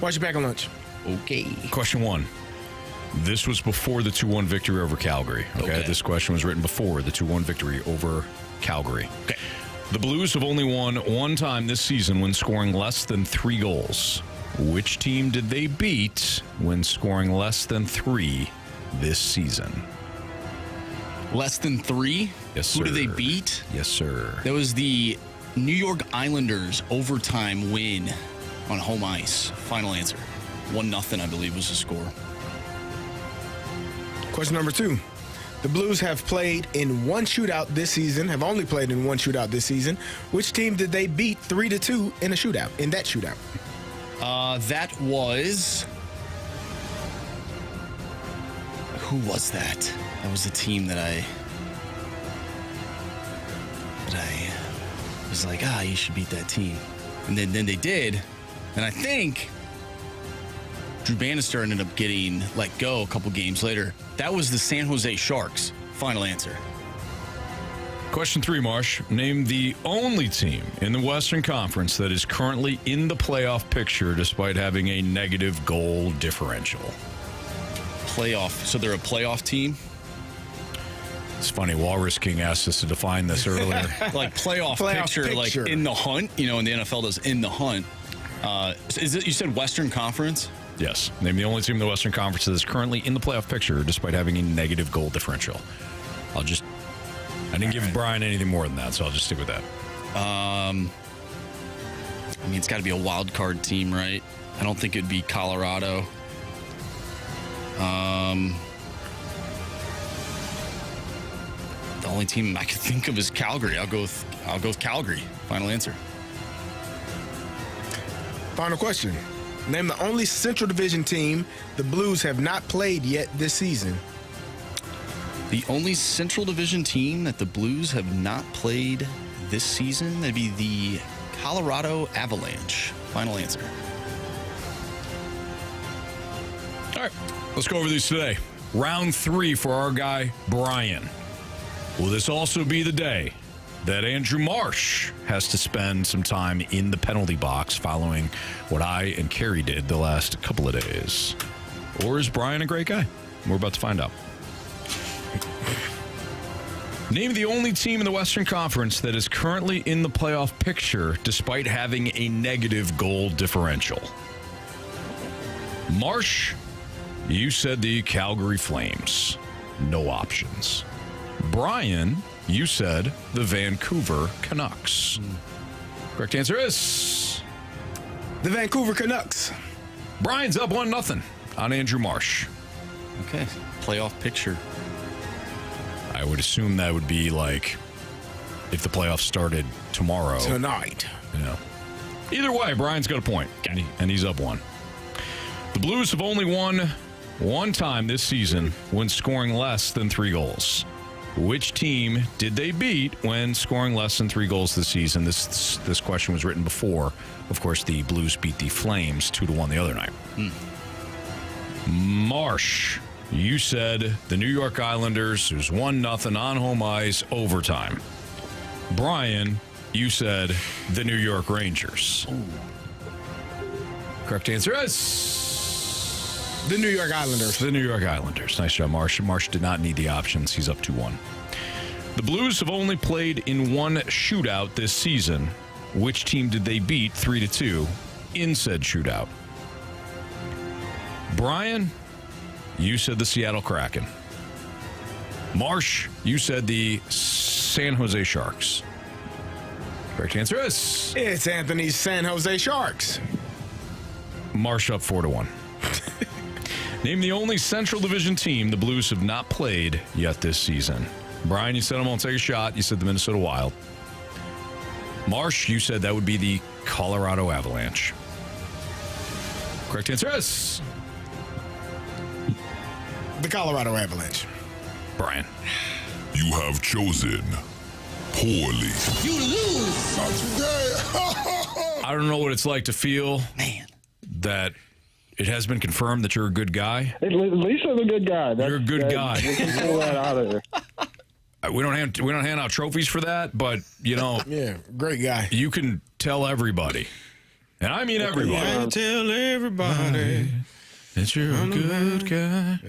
Watch your back on lunch. Okay. Question 1. This was before the 2-1 victory over Calgary. Okay. This question was written before the 2-1 victory over Calgary. Okay. The Blues have only won one time this season when scoring less than 3 goals. Which team did they beat when scoring less than 3 this season? Less than 3? Yes, Who did they sir. beat? Yes, sir. That was the New York Islanders overtime win on home ice. Final answer. 1-0, I believe, was the score. Question number 2. The Blues have played in one shootout this season, have only played in one shootout this season. Which team did they beat 3-2 in that shootout? That was... Who was that? That was the team that I was like, you should beat that team. And then they did. And I think Drew Bannister ended up getting let go a couple games later. That was the San Jose Sharks. Final answer. Question 3, Marsh. Name the only team in the Western Conference that is currently in the playoff picture despite having a negative goal differential. Playoff. So they're a playoff team? It's funny, Walrus King asked us to define this earlier. Like playoff Playoff picture, like picture. in the hunt. You know, and the NFL does in the hunt. Is it? You said Western Conference? Yes. Name the only team in the Western Conference that is currently in the playoff picture despite having a negative goal differential. I didn't give Brian anything more than that, so I'll just stick with that. I mean, it's got to be a wild card team, right? I don't think it'd be Colorado. The only team I could think of is Calgary. I'll go with Calgary. Final answer. Final question. Name the only Central Division team the Blues have not played yet this season. The only Central Division team that the Blues have not played this season, that'd be the Colorado Avalanche. Final answer. All right, let's go over these today. Round 3 for our guy, Brian. Will this also be the day that Andrew Marsh has to spend some time in the penalty box following what I and Carey did the last couple of days? Or is Brian a great guy? We're about to find out. Name the only team in the Western Conference that is currently in the playoff picture despite having a negative goal differential. Marsh, you said the Calgary Flames. No options. Brian, you said the Vancouver Canucks. Correct answer is The Vancouver Canucks. Brian's up 1-0 on Andrew Marsh. Okay. Playoff picture. I would assume that would be like if the playoffs started tomorrow. Tonight. Either way, Brian's got a point, and he's up 1. The Blues have only won one time this season when scoring less than 3 goals. Which team did they beat when scoring less than 3 goals this season? This question was written before. Of course, the Blues beat the Flames 2-1 the other night. Marsh, you said the New York Islanders. It was 1-0 on home ice, overtime. Brian, you said the New York Rangers. Ooh. Correct answer is The New York Islanders. the New York Islanders. Nice job, Marsh. Marsh did not need the options. He's up 2-1. The Blues have only played in one shootout this season. Which team did they beat 3-2 in said shootout? Brian, you said the Seattle Kraken. Marsh, you said the San Jose Sharks. Correct answer is It's Anthony's San Jose Sharks. Marsh up 4-1. Name the only Central Division team the Blues have not played yet this season. Brian, you said I'm going to take a shot. You said the Minnesota Wild. Marsh, you said that would be the Colorado Avalanche. Correct answer is The Colorado Avalanche. Brian. You have chosen poorly. You lose. Not today. I don't know what it's like to feel that it has been confirmed that you're a good guy. At least I'm a good guy. You're a good guy. We can pull that out of there. We don't hand out trophies for that, but Yeah, great guy. you can tell everybody, and I mean everybody. I tell everybody. That you're a good guy.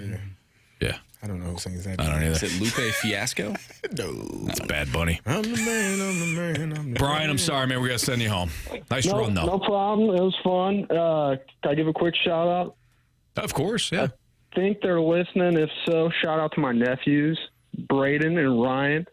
Yeah. I don't know who sings that. I don't Is either. it Lupe Fiasco? No. It's Bad Bunny. I'm the man, I'm the man, I'm the Brian, I'm sorry, man. We got to send you home. Nice run, though. No problem. It was fun. Can I give a quick shout out? Of course, yeah. I think they're listening. If so, shout out to my nephews, Braden and Ryan.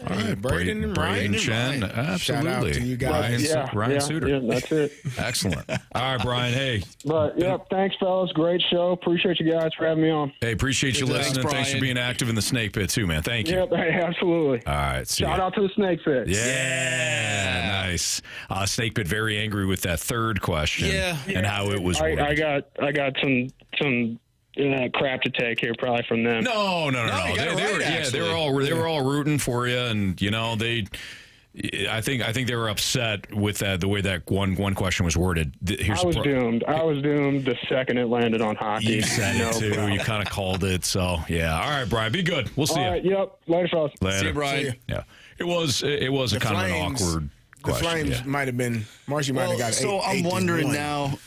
All right, Braden and Ryan. Chen. Absolutely. Shout out to you guys. Ryan Suter. Yeah, that's it. Excellent. All right, Brian. Hey, But, thanks, fellas. Great show. Appreciate you guys for having me on. appreciate you listening. Thanks for Brian. being active in the snake pit, too, man. Thank you. Yep, hey, absolutely. All right. See Shout ya. out to the Snake Pit. Yeah, nice. Snake Pit very angry with that third question. Yeah. And how it was worded. I got some crap to take here probably from them. No. you got it right, They were all rooting for you, and I think they were upset with that the way that one question was worded. I was doomed. I was doomed the second it landed on hockey. You said it too. problem. You kind of called it. So yeah. All right, Brian. Be good. We'll see All you right, yep. Later, fellas. later. See you, Brian. See ya. Yeah. It was a kind of an awkward The question. Flames yeah. might have been. Marshy might have got so I'm wondering now.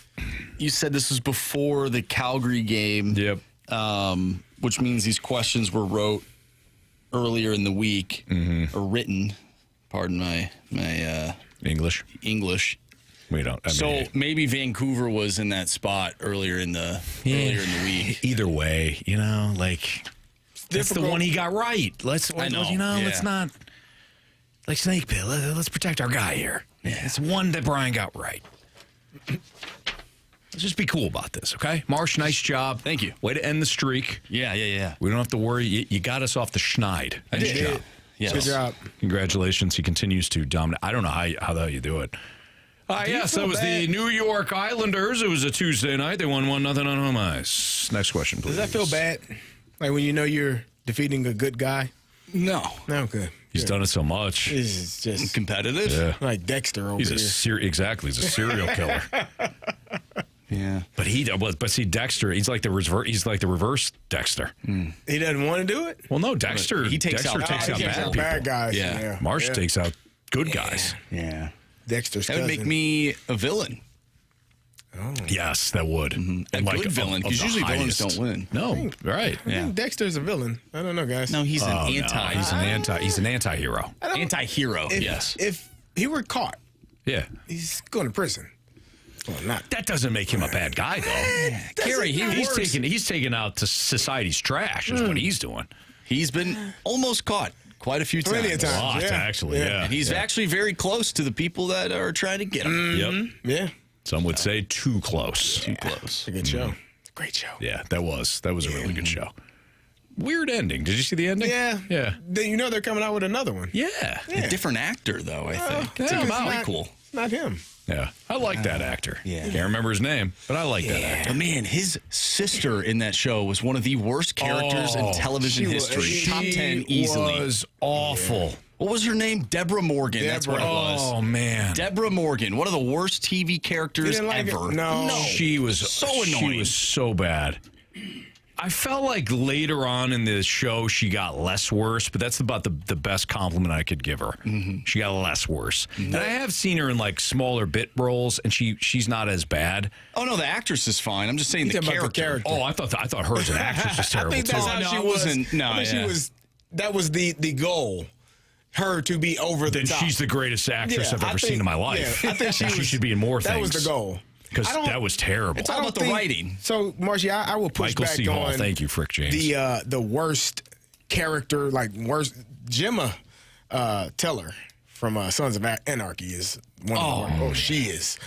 You said this was before the Calgary game. Yep. Which means these questions were wrote earlier in the week or written. Pardon my English. We don't. I So mean, maybe Vancouver was in that spot earlier in the week. either way, that's the one he got right. Let's not like Snake Pit. Let's protect our guy here. Yeah. It's one that Brian got right. Let's just be cool about this, okay? Marsh, nice job. Thank you. Way to end the streak. Yeah. We don't have to worry. You got us off the schneid. Nice job. Yes. Good job. Congratulations. He continues to dominate. I don't know how the hell you do it. Yes, that was the New York Islanders. It was a Tuesday night. They won 1-0 on home ice. Next question, please. Does that feel bad? Like when you know you're defeating a good guy? No. No, good. He's done it so much. This is just Competitive? Yeah. like Dexter over He's here. exactly. He's a serial killer. Yeah. But see, Dexter. He's like the reverse Dexter. He doesn't want to do it? Well, no, Dexter. He takes Dexter out- takes he out takes bad out people. Bad guys. Yeah. Marsh takes out good guys. Yeah. Dexter's That would make cousin. me a villain. Yes, that would. A good villain, because usually villains don't win. No, right. I think Dexter's a villain. I don't know, guys. No, he's an No, anti. he's an anti-hero. Anti-hero. Yes. If he were caught, Yeah. he's going to prison. Well, not. That doesn't make him a bad guy, though. Carey, He's taking out society's trash. Is what he's doing. He's been almost caught quite a few times. Plenty of times. A lot, yeah. actually. Yeah. And he's actually very close to the people that are trying to get him. Yep. Yeah. Some would say too close. Too close. It's a good show. Great show. Yeah, that was a really good show. Weird ending. Did you see the ending? Yeah. Yeah. Then you know they're coming out with another one. Yeah. A different actor, though, I think. It's yeah, a good wow. sequel. Not him. Yeah. I like that actor. yeah. Can't remember his name, but I like that actor. And man, his sister in that show was one of the worst characters in television history. Top 10 easily. Was awful. What was her name? Deborah Morgan. That's what it was. Oh man. Deborah Morgan, one of the worst TV characters You didn't like it? ever. No. She was So annoying. She was so bad. I felt like later on in the show she got less worse, but that's about the best compliment I could give her. Mm-hmm. She got less worse. Mm-hmm. And I have seen her in like smaller bit roles, and she's not as bad. Oh no, the actress is fine. I'm just saying the character. Oh, I thought her as an actress was terrible. I think that's too. how she wasn't. No, I think she was. That was the goal. Her to be over the top. She's the greatest actress I've ever seen in my life. Yeah, I think she should be in more things. That was the goal. Because that was terrible. It's all about the writing. So, Marcy, I will push Michael back C. Hall, on. thank you, Frick James. The worst character, like worst Gemma Teller from Sons of Anarchy is one of the worst. Oh, she is.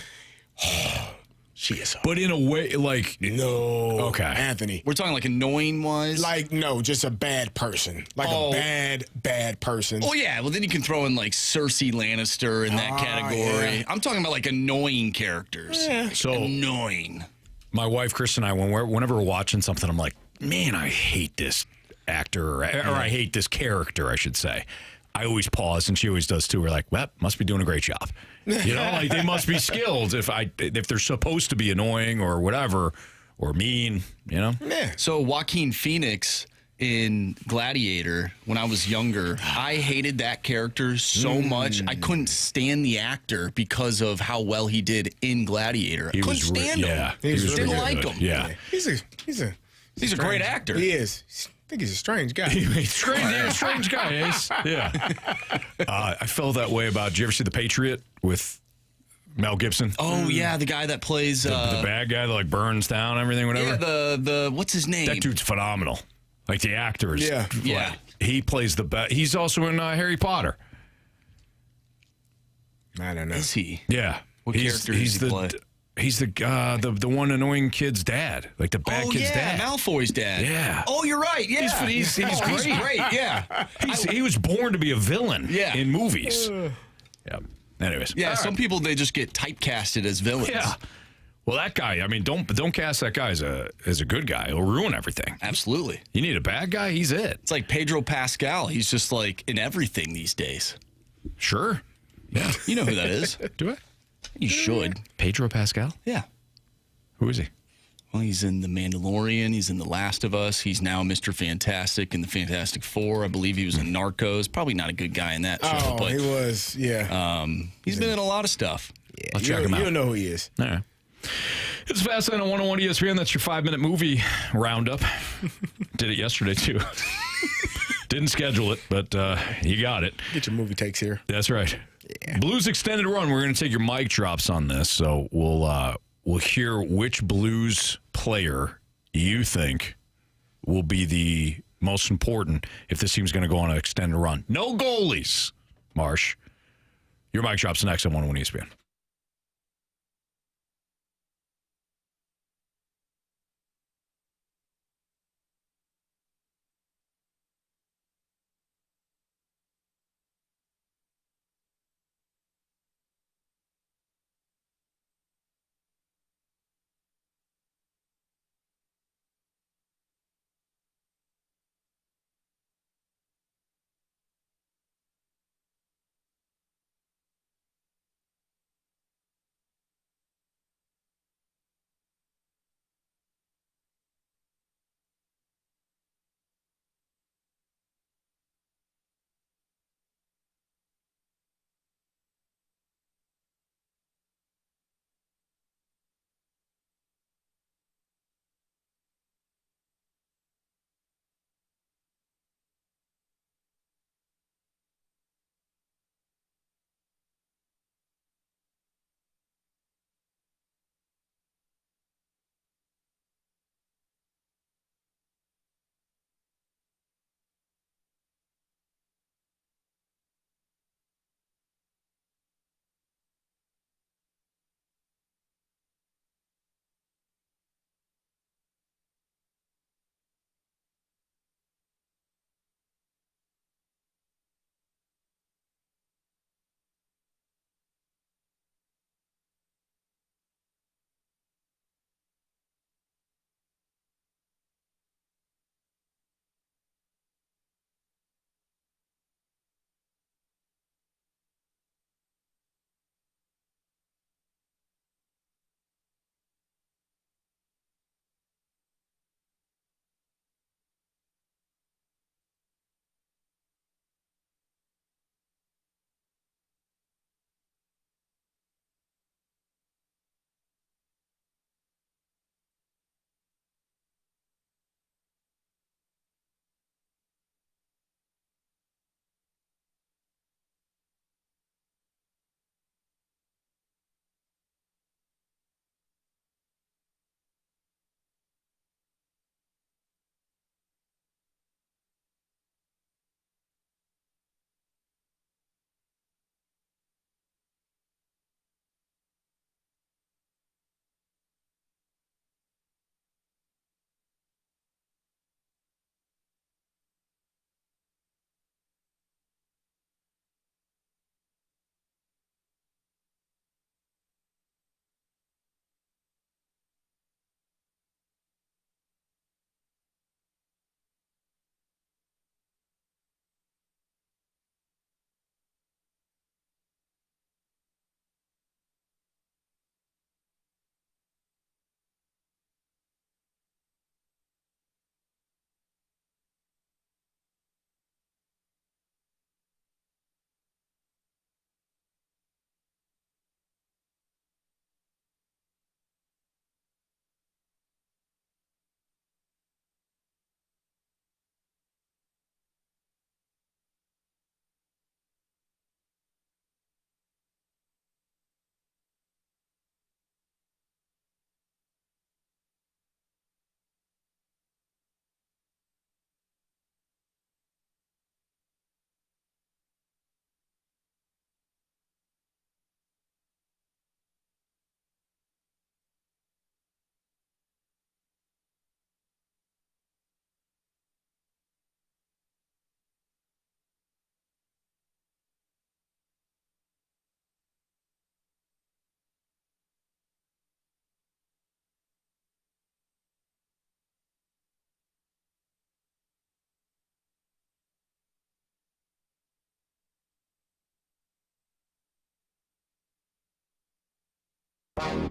She is. But in a way, like no. Okay, Anthony. We're talking like annoying wise. Like no, just a bad person. Like a bad person. Oh yeah. Well, then you can throw in like Cersei Lannister in that category. Yeah. I'm talking about like annoying characters. Yeah. So annoying. My wife Chris and I, whenever we're watching something, I'm like, man, I hate this actor, or I hate this character, I should say. I always pause, and she always does too. We're like, well, must be doing a great job. You know, like they must be skilled if they're supposed to be annoying or whatever or mean. You know. Yeah. So Joaquin Phoenix in Gladiator, when I was younger, I hated that character so much. I couldn't stand the actor because of how well he did in Gladiator. I couldn't stand him. Yeah, he was didn't really like good. him. Yeah, He's a great actor. He is. I think he's a strange guy. strange guy, Ace. Yeah. I felt that way about. Did you ever see The Patriot with Mel Gibson? Oh yeah, the guy that plays the bad guy that like burns down everything, whatever. Yeah, the what's his name? That dude's phenomenal. Like the actor is. Yeah. He plays the best. He's also in Harry Potter. I don't know. Is he? Yeah. What character does he play? He's the one annoying kid's dad, like the bad kid's dad. Malfoy's dad. Yeah. Oh, you're right. Yeah, he's great. He's great. Yeah. He was born to be a villain. Yeah. In movies. Yeah. Anyways. Yeah. All Some right. people they just get typecasted as villains. Yeah. Well, that guy. I mean, don't cast that guy as a good guy. He'll ruin everything. Absolutely. You need a bad guy. He's it. It's like Pedro Pascal. He's just like in everything these days. Sure. Yeah. You know who that is? Do I? You should. Pedro Pascal. Yeah. Who is he? Well, he's in The Mandalorian. He's in The Last of Us. He's now Mr. Fantastic in the Fantastic Four. I believe he was in Narcos. Probably not a good guy in that show, but he was. Yeah. he's been in a lot of stuff. Yeah, I'll check him out. You'll know who he is. All right. It's Fast Lane on 101 ESPN. That's your 5-minute movie roundup. Did it yesterday, too. Didn't schedule it, but you got it. Get your movie takes here. That's right. Yeah. Blues extended run. We're going to take your mic drops on this, so we'll hear which Blues player you think will be the most important if this team's going to go on an extended run. No goalies, Marsh. Your mic drops next on 101 ESPN.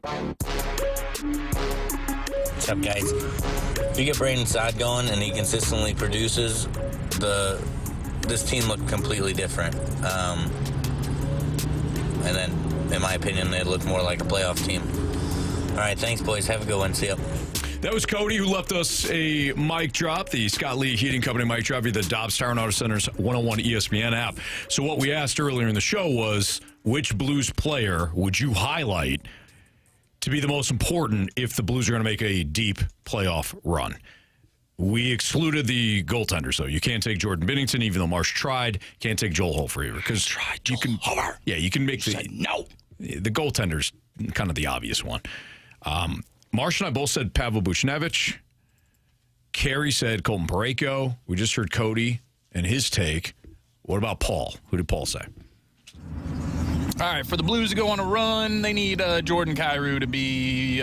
What's up, guys? If you get Braden Saad going and he consistently produces, this team looked completely different. And then, in my opinion, they look more like a playoff team. All right, thanks, boys. Have a good one. See ya. That was Cody, who left us a mic drop, the Scott Lee Heating Company mic drop via the Dobbs Tire and Auto Center's 101 ESPN app. So what we asked earlier in the show was, which Blues player would you highlight to be the most important if the Blues are going to make a deep playoff run? We excluded the goaltenders, though. You can't take Jordan Binnington, even though Marsh tried. Can't take Joel Hofer either, because you can. Yeah, you can make the goaltender's kind of the obvious one. Marsh and I both said Pavel Buchnevich. Carey said Colton Parayko. We just heard Cody and his take. What about Paul? Who did Paul say? All right, for the Blues to go on a run, they need Jordan Kyrou to be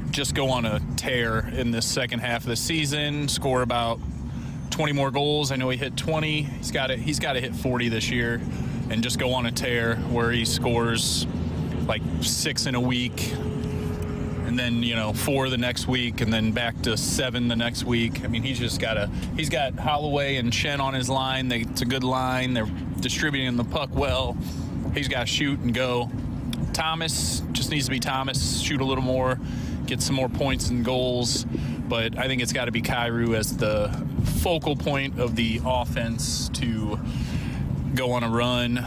just go on a tear in this second half of the season, score about 20 more goals. I know he hit 20. He's got to hit 40 this year, and just go on a tear where he scores like 6 in a week, and then 4 the next week, and then back to 7 the next week. I mean, he's got Holloway and Shen on his line. It's a good line. They're distributing the puck well. He's got to shoot and go. Thomas just needs to be Thomas, shoot a little more, get some more points and goals. But I think it's got to be Kyrou as the focal point of the offense to go on a run.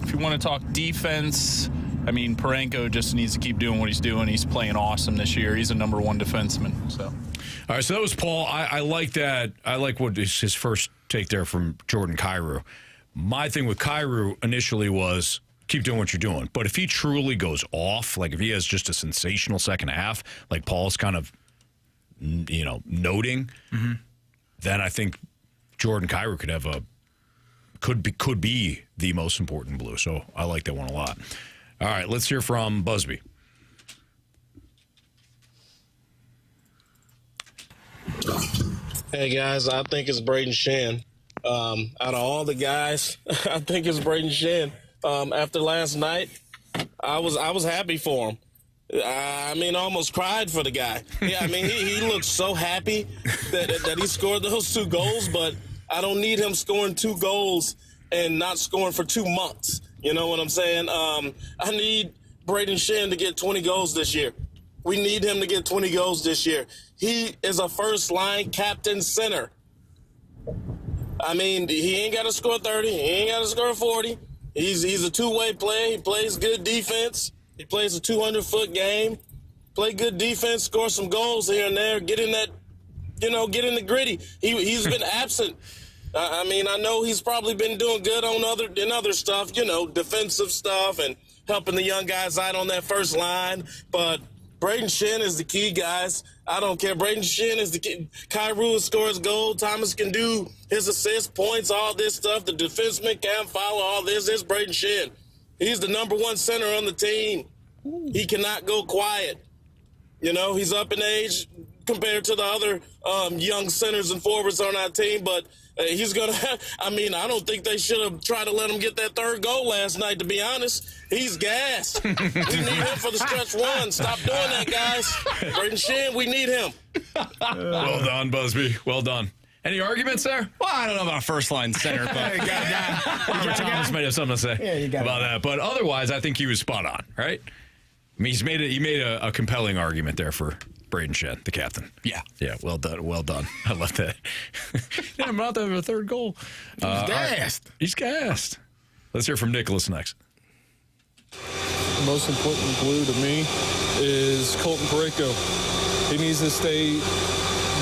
If you want to talk defense, I mean, Parayko just needs to keep doing what he's doing. He's playing awesome this year. He's a number 1 defenseman. So, all right, so that was Paul. I like that. I like what is his first take there from Jordan Kyrou. My thing with Kyrou initially was keep doing what you're doing. But if he truly goes off, like if he has just a sensational second half, like Paul's kind of, noting, then I think Jordan Kyrou could be the most important Blue. So I like that one a lot. All right, let's hear from Busby. Hey, guys, I think it's Braden Shen. Out of all the guys, I think it's Braden Shen. After last night, I was happy for him. I mean, I almost cried for the guy. Yeah, I mean, he looked so happy that he scored those 2 goals, but I don't need him scoring 2 goals and not scoring for 2 months. You know what I'm saying? I need Braden Shen to get 20 goals this year. We need him to get 20 goals this year. He is a first-line captain center. I mean, he ain't got to score 30. He ain't got to score 40. He's a two-way player. He plays good defense. He plays a 200-foot game. Play good defense, score some goals here and there. Get in that, get in the gritty. He's been absent. I mean, I know he's probably been doing good on other stuff, defensive stuff and helping the young guys out on that first line. But Braden Shen is the key, guys. I don't care. Braden Shen is the key. Kyrou scores goal. Thomas can do his assists, points, all this stuff. The defenseman can't follow all this. It's Braden Shen. He's the number 1 center on the team. He cannot go quiet. He's up in age compared to the other young centers and forwards on our team, but he's going to I don't think they should have tried to let him get that 3rd goal last night, to be honest. He's gassed. We need him for the stretch 1. Stop doing that, guys. Braden Shen, we need him. Well done, Busby. Well done. Any arguments there? Well, I don't know about first-line center, but Robert Thomas might have something to say about that. But otherwise, I think he was spot on, right? I mean, he made a compelling argument there for Braden Shen, the captain. Yeah. Yeah, well done. Well done. I love that. Yeah, I'm about to have a 3rd goal. He's gassed. He's gassed. Let's hear from Nicholas next. The most important Blue to me is Colton Parayko. He needs to stay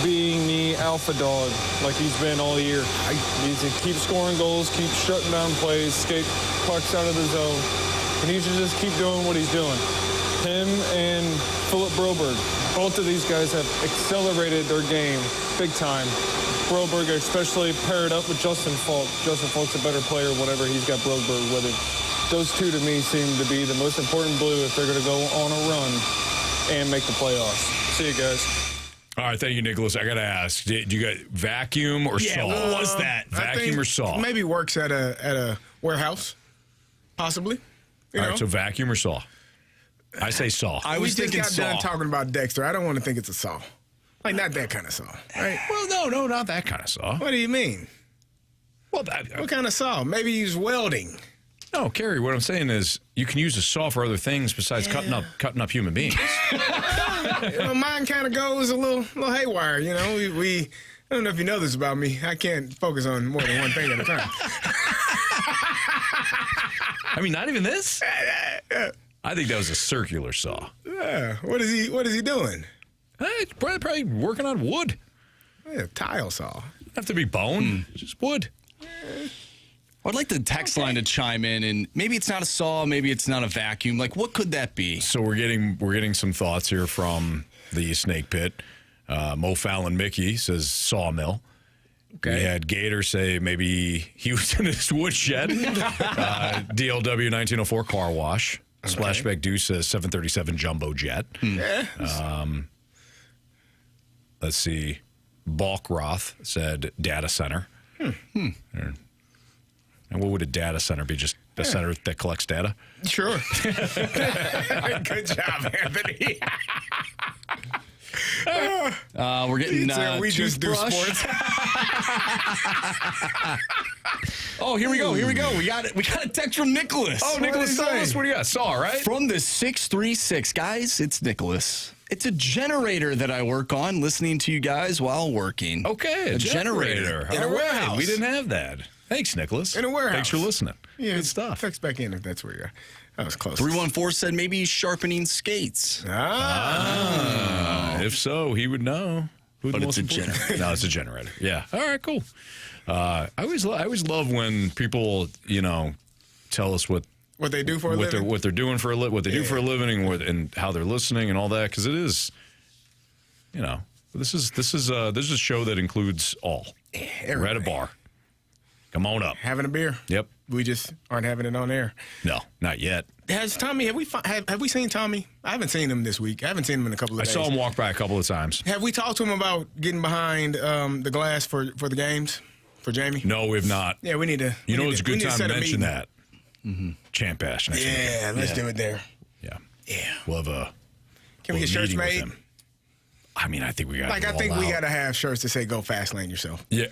being the alpha dog like he's been all year. He needs to keep scoring goals, keep shutting down plays, skate pucks out of the zone. He needs to just keep doing what he's doing. Him and Philip Broberg, both of these guys have accelerated their game big time. Broberg especially paired up with Justin Falk. Justin Falk's a better player whenever he's got Broberg with him. Those 2 to me seem to be the most important Blue if they're going to go on a run and make the playoffs. See you guys. All right, thank you, Nicholas. I got to ask, did you guys vacuum or saw? What was that? Vacuum or saw? Maybe works at a warehouse, possibly. You All know? right, so vacuum or saw? I say saw. I was we just thinking got done saw. talking about Dexter. I don't want to think it's a saw. Like, not that kind of saw, right? Well, no, not that kind of saw. What do you mean? Well, What kind of saw? Maybe he's welding. no, Carey, what I'm saying is you can use a saw for other things besides cutting up human beings. Mine kind of goes a little haywire. You know, we I don't know if you know this about me. I can't focus on more than one thing at a time. I mean, not even this? I think that was a circular saw. Yeah. What is he doing? Probably working on wood. Yeah, tile saw. Have to be bone, just wood. I'd like the text line to chime in, and maybe it's not a saw, maybe it's not a vacuum. Like, what could that be? So we're getting some thoughts here from the Snake Pit. Mo Fallon Mickey says sawmill. Okay. We had Gator say maybe he was in his woodshed. DLW 1904 car wash. Okay. Splashback Deuce says 737 jumbo jet. Yeah. Let's see. Balkroth said data center. And what would a data center be? Just a center that collects data? Sure. Good job, Anthony. We're getting we just do toothbrush. sports. Oh, here we go. We got it. We got a text from Nicholas. Oh, Nicholas, tell us what do you got? Saw, right? From the 636. Guys, it's Nicholas. It's a generator that I work on, listening to you guys while working. Okay, a generator. In a All right. warehouse. We didn't have that. Thanks, Nicholas. In a warehouse. Thanks for listening. Yeah, Good stuff. Text back in if that's where you're at. That was close. 314 said maybe he's sharpening skates. If so, he would know. But it's a generator. No, it's a generator. Yeah. All right, cool. I always love when people, tell us what they do for a living. What they're doing for a what they do for a living, and how they're listening and all that, because it is, this is a show that includes all. We're at a bar. Come on up. Having a beer. Yep. We just aren't having it on air. No, not yet. Has Tommy? Have we seen Tommy? I haven't seen him this week. I haven't seen him in a couple of days. I saw him walk by a couple of times. Have we talked to him about getting behind the glass for the games for Jamie? No, we've not. Yeah, we need to. It's a good time to mention that. Mm-hmm. Champ Bash next week. Yeah, let's do it there. Yeah. Yeah. We'll have a. Can we get shirts meeting with made? him. I mean, I think we got. I think we got to have shirts to say "Go Fast Lane Yourself." Yeah.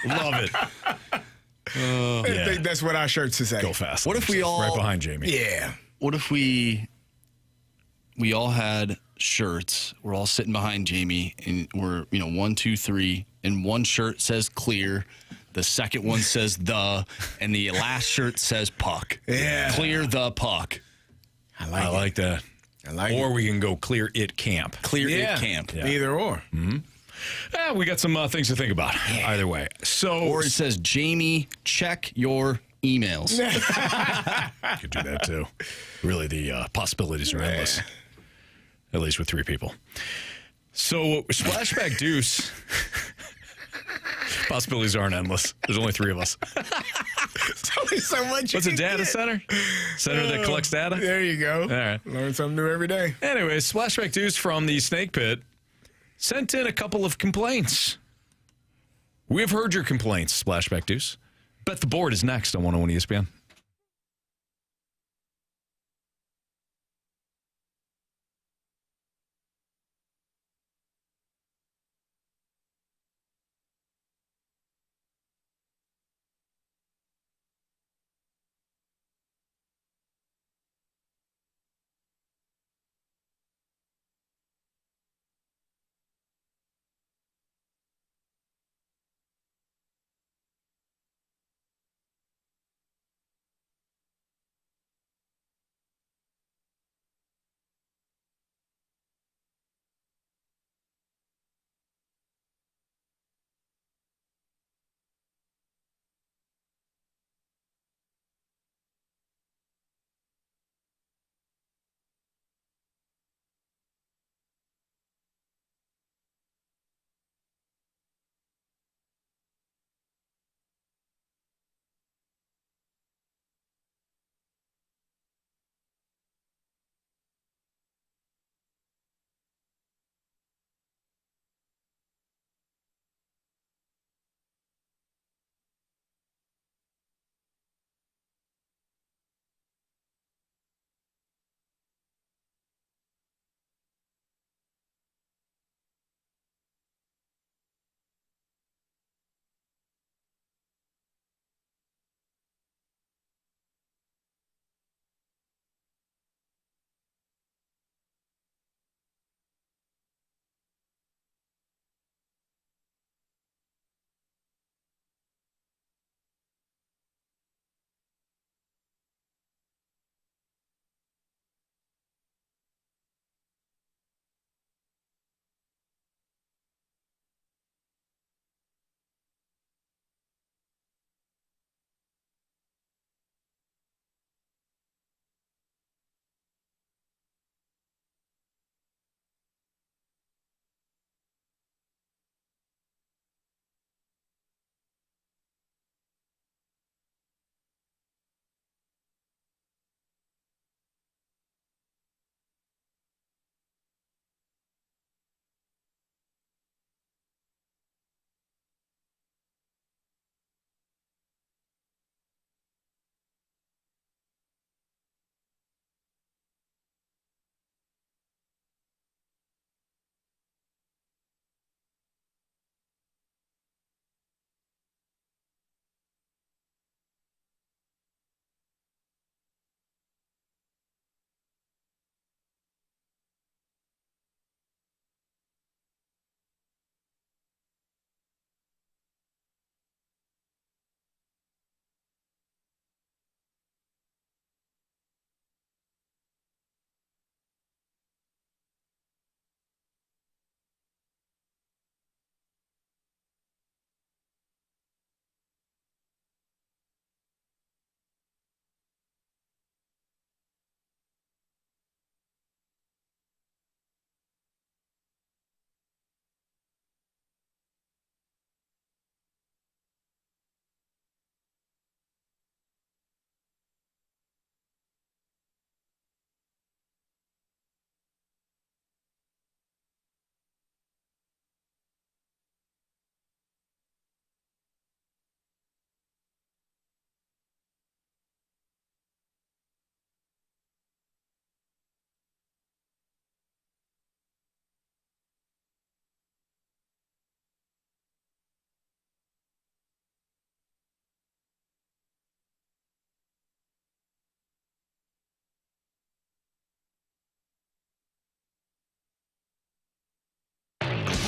Love it. I think that's what our shirts to say. Go fast. What if we all right behind Jamie? Yeah. What if we all had shirts? We're all sitting behind Jamie, and we're 1, 2, 3, and one shirt says clear, the second one says the, and the last shirt says puck. Yeah. Clear the puck. I like that. I like or it. we can go clear it camp. Clear it camp. Yeah. Either or. Mm-hmm. Yeah, we got some things to think about. Either way. So, Or it says, Jamie, check your emails. you could do that too. Really, the possibilities are endless. At least with 3 people. So, Splashback Deuce. Possibilities aren't endless. There's only 3 of us. There's only so much. What's a data center? Center that collects data? There you go. All right. Learn something new every day. Anyway, Splashback Deuce from the Snake Pit sent in a couple of complaints. We have heard your complaints, Splashback Deuce. Bet the Board is next on 101 ESPN.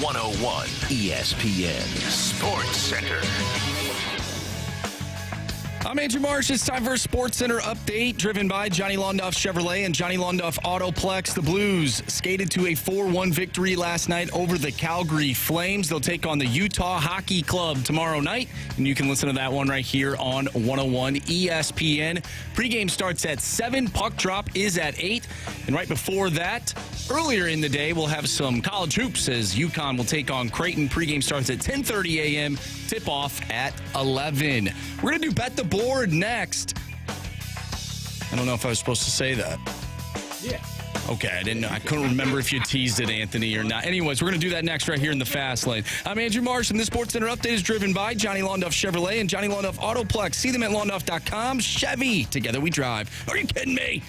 101 ESPN Sports Center. I'm Andrew Marsh. It's time for a Sports Center update driven by Johnny Londoff Chevrolet and Johnny Londoff Autoplex. The Blues skated to a 4-1 victory last night over the Calgary Flames. They'll take on the Utah Hockey Club tomorrow night, and you can listen to that one right here on 101 ESPN. Pregame starts at 7. Puck drop is at 8. And right before that, earlier in the day, we'll have some college hoops as UConn will take on Creighton. Pregame starts at 10:30 a.m. Tip-off at 11. We're going to do Bet the Board next. I don't know if I was supposed to say that. Yeah. Okay, I didn't know. I couldn't remember if you teased it, Anthony, or not. Anyways, we're going to do that next right here in the Fast Lane. I'm Andrew Marsh, and this Sports Center update is driven by Johnny Londoff Chevrolet and Johnny Londoff Autoplex. See them at londoff.com. Chevy, together we drive. Are you kidding me?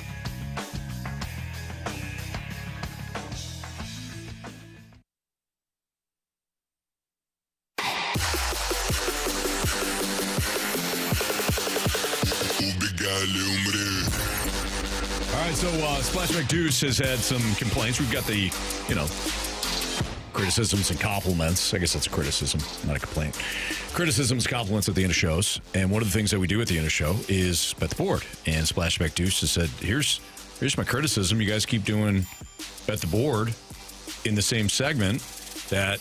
All right, so Splashback Deuce has had some complaints. We've got the, criticisms and compliments. I guess that's a criticism, not a complaint. Criticisms, compliments at the end of shows. And one of the things that we do at the end of show is Bet the Board. And Splashback Deuce has said, here's my criticism. You guys keep doing Bet the Board in the same segment that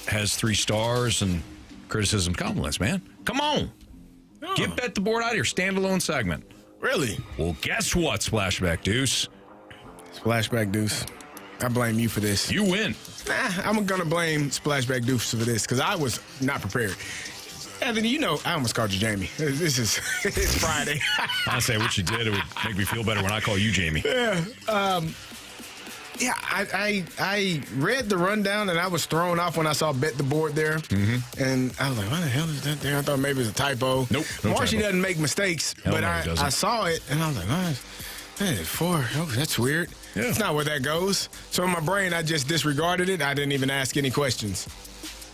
has 3 stars and criticism, compliments, man. Come on. Get Bet the Board out of here. Standalone segment. Really? Well, guess what, Splashback Deuce? Splashback Deuce. I blame you for this. You win. Nah, I'm going to blame Splashback Deuce for this because I was not prepared. Anthony, I almost called you Jamie. It's Friday. I'll say what you did. It would make me feel better when I call you Jamie. Yeah. I read the rundown and I was thrown off when I saw Bet the Board there. Mm-hmm. And I was like, what the hell is that there? I thought maybe it was a typo. Nope. Marshy doesn't make mistakes, but I saw it and I was like, hey, 4. Oh, that's weird. Yeah. It's not where that goes. So in my brain, I just disregarded it. I didn't even ask any questions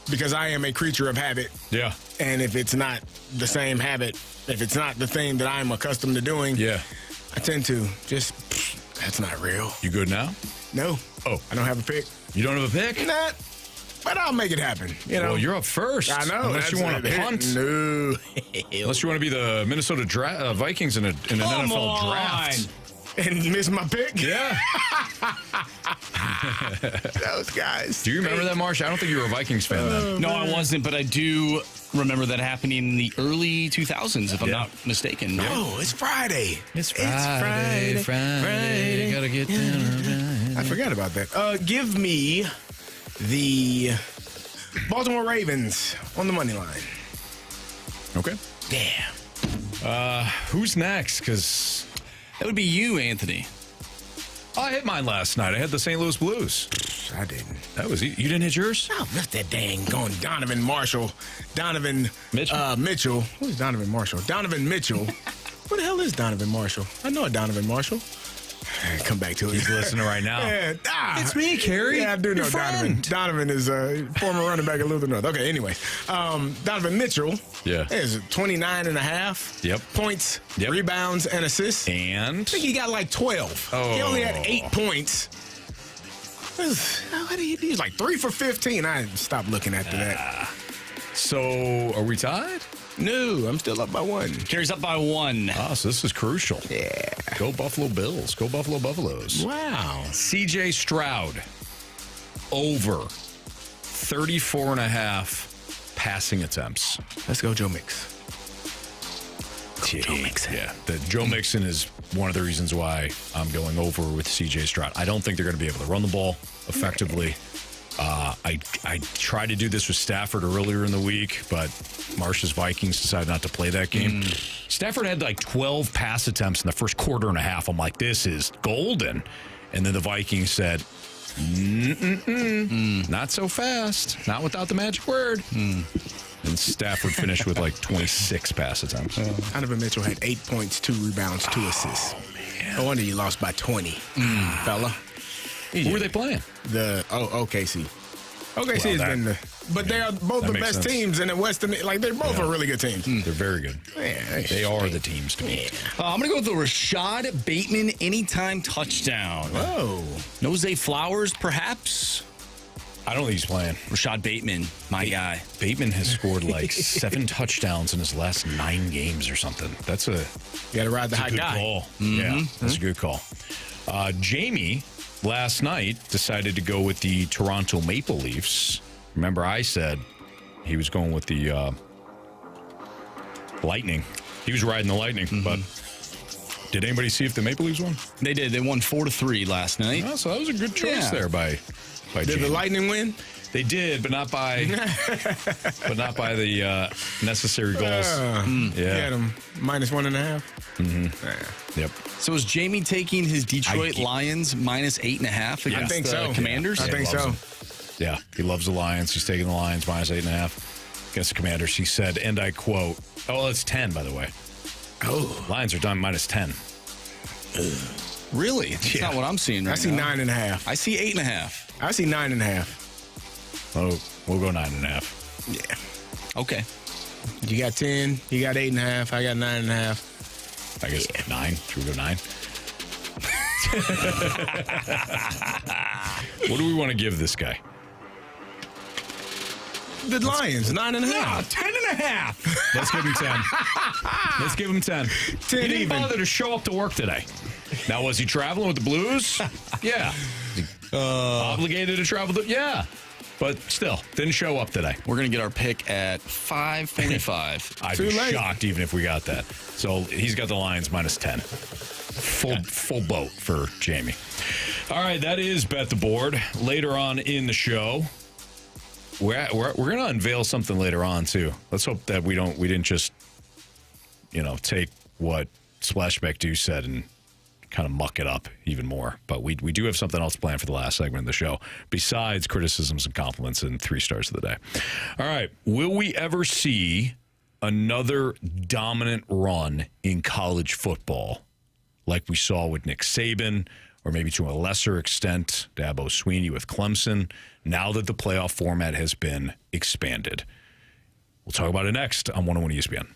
because I am a creature of habit. Yeah. And if it's not the same habit, if it's not the thing that I'm accustomed to doing, I tend to just, that's not real. You good now? No. Oh. I don't have a pick. You don't have a pick? Nah. But I'll make it happen. Well, you're up first. I know. Unless you want to punt. No. Unless you want to be the Minnesota Vikings in an NFL draft. And miss my pick? Yeah. Those guys. Do you remember that, Marsh? I don't think you were a Vikings fan then. No, I wasn't, but I do remember that happening in the early 2000s, if I'm not mistaken. No, it's Friday. It's Friday. Gotta get down. I forgot about that. Give me the Baltimore Ravens on the money line. Okay. Damn. Who's next? Because that would be you, Anthony. I hit mine last night. I had the St. Louis Blues. I didn't. That was you didn't hit yours? Oh, that's that dang going Donovan Mitchell. Who's Donovan Marshall? Donovan Mitchell. What the hell is Donovan Marshall? I know a Donovan Marshall. Come back to it. He's listening right now. It's me, Carey. Yeah, I do know Donovan. Donovan is a former running back at Luther North. Okay, anyway. Donovan Mitchell is 29.5 points, rebounds, and assists. And? I think he got like 12. Oh. He only had 8 points. He's like 3 for 15. I stopped looking after that. So, are we tied? No, I'm still up by 1. Carey's up by 1. Ah, so this is crucial. Yeah. Go Buffalo Bills. Go Buffalo Buffaloes. Wow. CJ Stroud, over 34.5 passing attempts. Let's go Joe Mix. Joe Mixon. Yeah, Joe Mixon is one of the reasons why I'm going over with CJ Stroud. I don't think they're going to be able to run the ball effectively. I tried to do this with Stafford earlier in the week, but Marsh's Vikings decided not to play that game. Stafford had like 12 pass attempts in the first quarter and a half. I'm like, this is golden. And then the Vikings said, not so fast. Not without the magic word. And Stafford finished with like 26 pass attempts. Donovan Mitchell had 8 points, 2 rebounds, 2 assists. Man. No wonder you lost by 20, fella. Who were they playing? OKC. OKC has been but they are both the best teams in the Western. Like, they're both are really good teams. They're very good. Yeah, they are the teams to me. I'm going to go with the Rashad Bateman anytime touchdown. Whoa. Nose Flowers, perhaps? I don't think he's playing. Rashad Bateman, my guy. Bateman has scored like 7 touchdowns in his last 9 games or something. That's a You got to ride the high good guy. call. Yeah, that's a good call. Jamie last night decided to go with the Toronto Maple Leafs. Remember, I said he was going with the Lightning. He was riding the Lightning, but did anybody see if the Maple Leafs won? They did. They won 4-3 last night. Oh, so that was a good choice there by Did Jamie. the Lightning win? They did, but not by the necessary goals. You had them -1.5. Yep. So is Jamie taking his Detroit Lions -8.5 against I think so. the Commanders? I think so. Yeah, he loves the Lions. He's taking the Lions -8.5 against the Commanders. He said, and I quote, oh, it's 10, by the way. Oh. Lions are done -10. Really? That's not what I'm seeing right I see now. 9.5. I see 8.5. I see 9.5. Oh, we'll go 9.5. Yeah. Okay. You got 10. You got 8.5. I got 9.5. I guess 9. Should we go 9? What do we want to give this guy? The Lions, 9.5. No, 10.5. Let's give him 10. Let's give him 10. 10 He didn't even. bother to show up to work today. Now, was he traveling with the Blues? Yeah. Obligated to travel? Yeah. But still, didn't show up today. We're going to get our pick at 5:45. I'd Too be late. shocked even if we got that. So he's got the Lions -10. Full boat for Jamie. All right, that is Bet the Board. Later on in the show, we're going to unveil something later on too. Let's hope that we didn't just take what Splashback Do said and kind of muck it up even more. But we do have something else planned for the last segment of the show besides criticisms and compliments and 3 stars of the day. All right, will we ever see another dominant run in college football like we saw with Nick Saban, or maybe to a lesser extent, Dabo Swinney with Clemson, now that the playoff format has been expanded? We'll talk about it next on 101 ESPN.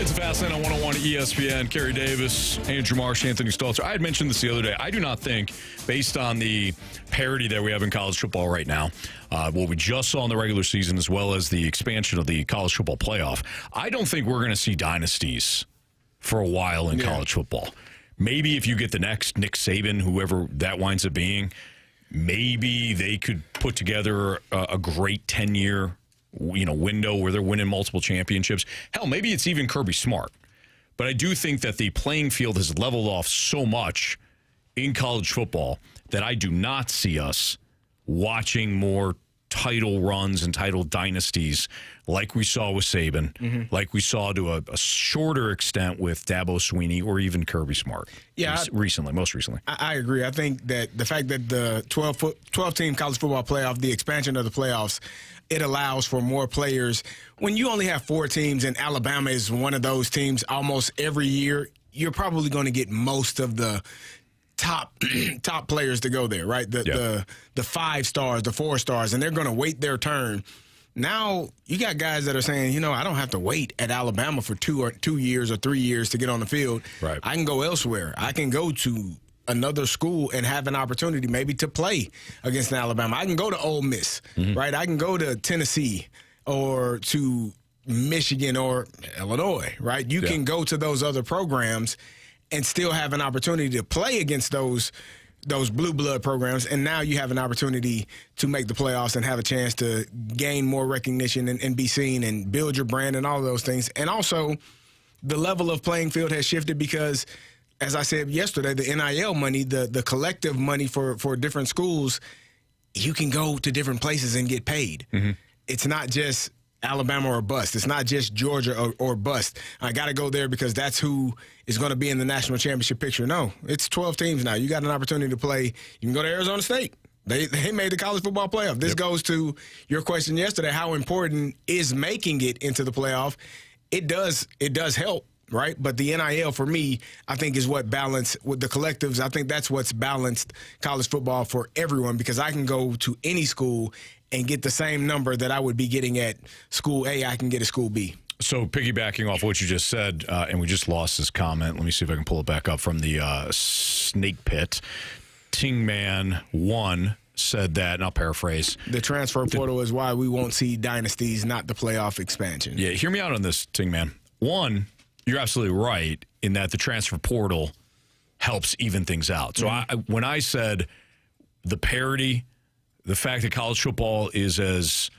It's Fastlane on 101 ESPN. Carey Davis, Andrew Marsh, Anthony Stalter. I had mentioned this the other day. I do not think, based on the parity that we have in college football right now, what we just saw in the regular season as well as the expansion of the college football playoff, I don't think we're going to see dynasties for a while in college football. Maybe if you get the next Nick Saban, whoever that winds up being, maybe they could put together a great 10-year window where they're winning multiple championships. Hell, maybe it's even Kirby Smart. But I do think that the playing field has leveled off so much in college football that I do not see us watching more title runs and title dynasties like we saw with Saban, like we saw to a shorter extent with Dabo Swinney or even Kirby Smart. Most recently. I agree. I think that the fact that the 12-team college football playoff, the expansion of the playoffs, it allows for more players. When you only have 4 teams and Alabama is one of those teams almost every year, you're probably going to get most of the top players to go there, right? The 5 stars, the 4 stars, and they're going to wait their turn. Now you got guys that are saying, I don't have to wait at Alabama for 2 years or 3 years to get on the field. Right. I can go elsewhere. I can go to another school and have an opportunity maybe to play against Alabama. I can go to Ole Miss, right? I can go to Tennessee or to Michigan or Illinois, right? You can go to those other programs and still have an opportunity to play against those blue blood programs, and now you have an opportunity to make the playoffs and have a chance to gain more recognition and be seen and build your brand and all of those things. And also, the level of playing field has shifted because, as I said yesterday, the NIL money, the collective money for different schools, you can go to different places and get paid. It's not just Alabama or bust. It's not just Georgia or bust. I got to go there because that's who is going to be in the national championship picture. No, it's 12 teams now. You got an opportunity to play. You can go to Arizona State. They made the college football playoff. This goes to your question yesterday, how important is making it into the playoff? It does help, right? But the NIL, for me, I think is what balanced with the collectives. I think that's what's balanced college football for everyone because I can go to any school and get the same number that I would be getting at school A, I can get at school B. So piggybacking off what you just said, and we just lost this comment. Let me see if I can pull it back up from the snake pit. Tingman1 said that, and I'll paraphrase. The transfer portal is why we won't see dynasties, not the playoff expansion. Yeah, hear me out on this, Tingman. One, you're absolutely right in that the transfer portal helps even things out. So when I said the parity, the fact that college football is as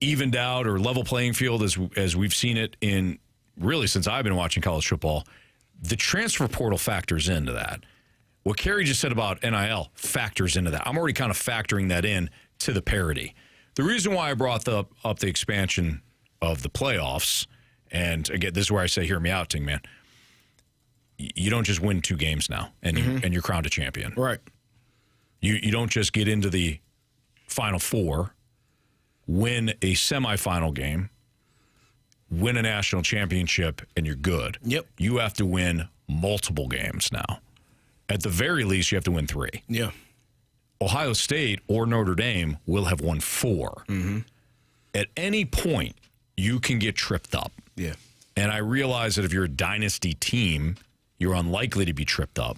evened out or level playing field as we've seen it in really since I've been watching college football, the transfer portal factors into that. What Carey just said about NIL factors into that. I'm already kind of factoring that in to the parity. The reason why I brought up the expansion of the playoffs, and again, this is where I say, hear me out, Tingman. You don't just win 2 games now and you're crowned a champion. Right. You don't just get into the Final Four, win a semifinal game, win a national championship, and you're good. Yep. You have to win multiple games now. At the very least, you have to win 3. Yeah. Ohio State or Notre Dame will have won 4. At any point, you can get tripped up. Yeah. And I realize that if you're a dynasty team, you're unlikely to be tripped up.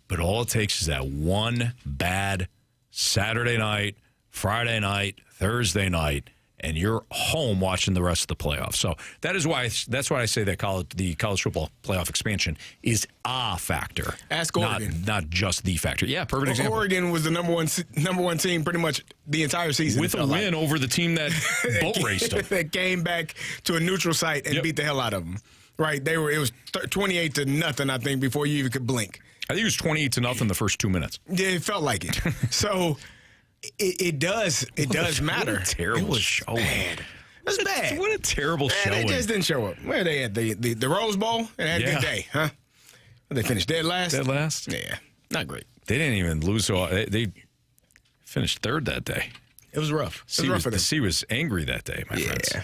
But all it takes is that one bad Saturday night, Friday night, Thursday night, and you're home watching the rest of the playoffs. So that's why I say that the college football playoff expansion is a factor. Ask Oregon, not just the factor. Yeah, perfect example. Oregon was the number one team pretty much the entire season with a win over the team that boat raced them. That came back to a neutral site and beat the hell out of them. Right? It was 28-0, I think, before you even could blink. I think it was 28-0 the first 2 minutes. Yeah, it felt like it. So it does matter. What a terrible showing. Bad. That's bad. What a terrible showing. They just didn't show up. Where they at? The Rose Bowl? They had a good day, huh? They finished dead last? Dead last? Yeah, not great. They didn't even lose. So they finished 3rd that day. It was rough. It was rough for them. The sea was angry that day, my friends. Yeah.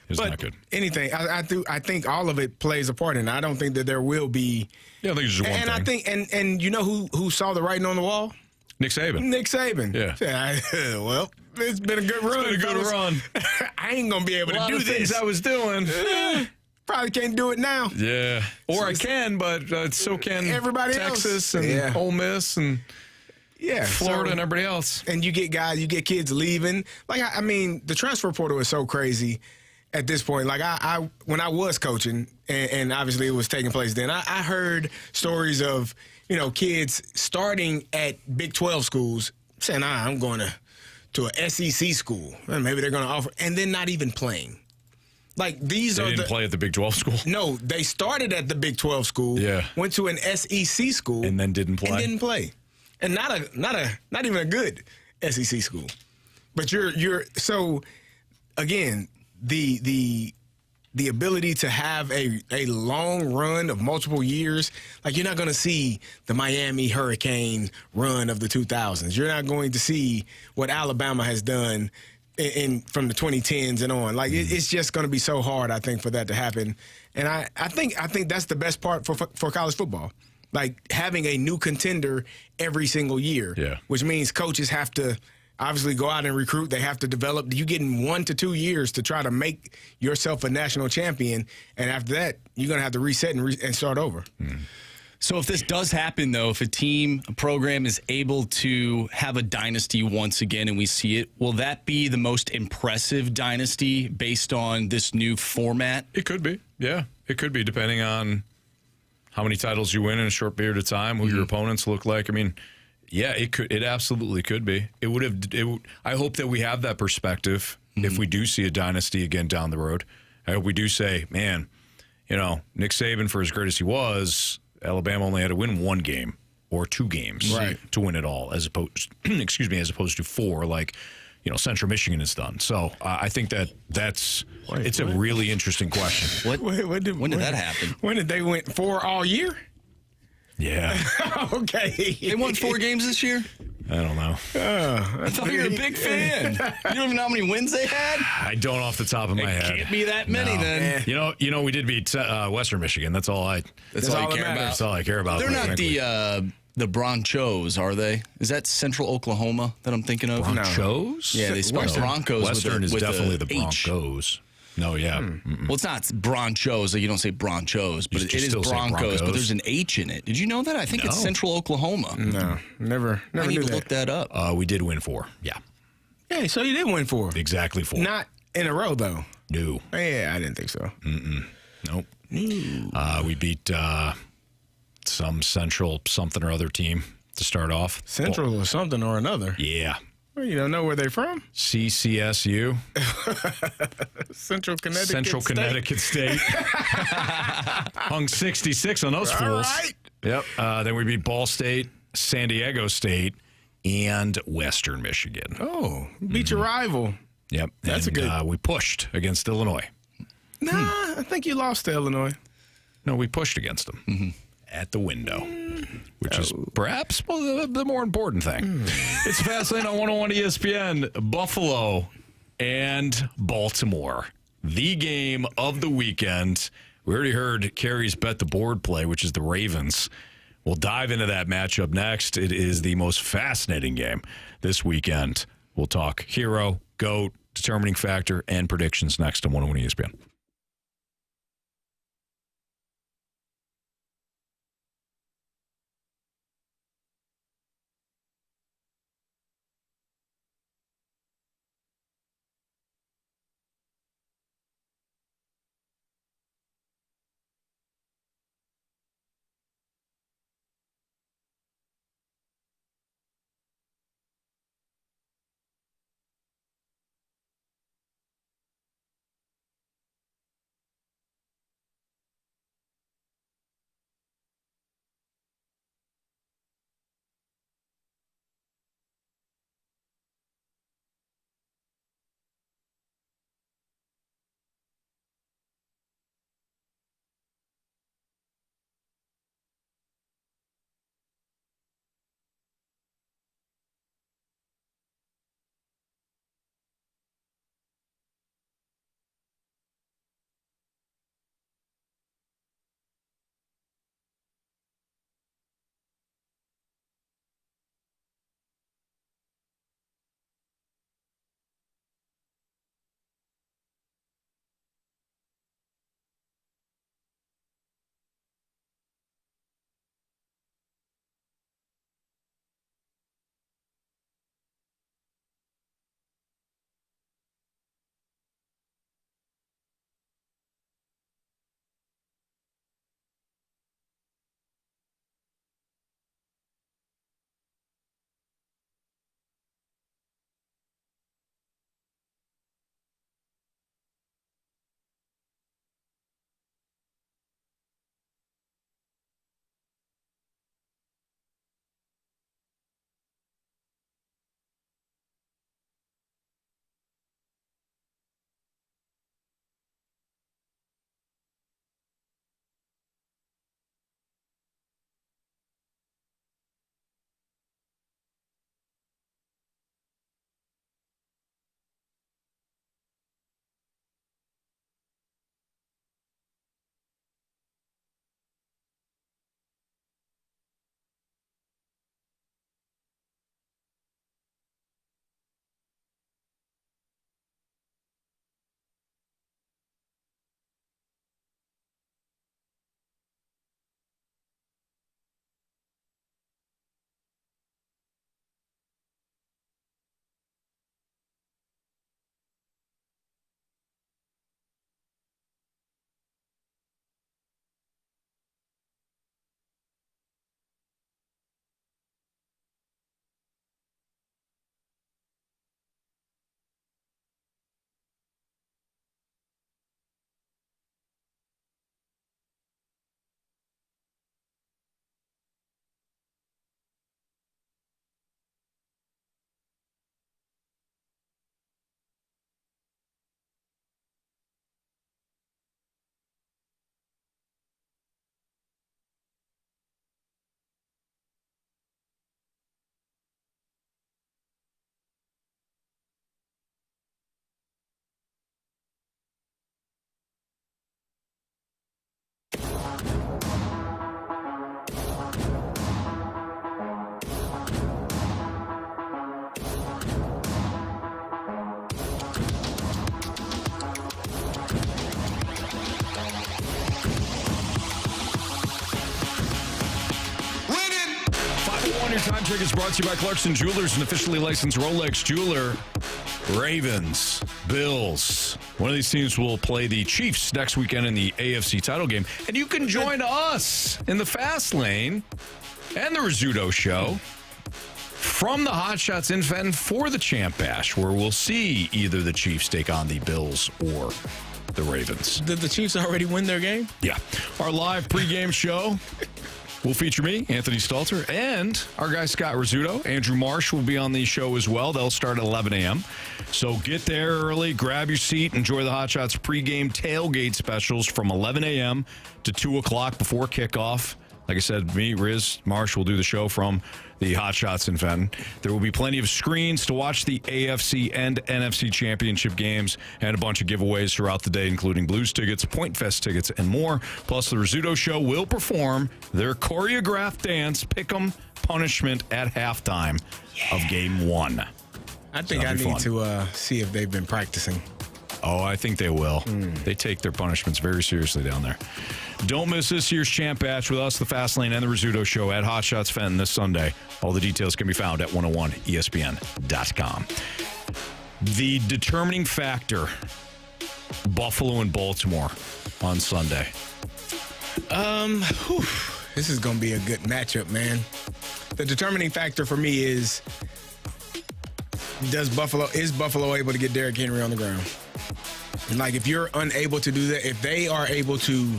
It was not good. Anything, I think all of it plays a part in it. I don't think that there will be. Yeah, I think it's just one thing. And I think, and you know who saw the writing on the wall? Nick Saban. Yeah. Well, it's been a good run. It's been a good run. I ain't going to be able to do this. Things I was doing. Probably can't do it now. Yeah. Or I can, but so can everybody Texas else. and Ole Miss and Florida and everybody else. And you get kids leaving. Like, I mean, the transfer portal is so crazy at this point. Like, I when I was coaching, and obviously it was taking place then, I heard stories of, kids starting at Big 12 schools saying, I'm going to an SEC school. And maybe they're going to offer, and then not even playing. Like, these they didn't play at the Big 12 school? No, they started at the Big 12 school, went to an SEC school. And then didn't play. And not even a good SEC school. But you're so, again, the ability to have a long run of multiple years, like, you're not going to see the Miami Hurricane run of the 2000s. You're not going to see what Alabama has done from the 2010s and on. Like, it's just going to be so hard, I think, for that to happen. And I think that's the best part for college football. Like, having a new contender every single year, which means coaches have to obviously go out and recruit. They have to develop. You get in 1 to 2 years to try to make yourself a national champion, and after that, you're going to have to reset and start over. So if this does happen, though, if a program is able to have a dynasty once again and we see it, will that be the most impressive dynasty based on this new format? It could be. Yeah, it could be, depending on how many titles you win in a short period of time, who your opponents look like. I mean, yeah, it could. It absolutely could be. I hope that we have that perspective if we do see a dynasty again down the road. I hope we do say, man, Nick Saban, for as great as he was, Alabama only had to win 1 game or 2 games to win it all, as opposed to 4, like Central Michigan has done. So I think it's a really interesting question. When did that happen? When did they win 4 all year? Yeah. Okay. They won 4 games this year? I don't know. I thought you were a big fan. You don't even know how many wins they had? I don't off the top of my head. It can't be that many then. We did beat Western Michigan. That's all I care about. That's all I care about. They're not the Broncos, are they? Is that Central Oklahoma that I'm thinking of? Broncos? Yeah, they spelled Broncos. Western is definitely the H. Broncos. No, yeah. Well, it's not Bronchos. Like, you don't say Bronchos, but it is Broncos. But there's an H in it. Did you know that? I think it's Central Oklahoma. No, never I need knew to that. look that up. We did win 4. Yeah. Hey, so you did win 4. Exactly 4. Not in a row, though. No. Yeah, I didn't think so. Nope. We beat some Central something or other team to start off. Central or something or another? Yeah. Well, you don't know where they're from? CCSU. Central Connecticut State. Hung 66 on those fools. All right. Yep. Then we beat Ball State, San Diego State, and Western Michigan. Oh, beat your rival. Yep. That's a good. We pushed against Illinois. Nah, I think you lost to Illinois. No, we pushed against them at the window, which is perhaps the more important thing. It's Fastlane on 101 ESPN. Buffalo and Baltimore, the game of the weekend. We already heard Carey's bet the board play, which is the Ravens. We'll dive into that matchup next. It is the most fascinating game this weekend. We'll talk hero, GOAT, determining factor, and predictions next on 101 ESPN. 101, your time check is brought to you by Clarkson Jewelers, an officially licensed Rolex jeweler. Ravens, Bills. One of these teams will play the Chiefs next weekend in the AFC title game. And you can join us in the Fast Lane and the Rizzuto Show from the Hot Shots in Fenton for the Champ Bash, where we'll see either the Chiefs take on the Bills or the Ravens. Did the Chiefs already win their game? Yeah. Our live pregame show will feature me, Anthony Stalter, and our guy Scott Rizzuto. Andrew Marsh will be on the show as well. They'll start at 11 a.m. So get there early, grab your seat, enjoy the Hot Shots pregame tailgate specials from 11 a.m. to 2 o'clock before kickoff. Like I said, me, Riz, Marsh will do the show from the Hot Shots in Fenton. There will be plenty of screens to watch the AFC and NFC championship games and a bunch of giveaways throughout the day, including Blues tickets, Point Fest tickets, and more. Plus, the Rizzuto Show will perform their choreographed dance, Pick'em Punishment at halftime of Game 1. I think I need to see if they've been practicing. Oh, I think they will. They take their punishments very seriously down there. Don't miss this year's Champ Bash with us, the Fast Lane, and the Rizzuto Show at Hot Shots Fenton this Sunday. All the details can be found at 101ESPN.com. The determining factor, Buffalo and Baltimore on Sunday. This is going to be a good matchup, man. The determining factor for me is Buffalo able to get Derrick Henry on the ground? Like, if you're unable to do that, if they are able to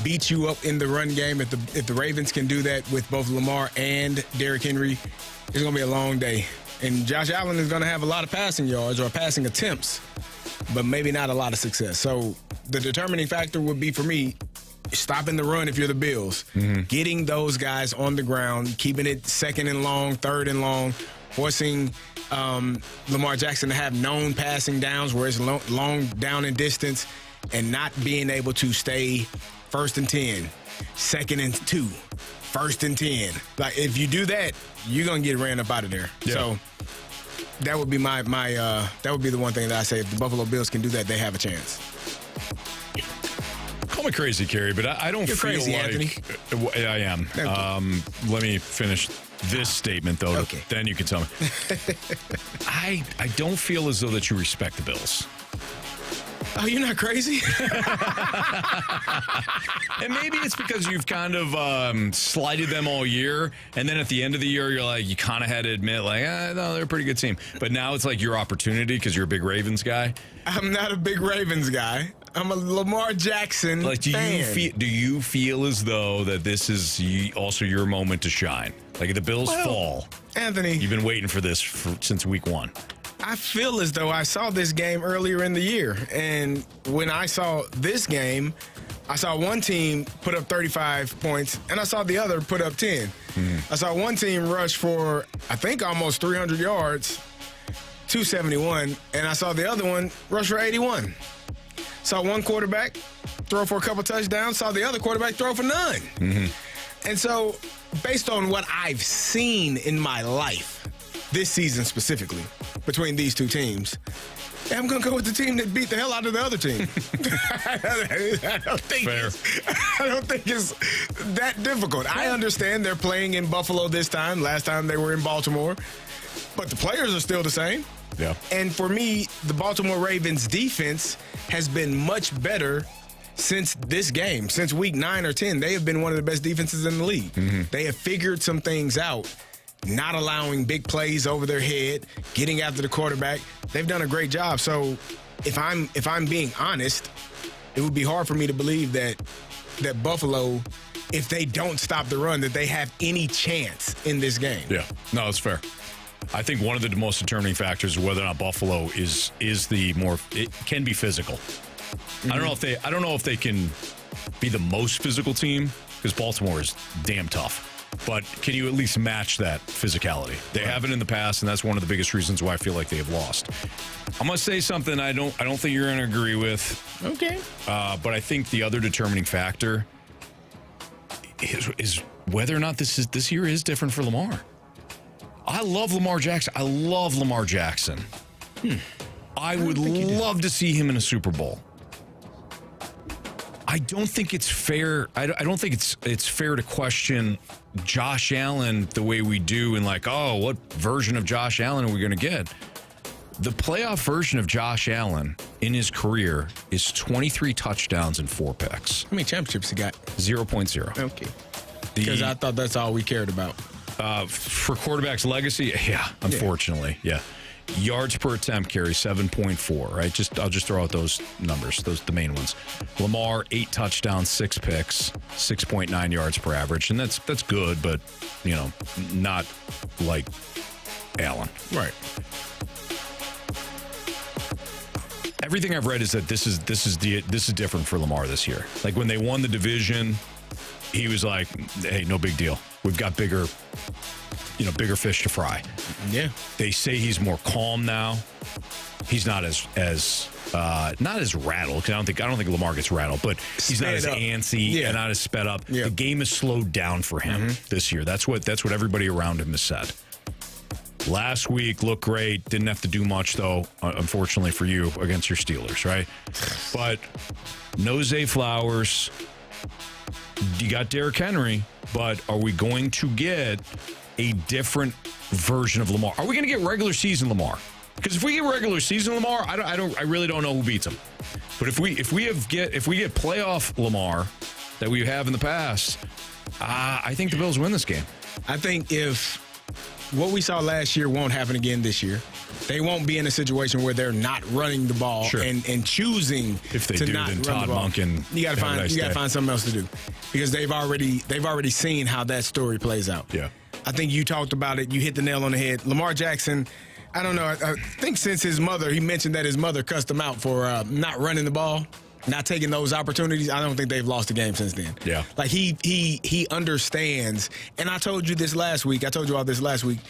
beat you up in the run game, if the Ravens can do that with both Lamar and Derrick Henry, it's going to be a long day. And Josh Allen is going to have a lot of passing yards or passing attempts, but maybe not a lot of success. So the determining factor would be, for me, stopping the run if you're the Bills. Getting those guys on the ground, keeping it second and long, third and long, forcing Lamar Jackson to have known passing downs where it's long down and distance, and not being able to stay 1st and 10, 2nd and 2, 1st and 10. Like, if you do that, you're gonna get ran up out of there. Yeah. So that would be my that would be the one thing that I say. If the Buffalo Bills can do that, they have a chance. Call me crazy, Carey, but I don't feel crazy, like Anthony. I am. Let me finish this statement, though. Okay. Then you can tell me. I don't feel as though that you respect the Bills. Oh, you're not crazy? And maybe it's because you've kind of slighted them all year, and then at the end of the year, you're like, you kind of had to admit, like, no, they're a pretty good team. But now it's like your opportunity because you're a big Ravens guy. I'm not a big Ravens guy. I'm a Lamar Jackson fan. Do you feel as though that this is also your moment to shine? Like, if the Bills fall, Anthony, you've been waiting for this since week 1. I feel as though I saw this game earlier in the year. And when I saw this game, I saw one team put up 35 points, and I saw the other put up 10. I saw one team rush for, I think, almost 300 yards, 271, and I saw the other one rush for 81. Saw one quarterback throw for a couple touchdowns, saw the other quarterback throw for none. And so, based on what I've seen in my life, this season specifically, between these two teams, I'm going to go with the team that beat the hell out of the other team. I don't think it's that difficult. I understand they're playing in Buffalo this time. Last time they were in Baltimore. But the players are still the same. Yeah. And for me, the Baltimore Ravens defense has been much better since this game. Since week 9 or 10, they have been one of the best defenses in the league. They have figured some things out. Not allowing big plays over their head, getting after the quarterback. They've done a great job. So if I'm being honest, it would be hard for me to believe that Buffalo, if they don't stop the run, that they have any chance in this game. Yeah, no, that's fair. I think one of the most determining factors of whether or not Buffalo is the more, it can be physical. I don't know if they can be the most physical team, because Baltimore is damn tough. But can you at least match that physicality? They haven't in the past, and that's one of the biggest reasons why I feel like they have lost. I'm going to say something I don't think you're going to agree with. Okay. But I think the other determining factor is whether or not this year is different for Lamar. I love Lamar Jackson. I would love to see him in a Super Bowl. I I don't think it's fair. I don't think it's fair to question Josh Allen the way we do in like, oh, what version of Josh Allen are we going to get? The playoff version of Josh Allen in his career is 23 touchdowns and 4 picks. How many championships he got? 0.0. Okay. Because I thought that's all we cared about. For quarterback's legacy, yeah, unfortunately, yeah. Yards per attempt, Carey, 7.4, right? I'll just throw out those numbers, the main ones. Lamar, 8 touchdowns, 6 picks, 6.9 yards per average. And that's good, but, not like Allen. Right. Everything I've read is that this is different for Lamar this year. Like when they won the division, he was like, hey, no big deal. We've got bigger fish to fry. Yeah. They say he's more calm now. He's not as rattled, because I don't think Lamar gets rattled, but he's not as antsy and not as sped up. Yeah. The game has slowed down for him this year. That's what everybody around him has said. Last week looked great. Didn't have to do much, though, unfortunately for you, against your Steelers, right? But no Zay Flowers. You got Derrick Henry, but are we going to get a different version of Lamar? Are we going to get regular season Lamar? Because if we get regular season Lamar, I really don't know who beats him. But if we get playoff Lamar that we have in the past, I think the Bills win this game. I think if what we saw last year won't happen again this year, they won't be in a situation where they're not running the ball and choosing if they to do, not then run Todd the ball. Monk and you got to find something else to do, because they've already seen how that story plays out. Yeah, I think you talked about it. You hit the nail on the head. Lamar Jackson, I don't know. I think since his mother, he mentioned that his mother cussed him out for not running the ball, not taking those opportunities. I don't think they've lost a game since then. Yeah, like he understands. And I told you this last week. I told you all this last week.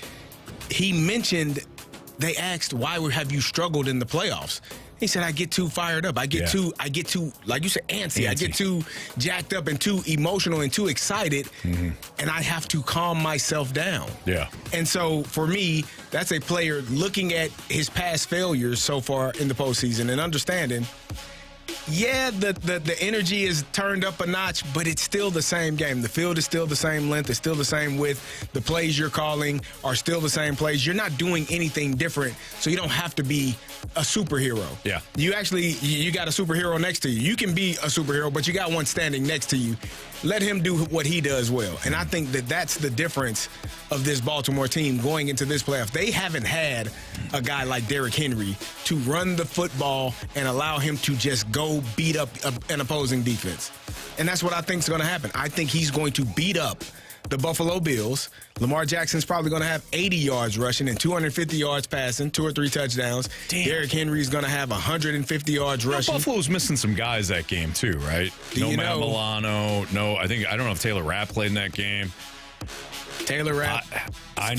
He mentioned, they asked, why have you struggled in the playoffs? He said, I get too fired up. I get too, like you said, antsy. I get too jacked up and too emotional and too excited, and I have to calm myself down. Yeah. And so for me, that's a player looking at his past failures so far in the postseason and understanding, the energy is turned up a notch, but it's still the same game. The field is still the same length. It's still the same width. The plays you're calling are still the same plays. You're not doing anything different, so you don't have to be a superhero. Yeah. You got a superhero next to you. You can be a superhero, but you got one standing next to you. Let him do what he does well. And I think that's the difference of this Baltimore team going into this playoff. They haven't had a guy like Derrick Henry to run the football and allow him to just go beat up an opposing defense. And that's what I think is going to happen. I think he's going to beat up the Buffalo Bills. Lamar Jackson's probably going to have 80 yards rushing and 250 yards passing, 2 or 3 touchdowns. Damn. Derrick Henry's going to have 150 yards rushing. Buffalo's missing some guys that game too, right? No Matt Milano. No, I don't know if Taylor Rapp played in that game. Taylor Rapp, I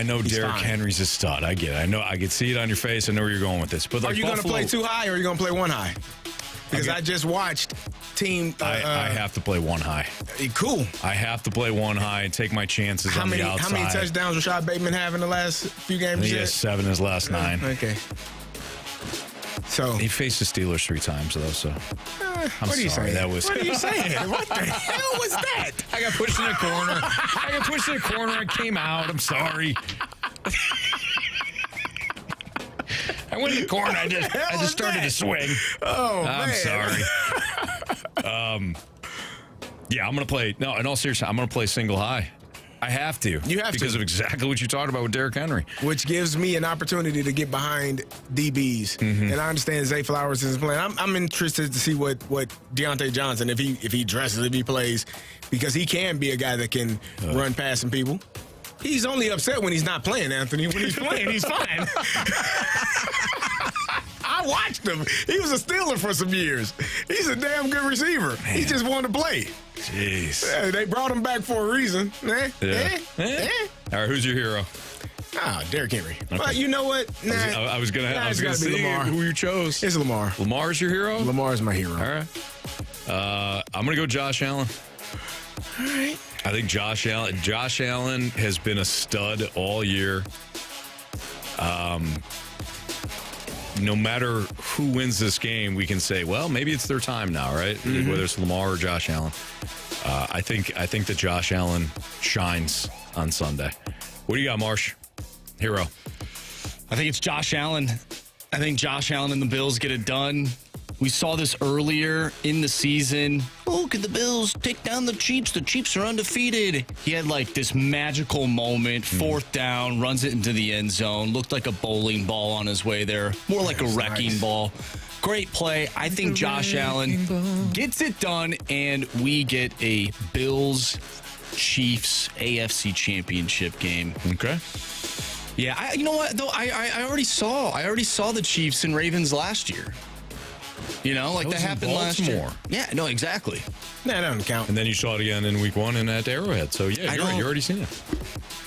know Derrick Henry's a stud. I get it. I can see it on your face. I know where you're going with this. But are you going to play 2 high or are you going to play 1 high? Because I just watched team. I have to play 1 high. Cool. I have to play 1 high and take my chances on the outside. How many touchdowns Rashad Bateman have in the last few games? He has 7 his last 9. Okay. So he faced the Steelers 3 times though. So I'm what are you sorry. Saying? What are you saying? What the hell was that? I got pushed in a corner. I came out. I'm sorry. I went in the corner. I just started to swing. Oh, I'm sorry. Yeah, I'm going to play. No, in all seriousness, I'm going to play single high. I have to. You have because of exactly what you talked about with Derrick Henry. Which gives me an opportunity to get behind DBs. And I understand Zay Flowers isn't playing. I'm interested to see what Deontay Johnson, if he dresses, if he plays, because he can be a guy that can run past some people. He's only upset when he's not playing, Anthony. When he's playing, he's fine. I watched him. He was a Steeler for some years. He's a damn good receiver. Man. He just wanted to play. Jeez. They brought him back for a reason. All right, who's your hero? Derrick Henry. Okay. But you know what? I was gonna see Lamar. Who you chose. It's Lamar. Lamar's your hero? Lamar's my hero. All right. I'm gonna go Josh Allen. All right. I think Josh Allen has been a stud all year. no matter who wins this game, we can say, well, maybe it's their time now, right? Whether it's Lamar or Josh Allen. I think that Josh Allen shines on Sunday. What do you got, Marsh? Hero. I think it's Josh Allen. I think Josh Allen and the Bills get it done. We saw this earlier in the season. Oh, could the Bills take down the Chiefs? The Chiefs are undefeated. He had like this magical moment, fourth down, runs it into the end zone. Looked like a bowling ball on his way there. More like a wrecking ball. Great play. I think Josh Allen gets it done, and we get a Bills-Chiefs AFC Championship game. Okay. Yeah, you know what, though? I already saw the Chiefs and Ravens last year. You know, like that happened last year. Yeah, no, exactly. That doesn't count. And then you saw it again in week 1 and at Arrowhead. So, yeah, you're already seen it.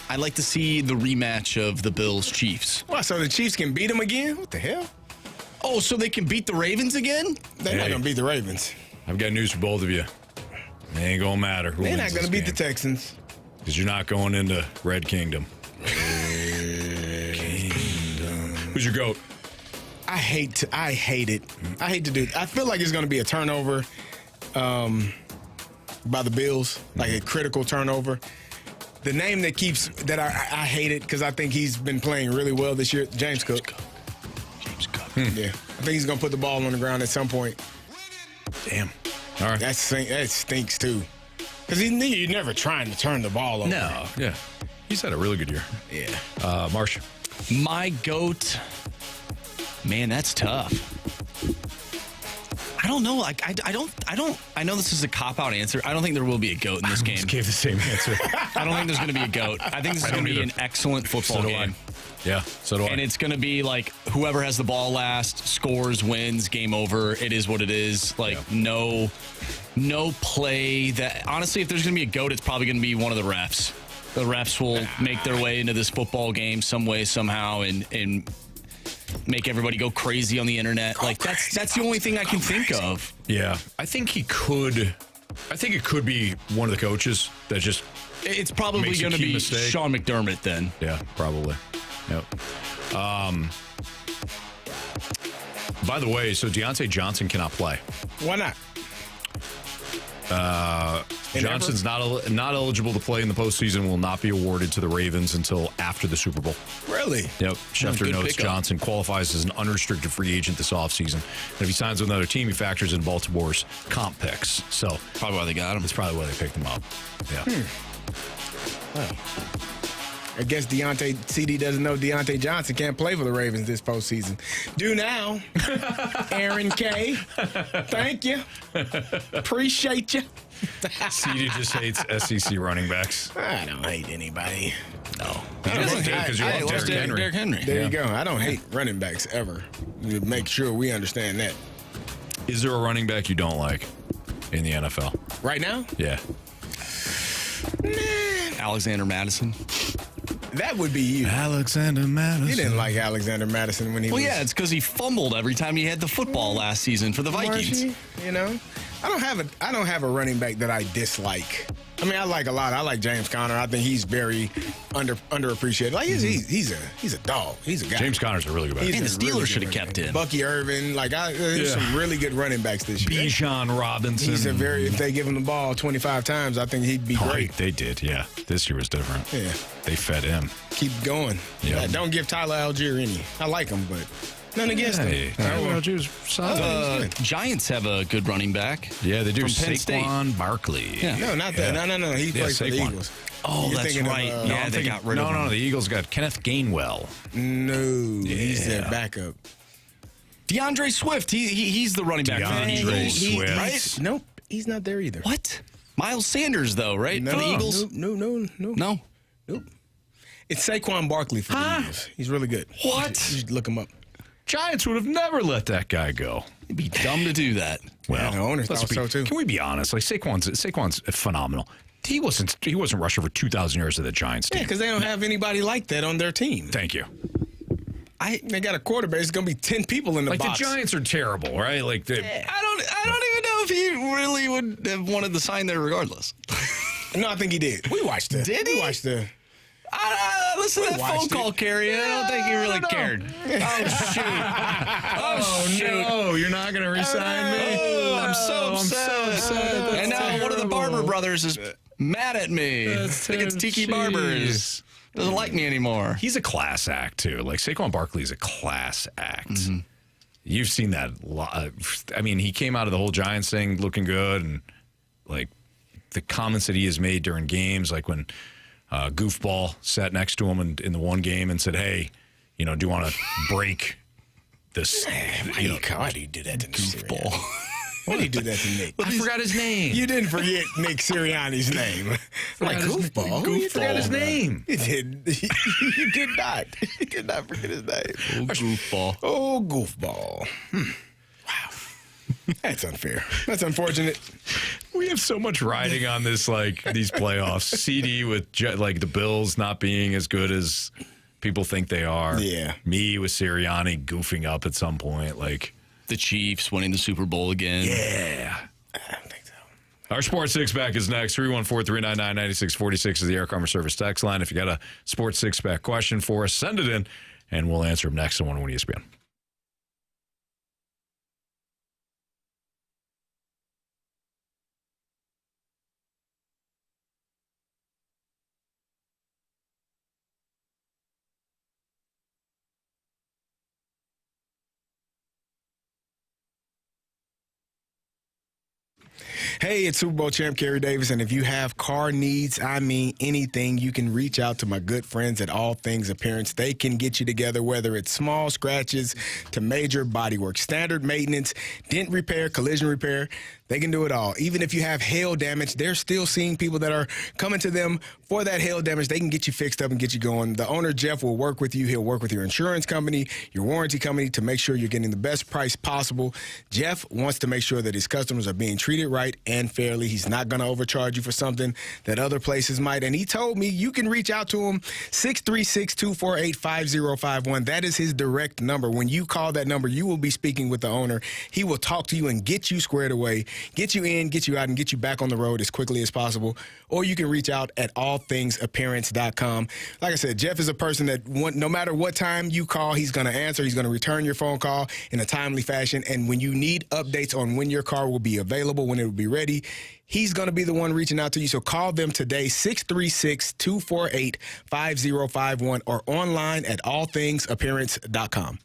I'd like to see the rematch of the Bills-Chiefs. What, so the Chiefs can beat them again? What the hell? Oh, so they can beat the Ravens again? They're not going to beat the Ravens. I've got news for both of you. It ain't going to matter who They're wins not going to beat game. the Texans. Because you're not going into Red Kingdom. Who's your GOAT? I hate it. I hate to do it. I feel like it's going to be a turnover by the Bills, like a critical turnover. The name that I hate it because I think he's been playing really well this year, James Cook. Yeah. I think he's going to put the ball on the ground at some point. Damn. All right. That stinks, too. Because you're never trying to turn the ball over. No. Yeah. He's had a really good year. Yeah. Marsh. My GOAT, man, that's tough. I don't know. Like, I know this is a cop-out answer. I don't think there will be a GOAT in this game. Just gave the same answer. I don't think there's going to be a GOAT. I think this is going to be an excellent football game. Yeah, so do I. And it's going to be like whoever has the ball last scores, wins, game over. It is what it is. Like no play that. Honestly, if there's going to be a GOAT, it's probably going to be one of the refs. The refs will make their way into this football game some way, somehow, and make everybody go crazy on the internet. That's the only thing I can think of. Yeah, I think it could be one of the coaches that just. It's probably going to be Sean McDermott then. Yeah, probably. Yep. By the way, so Deontay Johnson cannot play. Why not? Johnson's not eligible to play in the postseason, will not be awarded to the Ravens until after the Super Bowl. Really? Yep. Schefter notes pickup. Johnson qualifies as an unrestricted free agent this offseason. And if he signs with another team, he factors in Baltimore's comp picks. So Probably why they got him. that's probably why they picked him up. Yeah. Well, I guess CD doesn't know Deontay Johnson can't play for the Ravens this postseason. Do now. Aaron K. Thank you. Appreciate you. CD just hates SEC running backs. I don't hate anybody. No. Because you love Derrick Henry. Derrick Henry. There you go. I don't hate running backs ever. Make sure we understand that. Is there a running back you don't like in the NFL? Right now? Yeah. Alexander Madison. That would be you. Alexander Madison. You didn't like Alexander Madison when he was... Well, yeah, it's because he fumbled every time he had the football last season for the Vikings. Marshy, you know? I don't have a running back that I dislike. I mean, I like a lot. I like James Conner. I think he's very underappreciated. Like he's a dog. He's a guy. James Conner's a really good back. And the Steelers should have kept him. Bucky Irvin. There's some really good running backs this year. Bijan Robinson. He's if they give him the ball 25 times, I think he'd be great. They did, yeah. This year was different. Yeah. They fed him. Keep going. Yeah. Don't give Tyler Algier any. I like him, but none against him. Tyler Algier's solid. Giants have a good running back. Yeah, they do. From Penn State. Saquon Barkley. Yeah. No, not that. No. He plays for the Saquon. Eagles. Oh, You're that's thinking of, right. They got rid of him. No, the Eagles got Kenneth Gainwell. No, he's their backup. DeAndre Swift. He's the running back. DeAndre Swift. Right? Nope, he's not there either. What? Miles Sanders, though, right? No, For the Eagles? No. Nope. It's Saquon Barkley for the Eagles. He's really good. What? You should look him up. Giants would have never let that guy go. It'd be dumb to do that. Well, the owner thought so too. Can we be honest? Like Saquon's phenomenal. He wasn't rushing for 2,000 yards of the Giants team. Yeah, because they don't have anybody like that on their team. Thank you. They got a quarterback. It's going to be 10 people in the box. The Giants are terrible, right? I don't even know if he really would have wanted to sign there regardless. No, I think he did. We watched it. Did he? We watched the... I listen to that phone call, Carey. I don't think he really cared. Oh, shoot. Oh, shoot. No, you're not going to resign me? Oh, I'm so upset. And now one of the Barber brothers is mad at me. I think it's Tiki Barber's. Doesn't like me anymore. He's a class act, too. Like, Saquon Barkley is a class act. Mm-hmm. You've seen that a lot. I mean, he came out of the whole Giants thing looking good, and, like, the comments that he has made during games, like when Goofball sat next to him in the one game and said, hey, do you want to break this? Why do you do that to Goofball? Why did he do that to Nick? I forgot his name. You didn't forget Nick Sirianni's name. Like Goofball? You forgot his name. You did. You did not. You did not forget his name. Oh, Goofball. Oh, Goofball. Wow. That's unfair. That's unfortunate. We have so much riding on this, like, these playoffs. CD with, like, the Bills not being as good as people think they are. Yeah. Me with Sirianni goofing up at some point, like. The Chiefs winning the Super Bowl again. Yeah. I don't think so. Our Sports Six-Pack is next. 314-399-9646 is the Air Commerce Service text line. If you got a Sports Six-Pack question for us, send it in, and we'll answer them next on 101 ESPN. Hey, it's Super Bowl champ Carey Davis, and if you have car needs, anything, you can reach out to my good friends at All Things Appearance. They can get you together, whether it's small scratches to major bodywork, standard maintenance, dent repair, collision repair. They can do it all. Even if you have hail damage, they're still seeing people that are coming to them for that hail damage. They can get you fixed up and get you going. The owner, Jeff, will work with you. He'll work with your insurance company, your warranty company to make sure you're getting the best price possible. Jeff wants to make sure that his customers are being treated right and fairly. He's not going to overcharge you for something that other places might. And he told me you can reach out to him, 636-248-5051. That is his direct number. When you call that number, you will be speaking with the owner. He will talk to you and get you squared away, get you in, get you out, and get you back on the road as quickly as possible. Or you can reach out at allthingsappearance.com. Like I said, Jeff is a person that no matter what time you call, he's going to answer. He's going to return your phone call in a timely fashion. And when you need updates on when your car will be available, when it will be ready, he's going to be the one reaching out to you. So call them today, 636-248-5051, or online at allthingsappearance.com.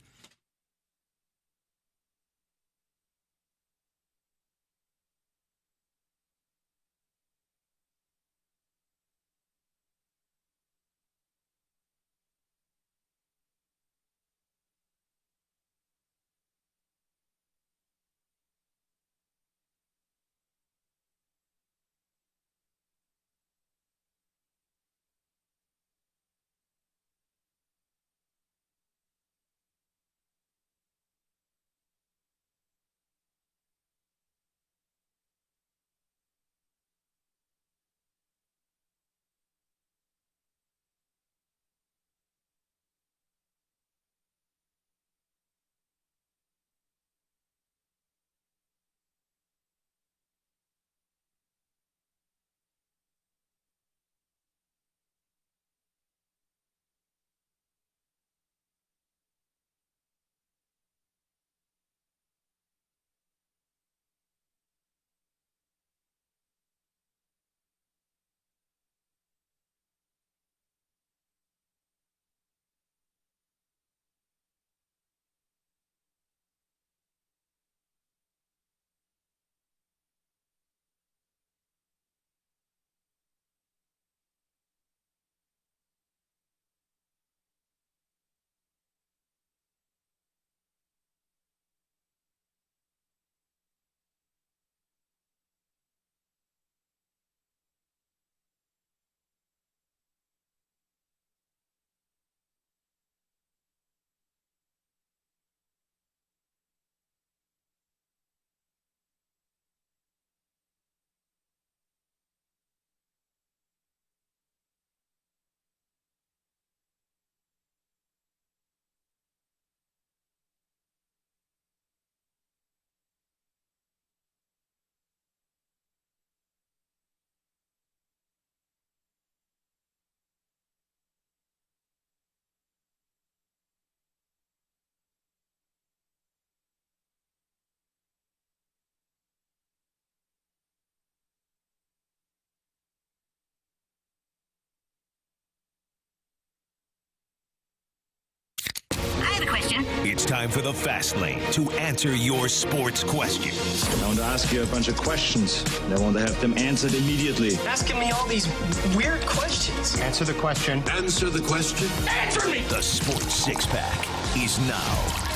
time for the Fast Lane to answer your sports questions. I want to ask you a bunch of questions, and I want to have them answered immediately. Asking me all these weird questions. Answer the question. Answer the question. Answer me! The Sports Six Pack is now.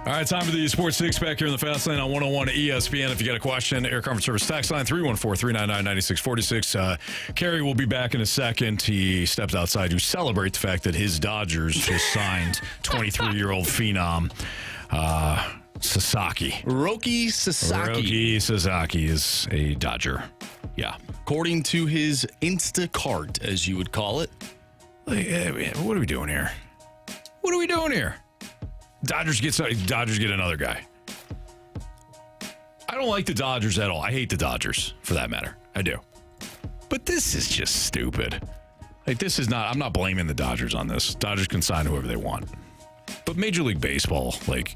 All right, time for the Sports Six Pack here in the Fast Lane on 101 ESPN. If you got a question, Air Comfort Service text line 314-399-9646. Carey will be back in a second. He steps outside to celebrate the fact that his Dodgers just signed 23-year-old phenom Sasaki. Roki Sasaki. Roki Sasaki is a Dodger. Yeah. According to his Instacart, as you would call it. What are we doing here? What are we doing here? Dodgers get another guy. I don't like the Dodgers at all. I hate the Dodgers, for that matter. I do. But this is just stupid. Like, this is not, I'm not blaming the Dodgers on this. Dodgers can sign whoever they want. But Major League Baseball, like...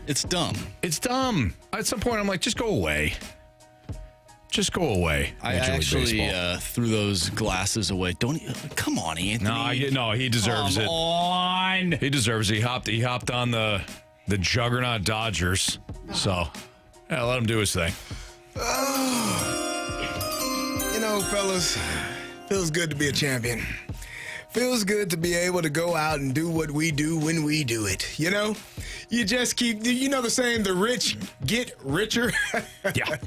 It's dumb. It's dumb. At some point, I'm like, just go away. Just go away. I actually threw those glasses away. Come on, Anthony. No, he deserves it. Come on. He deserves it. He hopped on the juggernaut Dodgers. So, yeah, let him do his thing. You know, fellas, feels good to be a champion. Feels good to be able to go out and do what we do when we do it. You know, you just keep, you know the saying, the rich get richer? Yeah.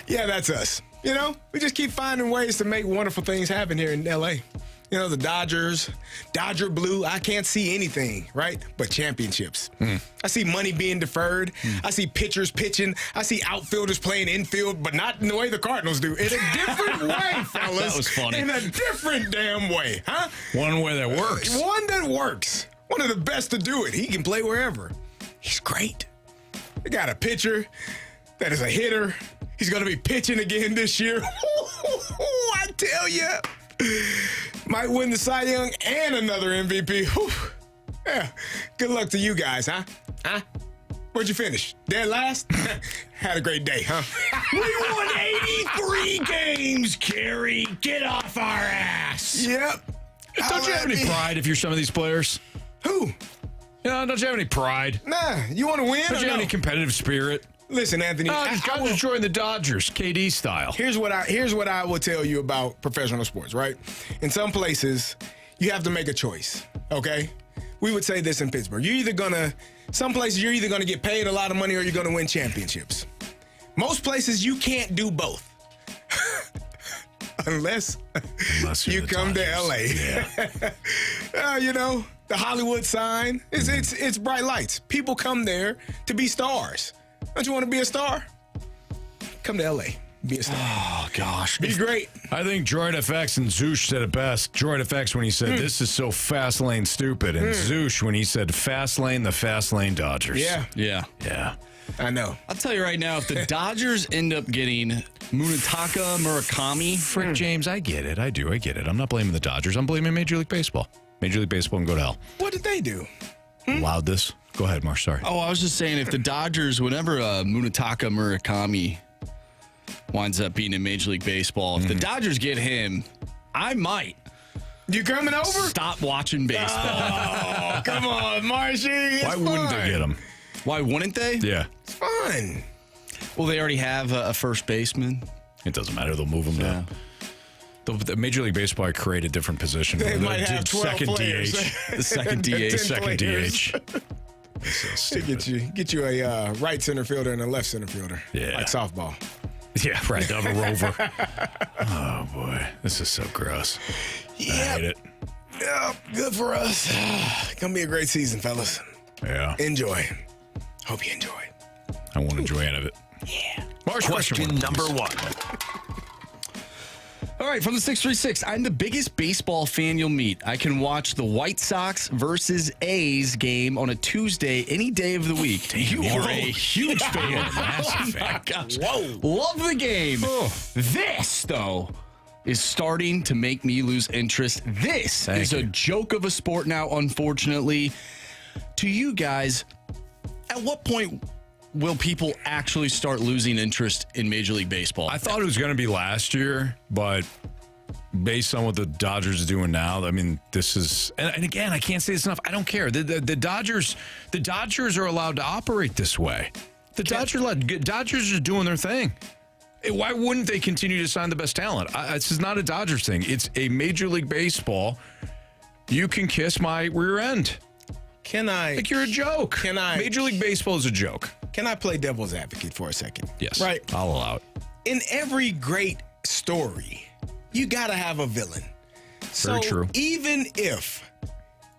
Yeah, that's us. You know, we just keep finding ways to make wonderful things happen here in L.A. You know, the Dodgers, Dodger Blue, I can't see anything, right? But championships. I see money being deferred. I see pitchers pitching. I see outfielders playing infield, but not in the way the Cardinals do. In a different way, fellas. That was funny. In a different damn way, huh? One way that works. One that works. One of the best to do it. He can play wherever. He's great. They got a pitcher that is a hitter. He's going to be pitching again this year. I tell you. Might win the Cy Young and another MVP. Whew. Yeah. Good luck to you guys, huh? Where'd you finish? Dead last? Had a great day, huh? We won 83 games, Carey. Get off our ass. Yep. Don't you have any pride if you're some of these players? Who? Don't you have any pride? Nah. You want to win? Don't you have any competitive spirit? Listen, Anthony. I will join the Dodgers, KD style. Here's what I will tell you about professional sports, right? In some places, you have to make a choice, okay? We would say this in Pittsburgh. Some places you're either gonna get paid a lot of money or you're gonna win championships. Most places you can't do both. Unless you come to LA. Yeah. You know, the Hollywood sign, it's bright lights. People come there to be stars. Don't you want to be a star? Come to L.A. Be a star. Oh, gosh. Be great. I think Droid FX and Zoosh said it best. Droid FX when he said, this is so fast lane stupid. And Zoosh when he said, fast lane, the fast lane Dodgers. Yeah. I know. I'll tell you right now, if the Dodgers end up getting Munetaka Murakami. Frick, James, I get it. I get it. I'm not blaming the Dodgers. I'm blaming Major League Baseball. Major League Baseball can go to hell. What did they do? Allowed this? Go ahead, Marsh. Sorry. Oh, I was just saying, if the Dodgers, whenever Munetaka Murakami winds up being in Major League Baseball, if the Dodgers get him, I might. You coming over? Stop watching baseball. Oh, come on, Marshy. Why wouldn't they get him? Why wouldn't they? Yeah. It's fun. Well, they already have a first baseman. It doesn't matter. They'll move him down. The Major League Baseball create a different position. They might have 12 second players. DH. The second DH. Second DH. So get you a right center fielder and a left center fielder. Yeah. Like softball. Yeah, right. Of a rover. Oh, boy. This is so gross. I hate it. Yeah, good for us. Gonna be a great season, fellas. Yeah. Enjoy. Hope you enjoy. I won't enjoy any of it. Yeah. Question number one. All right, from the 636, I'm the biggest baseball fan you'll meet. I can watch the White Sox versus A's game on a Tuesday any day of the week. You are a huge fan. Massive fan. My gosh. Whoa. Love the game. This, though, is starting to make me lose interest. This is a joke of a sport now, unfortunately. To you guys, at what point will people actually start losing interest in Major League Baseball? I thought it was going to be last year, but based on what the Dodgers are doing now, I mean, this is, and again, I can't say this enough. I don't care. The Dodgers are allowed to operate this way. The Dodgers are doing their thing. Why wouldn't they continue to sign the best talent? This is not a Dodgers thing. It's a Major League Baseball. You can kiss my rear end. Can I? Like you're a joke. Can I? Major League Baseball is a joke. Can I play devil's advocate for a second? Yes. Right. I'll allow it. In every great story, you got to have a villain. Very true. Even if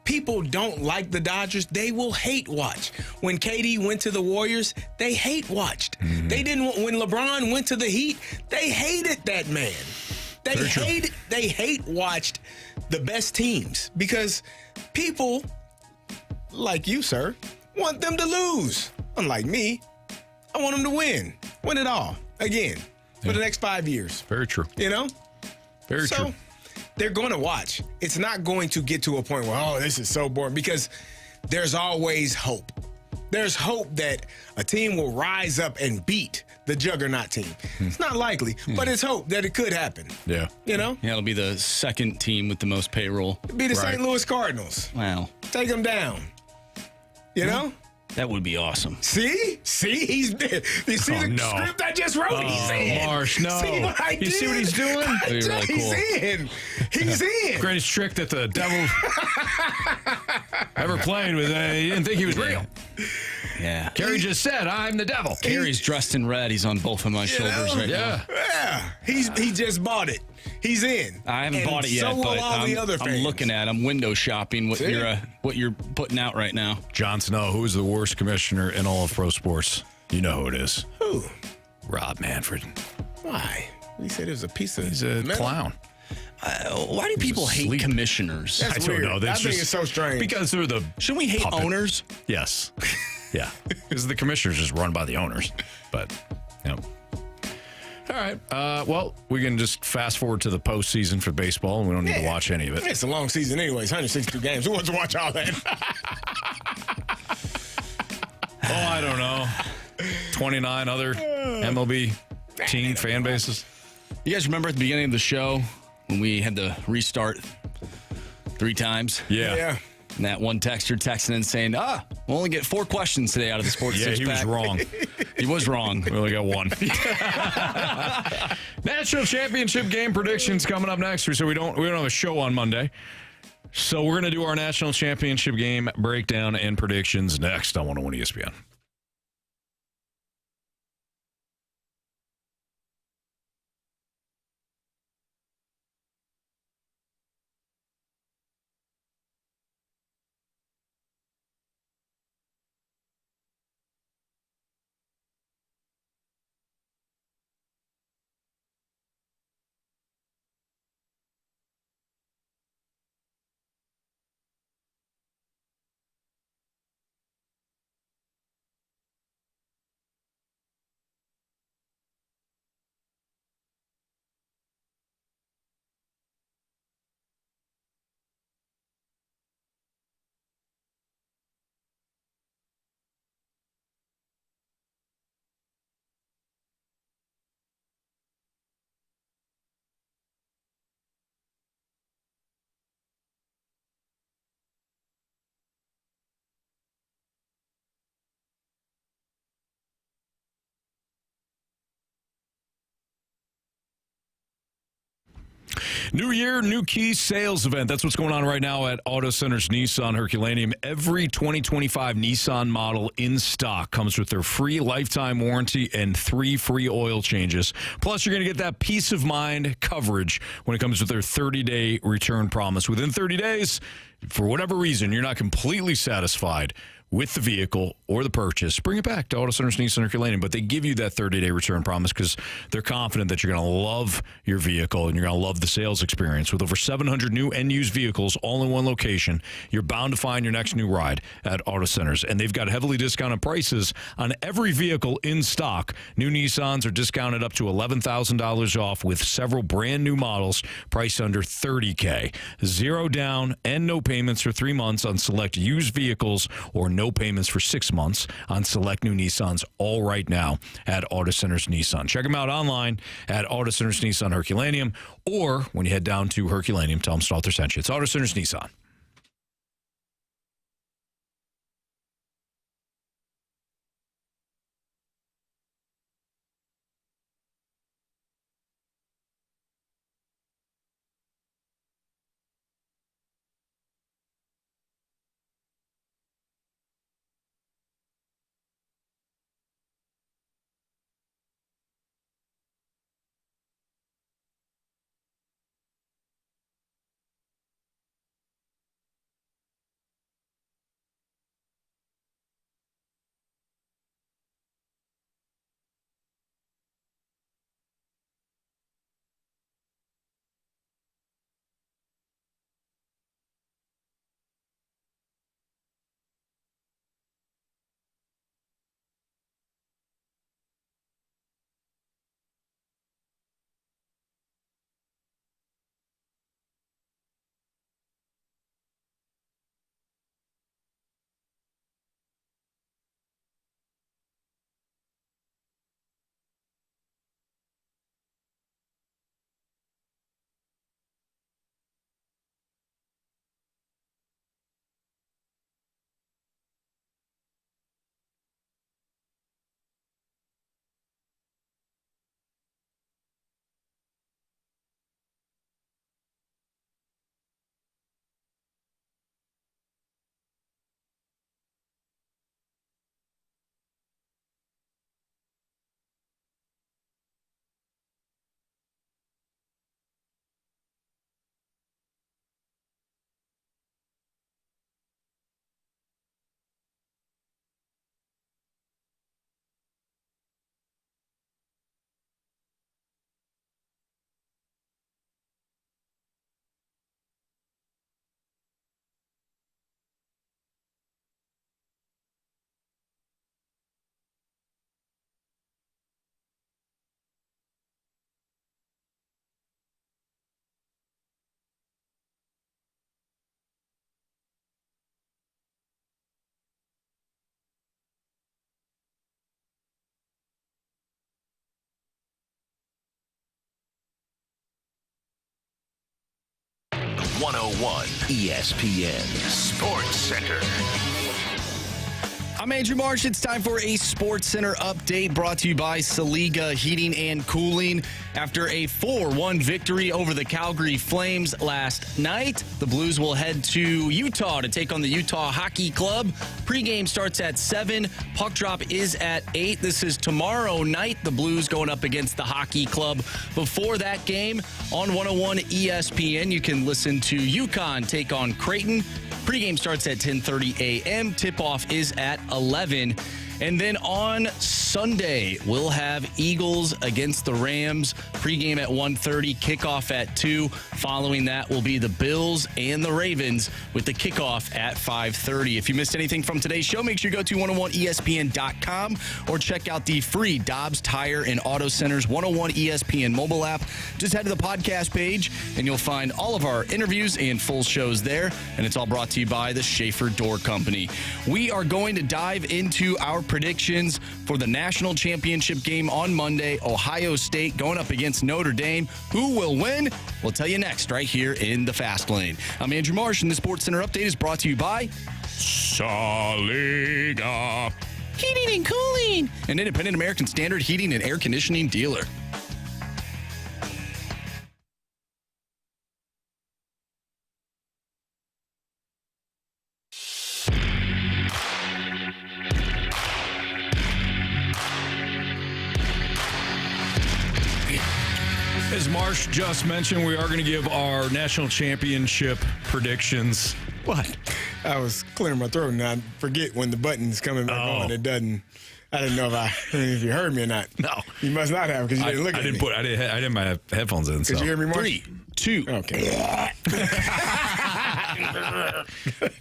people don't like the Dodgers, they will hate watch. When KD went to the Warriors, they hate watched. Mm-hmm. They didn't. When LeBron went to the Heat, they hated that man. They hate watched the best teams because people like you, sir, want them to lose. Unlike me, I want them to win it all again for the next 5 years. Very true. You know? Very true. They're going to watch. It's not going to get to a point where, oh, this is so boring, because there's always hope. There's hope that a team will rise up and beat the juggernaut team. It's not likely, but it's hope that it could happen. Yeah. You know? Yeah, it'll be the second team with the most payroll. It'll be the St. Louis Cardinals. Wow. Take them down. You know? That would be awesome. See? He's dead. You see script I just wrote? He's in. Marsh, no. See what I did? You see what he's doing? That'd be really cool. He's in. Greatest trick that the devil ever played with. He didn't think he was real. Yeah. Carey just said, I'm the devil. Carey's dressed in red. He's on both of my shoulders right now. Yeah. He just bought it. He's in. I haven't bought it yet, so will but all the other I'm fans. looking at. I'm window shopping what you're putting out right now. Jon Snow, who is the worst commissioner in all of pro sports? You know who it is. Who? Rob Manfred. Why? He said it was a piece of He's a metal. clown. Why do people hate commissioners? That's I don't weird. know. That's I think just it's so strange. Because they're the Shouldn't we hate puppet. owners? Yes. Yeah. Because the commissioners just run by the owners. But, you know. All right. Well, we can just fast forward to the postseason for baseball, and we don't need to watch any of it. It's a long season anyways, 162 games. Who wants to watch all that? I don't know. 29 other MLB team fan bases. You guys remember at the beginning of the show when we had to restart 3 times? Yeah. And that one texter texting in saying, we'll only get 4 questions today out of the Sports Yeah, he was Six-Pack. wrong. He was wrong. We only got 1. National Championship game predictions coming up next. So we don't have a show on Monday. So we're going to do our National Championship game breakdown and predictions next on 101 ESPN. New year, new key sales event. That's what's going on right now at Auto Centers Nissan Herculaneum. Every 2025 Nissan model in stock comes with their free lifetime warranty and 3 free oil changes. Plus, you're going to get that peace of mind coverage when it comes with their 30-day return promise. Within 30 days, for whatever reason, you're not completely satisfied with the vehicle or the purchase, bring it back to Auto Centers Nissan Herculaneum. But they give you that 30-day return promise because they're confident that you're going to love your vehicle and you're going to love the sales experience. With over 700 new and used vehicles all in one location, you're bound to find your next new ride at Auto Centers. And they've got heavily discounted prices on every vehicle in stock. New Nissans are discounted up to $11,000 off with several brand new models priced under $30K. 0 down and no payments for 3 months on select used vehicles or no payments for 6 months on select new Nissans, all right now at Auto Centers Nissan. Check them out online at Auto Centers Nissan Herculaneum, or when you head down to Herculaneum, tell them Stalter sent you. It's Auto Centers Nissan. ESPN Sports Center. I'm Andrew Marsh. It's time for a Sports Center update brought to you by Saliga Heating and Cooling. After a 4-1 victory over the Calgary Flames last night, the Blues will head to Utah to take on the Utah Hockey Club. Pregame starts at 7. Puck drop is at 8. This is tomorrow night. The Blues going up against the Hockey Club. Before that game, on 101 ESPN, you can listen to UConn take on Creighton. Pregame starts at 10:30 a.m. Tip-off is at 11. And then on Sunday, we'll have Eagles against the Rams. Pregame at 1:30, kickoff at 2. Following that will be the Bills and the Ravens with the kickoff at 5:30. If you missed anything from today's show, make sure you go to 101ESPN.com or check out the free Dobbs Tire and Auto Centers 101 ESPN mobile app. Just head to the podcast page, and you'll find all of our interviews and full shows there. And it's all brought to you by the Schaefer Door Company. We are going to dive into our predictions for the national championship game on Monday. Ohio State going up against Notre Dame. Who will win? We'll tell you next right here in the Fast Lane. I'm Andrew Marsh, and the Sports Center update is brought to you by Saliga Heating and Cooling, an independent American Standard heating and air conditioning dealer. As Marsh just mentioned, we are going to give our national championship predictions. What? I was clearing my throat and I forget when the button's coming back on. It doesn't. I didn't know if you heard me or not. No, you must not have because you didn't look at me. I didn't have headphones in. Did you hear me, Marsh? 3, 2. Okay.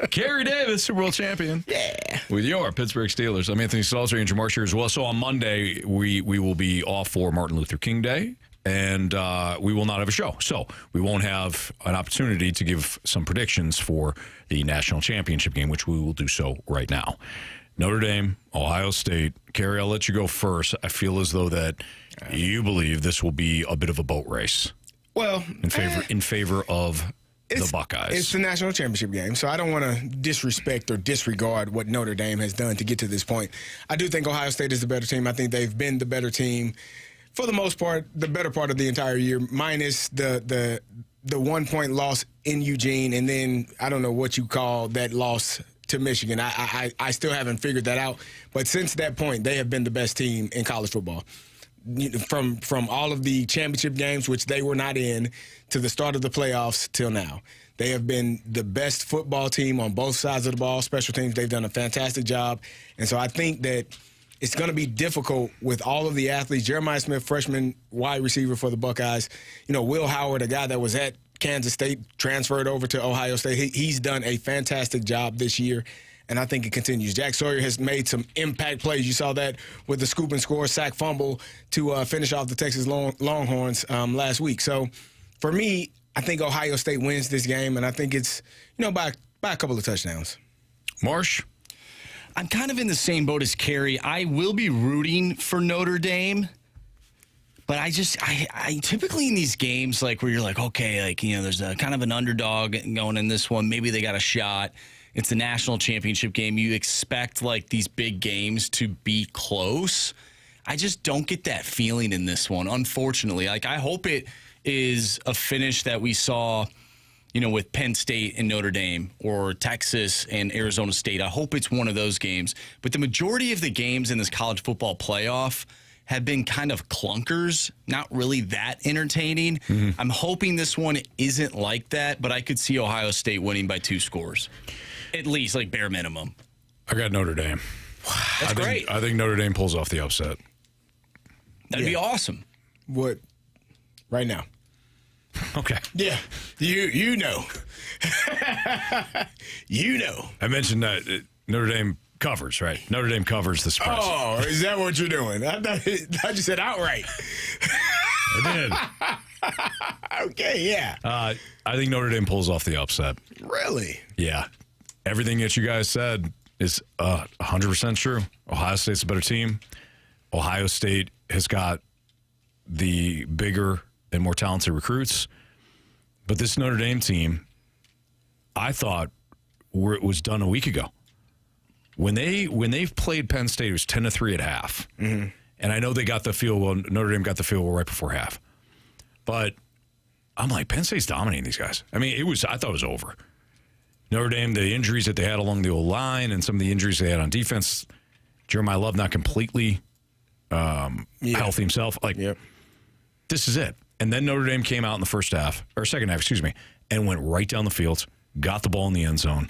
Carey Davis, Super Bowl champion. Yeah. With your Pittsburgh Steelers. I'm Anthony Stalter, Andrew Marsh here as well. So on Monday, we will be off for Martin Luther King Day. and we will not have a show. So we won't have an opportunity to give some predictions for the national championship game, which we will do so right now. Notre Dame, Ohio State. Carey, I'll let you go first. I feel as though that you believe this will be a bit of a boat race. Well, in favor of the Buckeyes. It's the national championship game, so I don't want to disrespect or disregard what Notre Dame has done to get to this point. I do think Ohio State is the better team. I think they've been the better team for the most part, the better part of the entire year, minus the 1-point loss in Eugene, and then I don't know what you call that loss to Michigan. I still haven't figured that out. But since that point, they have been the best team in college football. From all of the championship games, which they were not in, to the start of the playoffs till now. They have been the best football team on both sides of the ball. Special teams, they've done a fantastic job. And so I think that it's going to be difficult with all of the athletes. Jeremiah Smith, freshman wide receiver for the Buckeyes. Will Howard, a guy that was at Kansas State, transferred over to Ohio State. He's done a fantastic job this year, and I think it continues. Jack Sawyer has made some impact plays. You saw that with the scoop and score, sack fumble to finish off the Texas Longhorns last week. So for me, I think Ohio State wins this game, and I think it's by a couple of touchdowns. Marsh? I'm kind of in the same boat as Carey. I will be rooting for Notre Dame. But I typically in these games, like where you're like, okay, there's a kind of an underdog going in this one. Maybe they got a shot. It's the national championship game. You expect like these big games to be close. I just don't get that feeling in this one, unfortunately. Like, I hope it is a finish that we saw, with Penn State and Notre Dame, or Texas and Arizona State. I hope it's one of those games. But the majority of the games in this college football playoff have been kind of clunkers, not really that entertaining. Mm-hmm. I'm hoping this one isn't like that, but I could see Ohio State winning by 2 scores. At least, like bare minimum. I got Notre Dame. That's great. I think Notre Dame pulls off the upset. That'd be awesome. What? Right now. Okay. Yeah. You know. I mentioned that Notre Dame covers, right? Notre Dame covers the spread. Oh, is that what you're doing? I thought you said outright. I did. Okay, yeah. I think Notre Dame pulls off the upset. Really? Yeah. Everything that you guys said is 100% true. Ohio State's a better team. Ohio State has got the bigger and more talented recruits. But this Notre Dame team, I thought was done a week ago. When they've played Penn State, it was 10-3 at half. Mm-hmm. And I know they got the field goal. Notre Dame got the field goal right before half. But I'm like, Penn State's dominating these guys. I mean, I thought it was over. Notre Dame, the injuries that they had along the old line and some of the injuries they had on defense, Jeremiah Love not completely healthy himself. This is it. And then Notre Dame came out in the second half, and went right down the field, got the ball in the end zone,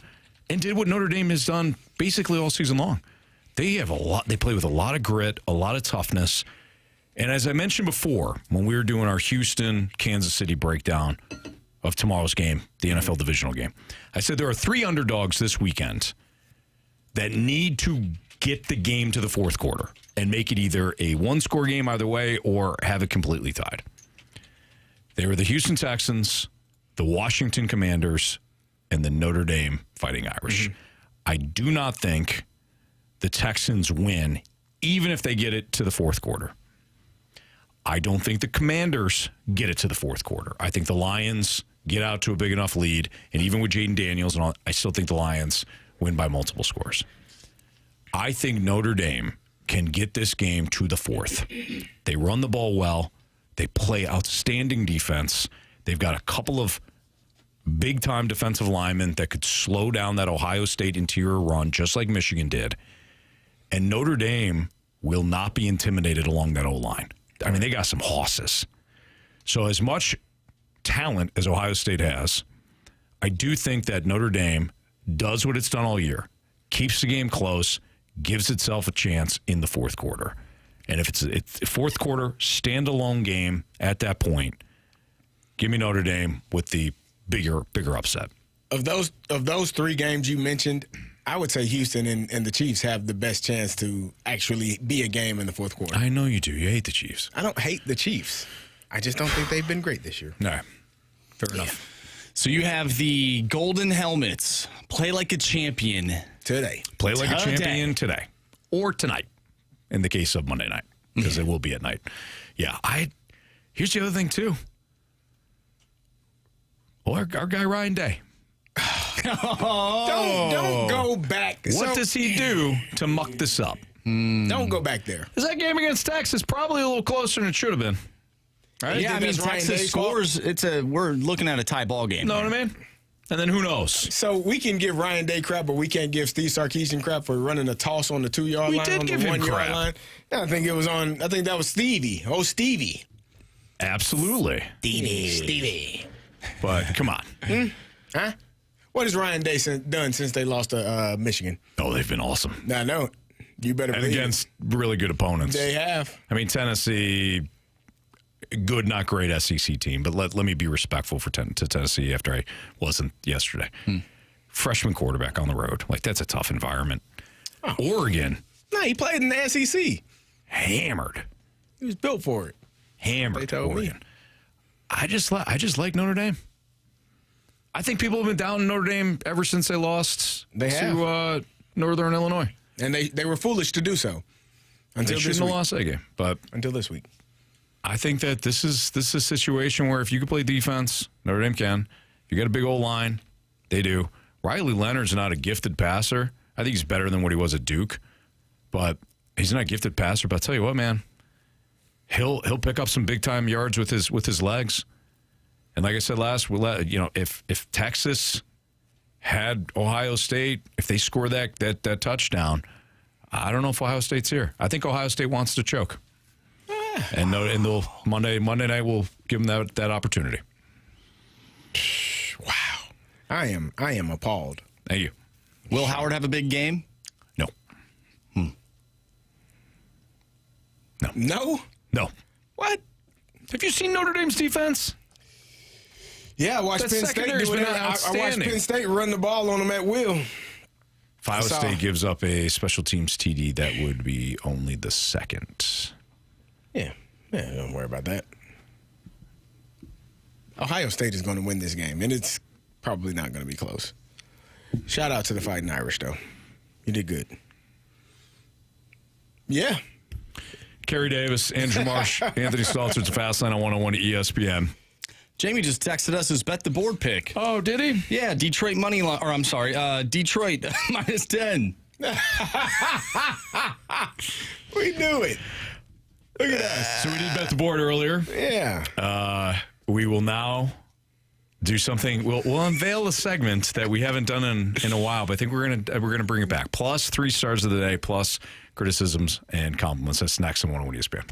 and did what Notre Dame has done basically all season long. They play with a lot of grit, a lot of toughness. And as I mentioned before, when we were doing our Houston-Kansas City breakdown of tomorrow's game, the NFL Divisional game, I said there are 3 underdogs this weekend that need to get the game to the fourth quarter and make it either a 1-score game either way or have it completely tied. They were the Houston Texans, the Washington Commanders, and the Notre Dame Fighting Irish. Mm-hmm. I do not think the Texans win, even if they get it to the fourth quarter. I don't think the Commanders get it to the fourth quarter. I think the Lions get out to a big enough lead, and even with Jaden Daniels and all, I still think the Lions win by multiple scores. I think Notre Dame can get this game to the fourth. They run the ball well. They play outstanding defense. They've got a couple of big-time defensive linemen that could slow down that Ohio State interior run, just like Michigan did. And Notre Dame will not be intimidated along that O-line. I mean, they got some horses. So as much talent as Ohio State has, I do think that Notre Dame does what it's done all year, keeps the game close, gives itself a chance in the fourth quarter. And if it's a fourth quarter standalone game at that point, give me Notre Dame with the bigger upset. Of those 3 games you mentioned, I would say Houston and the Chiefs have the best chance to actually be a game in the fourth quarter. I know you do. You hate the Chiefs. I don't hate the Chiefs. I just don't think they've been great this year. No, fair enough. So you have the golden helmets. Play like a champion today. Play like a champion today. Or tonight, in the case of Monday night, because it will be at night. Yeah, here's the other thing, too. Well, our guy Ryan Day. Don't go back. What does he do to muck this up? Don't go back there. Is that game against Texas probably a little closer than it should have been? Right? Yeah, I mean, Texas scores. We're looking at a tie ball game. Know what I mean? And then who knows? So we can give Ryan Day crap, but we can't give Steve Sarkisian crap for running a toss on the 2-yard line. We did give him crap. Line. I think that was Stevie. Oh, Stevie. Absolutely. Stevie. But come on. Huh? What has Ryan Day done since they lost to Michigan? Oh, they've been awesome. I know. You better believe against really good opponents. They have. I mean, Tennessee, good, not great SEC team, but let me be respectful to Tennessee after I wasn't yesterday. Freshman quarterback on the road. Like, that's a tough environment. Oh. Oregon. No, he played in the SEC. Hammered. He was built for it. Hammered. They told Oregon. me. I just like Notre Dame. I think people have been down in Notre Dame ever since they lost to Northern Illinois. And they were foolish to do so. Until they shouldn't have lost that game. But until this week. I think that this is a situation where if you can play defense, Notre Dame can. If you got a big old line, they do. Riley Leonard's not a gifted passer. I think he's better than what he was at Duke. But he's not a gifted passer. But I'll tell you what, man. He'll pick up some big time yards with his legs. And like I said if Texas had Ohio State, if they score that touchdown, I don't know if Ohio State's here. I think Ohio State wants to choke. And they'll Monday night will give them that opportunity. Wow. I am appalled. Thank you. Will Howard have a big game? No. No. No? No. What? Have you seen Notre Dame's defense? Yeah, I watched Penn State do it. I watched Penn State run the ball on them at will. If Ohio State gives up a special teams TD, that would be only the second. Yeah, don't worry about that. Ohio State is going to win this game, and it's probably not going to be close. Shout out to the Fighting Irish, though. You did good. Yeah. Carey Davis, Andrew Marsh, Anthony Stalter. It's a Fast Line on 101 ESPN. Jamie just texted us his bet the board pick. Oh, did he? Yeah, Detroit money line. Or I'm sorry, Detroit minus 10. We knew it. Look at us. So we did bet the board earlier. Yeah. We will now do something. We'll unveil a segment that we haven't done in a while, but I think we're gonna bring it back. Plus 3 stars of the day, plus criticisms and compliments. That's next on 101 ESPN.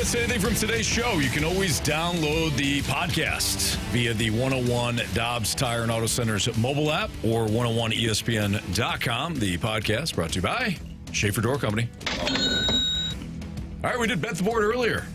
missed anything from today's show, you can always download the podcast via the 101 Dobbs Tire and Auto Center's mobile app or 101ESPN.com. The podcast brought to you by Schaefer Door Company. All right, we did Bet the Board earlier.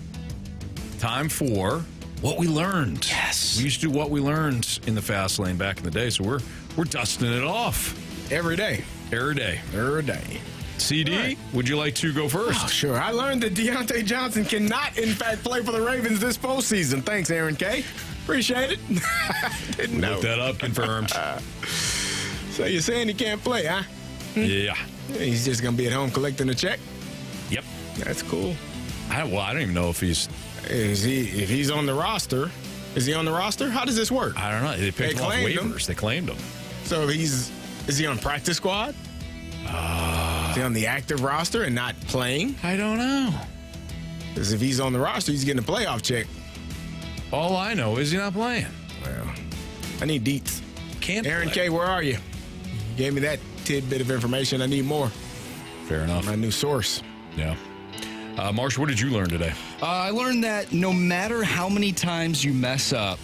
Time for what we learned. Yes. We used to do what we learned in the fast lane back in the day, so we're dusting it off. Every day. Every day. Every day. CD, right. Would you like to go first? Oh, sure. I learned that Deontay Johnson cannot, in fact, play for the Ravens this postseason. Thanks, Aaron K. Appreciate it. Didn't know. Look that up, confirmed. So you're saying he can't play, huh? Yeah. He's just going to be at home collecting a check? Yep. That's cool. I don't even know if he's... If he's on the roster. Is he on the roster? How does this work? I don't know. They picked him off waivers. They claimed him. So is he on practice squad? Is he on the active roster and not playing? I don't know. Because if he's on the roster, he's getting a playoff check. All I know is he's not playing. Well, I need deets. Aaron play. K., where are you? You gave me that tidbit of information. I need more. Fair enough. My new source. Yeah. Marsh, what did you learn today? I learned that no matter how many times you mess up,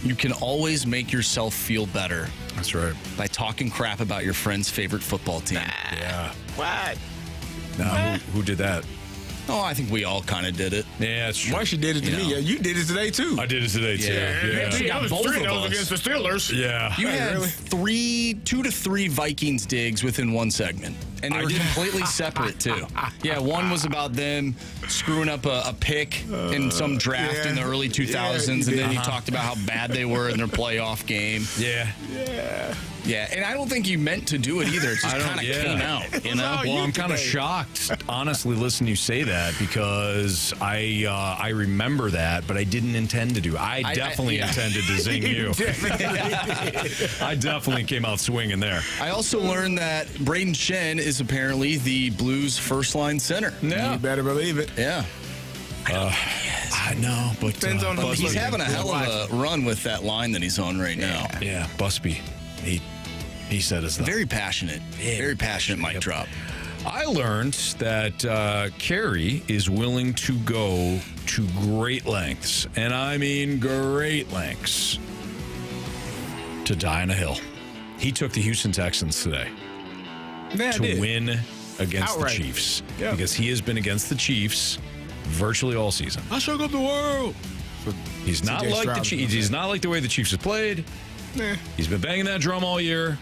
you can always make yourself feel better. That's right. By talking crap about your friend's favorite football team. Yeah. What? No, who did that? Oh, I think we all kind of did it. Yeah, it's true. Marcia did it to me. Yeah, you did it today, too. I did it today, too. Yeah. You got both of us against the Steelers. Yeah. You had 2 to 3 Vikings digs within one segment. And they were completely separate, too. Yeah, one was about them screwing up a pick in some draft in the early 2000s, and then you talked about how bad they were in their playoff game. Yeah. Yeah, and I don't think you meant to do it either. It just kind of came out, you know? Well, I'm kind of shocked, honestly, listening to you say that, because I remember that, but I didn't intend to do it. I definitely intended to zing you. I definitely came out swinging there. I also learned that Braden Shen is apparently the Blues' first-line center. Yeah. You better believe it. Yeah. I know, but depends on he's having a hell of a run with that line that he's on right now. Yeah, Busby. He said his stuff. Very passionate. Very passionate mic drop. I learned that Carey is willing to go to great lengths, and I mean great lengths, to die on a hill. He took the Houston Texans today to win against the Chiefs. Yeah. Because he has been against the Chiefs virtually all season. I shook up the world. He's not like the Chiefs. He's not like the way the Chiefs have played. Nah. He's been banging that drum all year.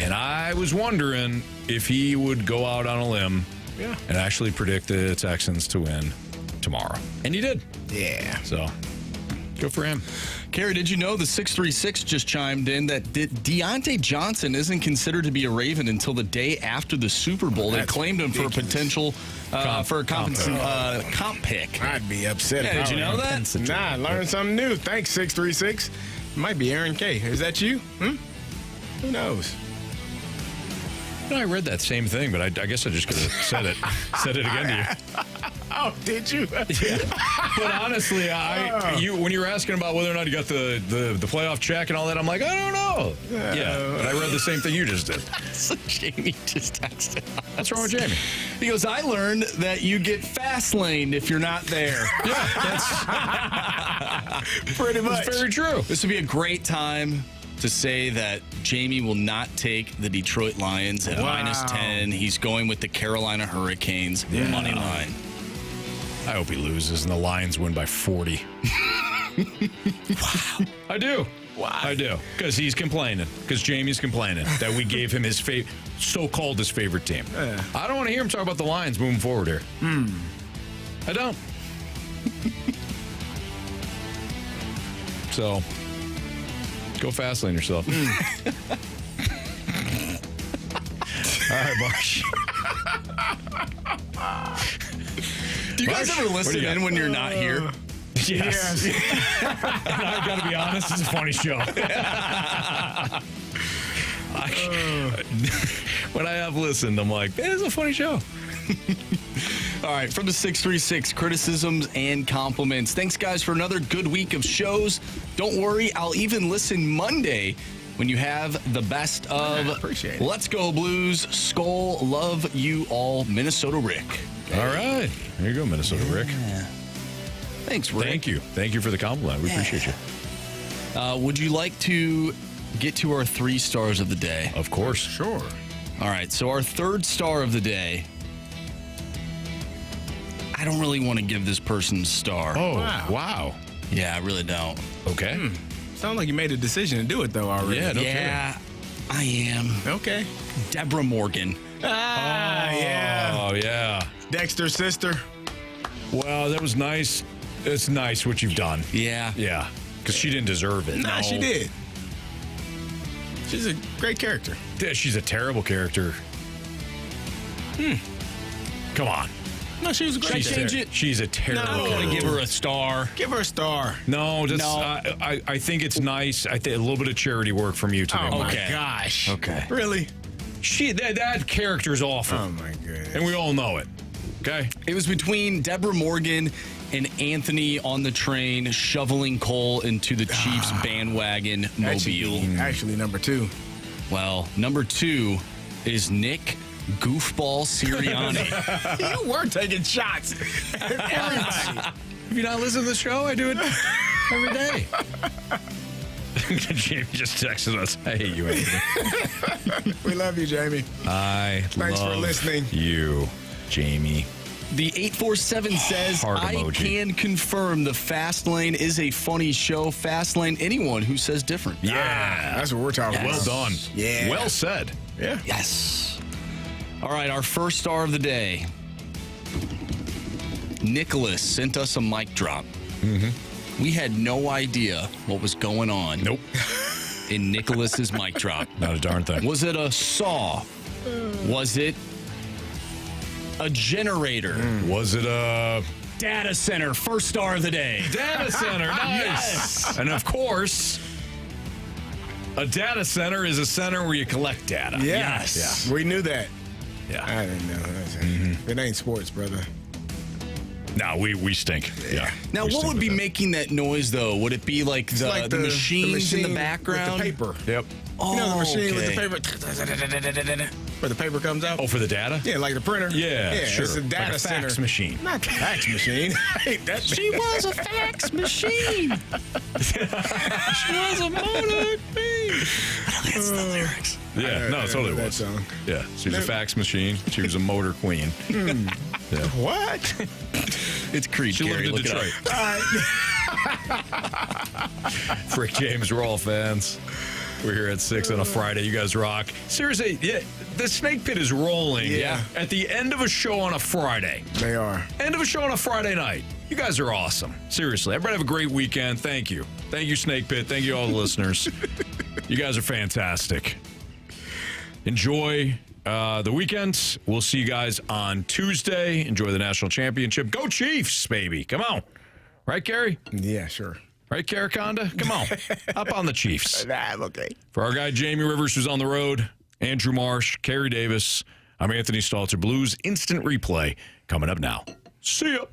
And I was wondering if he would go out on a limb and actually predict the Texans to win tomorrow. And he did. Yeah. So, good for him. Carey, did you know the 636 just chimed in that Deontay Johnson isn't considered to be a Raven until the day after the Super Bowl? They claimed him for a potential comp pick. I'd be upset. Yeah, did you know that? Nah, I learned something new. Thanks, 636. Might be Aaron K. Is that you? Who knows? I read that same thing, but I guess I just could have said it again to you. Oh, did you? Yeah. But honestly, when you were asking about whether or not you got the playoff check and all that, I'm like, I don't know. Yeah, but I read the same thing you just did. So Jamie just texted. What's wrong with Jamie? He goes, I learned that you get fast laned if you're not there. Yeah, that's pretty much. That's very true. This would be a great time to say that Jamie will not take the Detroit Lions at -10. He's going with the Carolina Hurricanes money line. I hope he loses and the Lions win by 40. Wow. I do. Why? I do. Because he's complaining. Because Jamie's complaining that we gave him his so-called his favorite team. I don't want to hear him talk about the Lions moving forward here. I don't. So, go fast lane yourself. All right, Marsh. Do you guys ever listen in when you're not here? Yes. And I got to be honest, it's a funny show. When I have listened, I'm like, it's a funny show. All right, from the 636, criticisms and compliments. Thanks, guys, for another good week of shows. Don't worry, I'll even listen Monday when you have the best of appreciate it. Let's Go Blues, Skull, love you all, Minnesota Rick. All right. There you go, Minnesota Rick. Thanks, Rick. Thank you for the compliment. We appreciate you. Would you like to get to our 3 stars of the day? Of course. Sure. All right, so our 3rd star of the day, I don't really want to give this person a star. Oh, wow. Yeah, I really don't. Okay. Sounds like you made a decision to do it, though, already. Yeah, no Yeah, I am. Okay. Deborah Morgan. Yeah. Oh, yeah. Dexter's sister. Well, that was nice. It's nice what you've done. Yeah. Yeah. Because she didn't deserve it. Nah, she did. She's a great character. Yeah, she's a terrible character. Come on. No, she was a great character. She's a terrible character. I'm going to give her a star. Give her a star. No, I think it's nice. I think a little bit of charity work from you today. Oh, my gosh. Okay. Really? That character's awful. Oh, my goodness. And we all know it. Okay? It was between Deborah Morgan and Anthony on the train shoveling coal into the Chiefs bandwagon mobile. Actually, number 2. Well, number 2 is Nick Goofball Sirianni. You were taking shots. Have you not listened to the show? I do it every day. Jamie just texted us. I hate you, Anthony. We love you, Jamie. Thanks for listening. You, Jamie. The 847 says, Heart I emoji. can confirm the Fast Lane is a funny show. Fast Lane, anyone who says different. Yeah. That's what we're talking about. Well done. Yeah. Well said. Yeah. Yes. All right, our first star of the day. Nicholas sent us a mic drop. Mm-hmm. We had no idea what was going on. Nope. In Nicholas's mic drop. Not a darn thing. Was it a saw? Was it a generator? Was it a Data center? First star of the day. data center? Nice. Yes. And of course, a data center is a center where you collect data. Yes. Yeah. We knew that. Yeah. I didn't know. It ain't sports, brother. No, we stink. Yeah. Now, We what stink would with be that. making that noise, though? Would it be like the machines in the background? With the paper. Yep. Oh, You know the machine with the okay. paper where the paper comes out? Oh, for the data? Yeah, like the printer. Yeah, sure. It's a data Like a center. fax machine. Not the fax machine. I hate that. She was a fax machine. She was a motor queen. I don't think that's the lyrics. Yeah, no, it totally that was. song. Yeah, she was a fax machine. She was a motor queen. Yeah. What? It's Creed. She Carey. lived in Look it Detroit. up. Frick James, we're all fans. We're here at 6 on a Friday. You guys rock. Seriously, yeah, the Snake Pit is rolling. Yeah. At the end of a show on a Friday. They are. End of a show on a Friday night. You guys are awesome. Seriously. Everybody have a great weekend. Thank you. Thank you, Snake Pit. Thank you, all the listeners. You guys are fantastic. Enjoy the weekend. We'll see you guys on Tuesday. Enjoy the national championship. Go Chiefs, baby. Come on. Right, Carey? Yeah, sure. Right, Caraconda? Come on. Up on the Chiefs. I'm okay. For our guy, Jamie Rivers, who's on the road, Andrew Marsh, Carey Davis, I'm Anthony Stalter. Blues Instant Replay coming up now. See ya.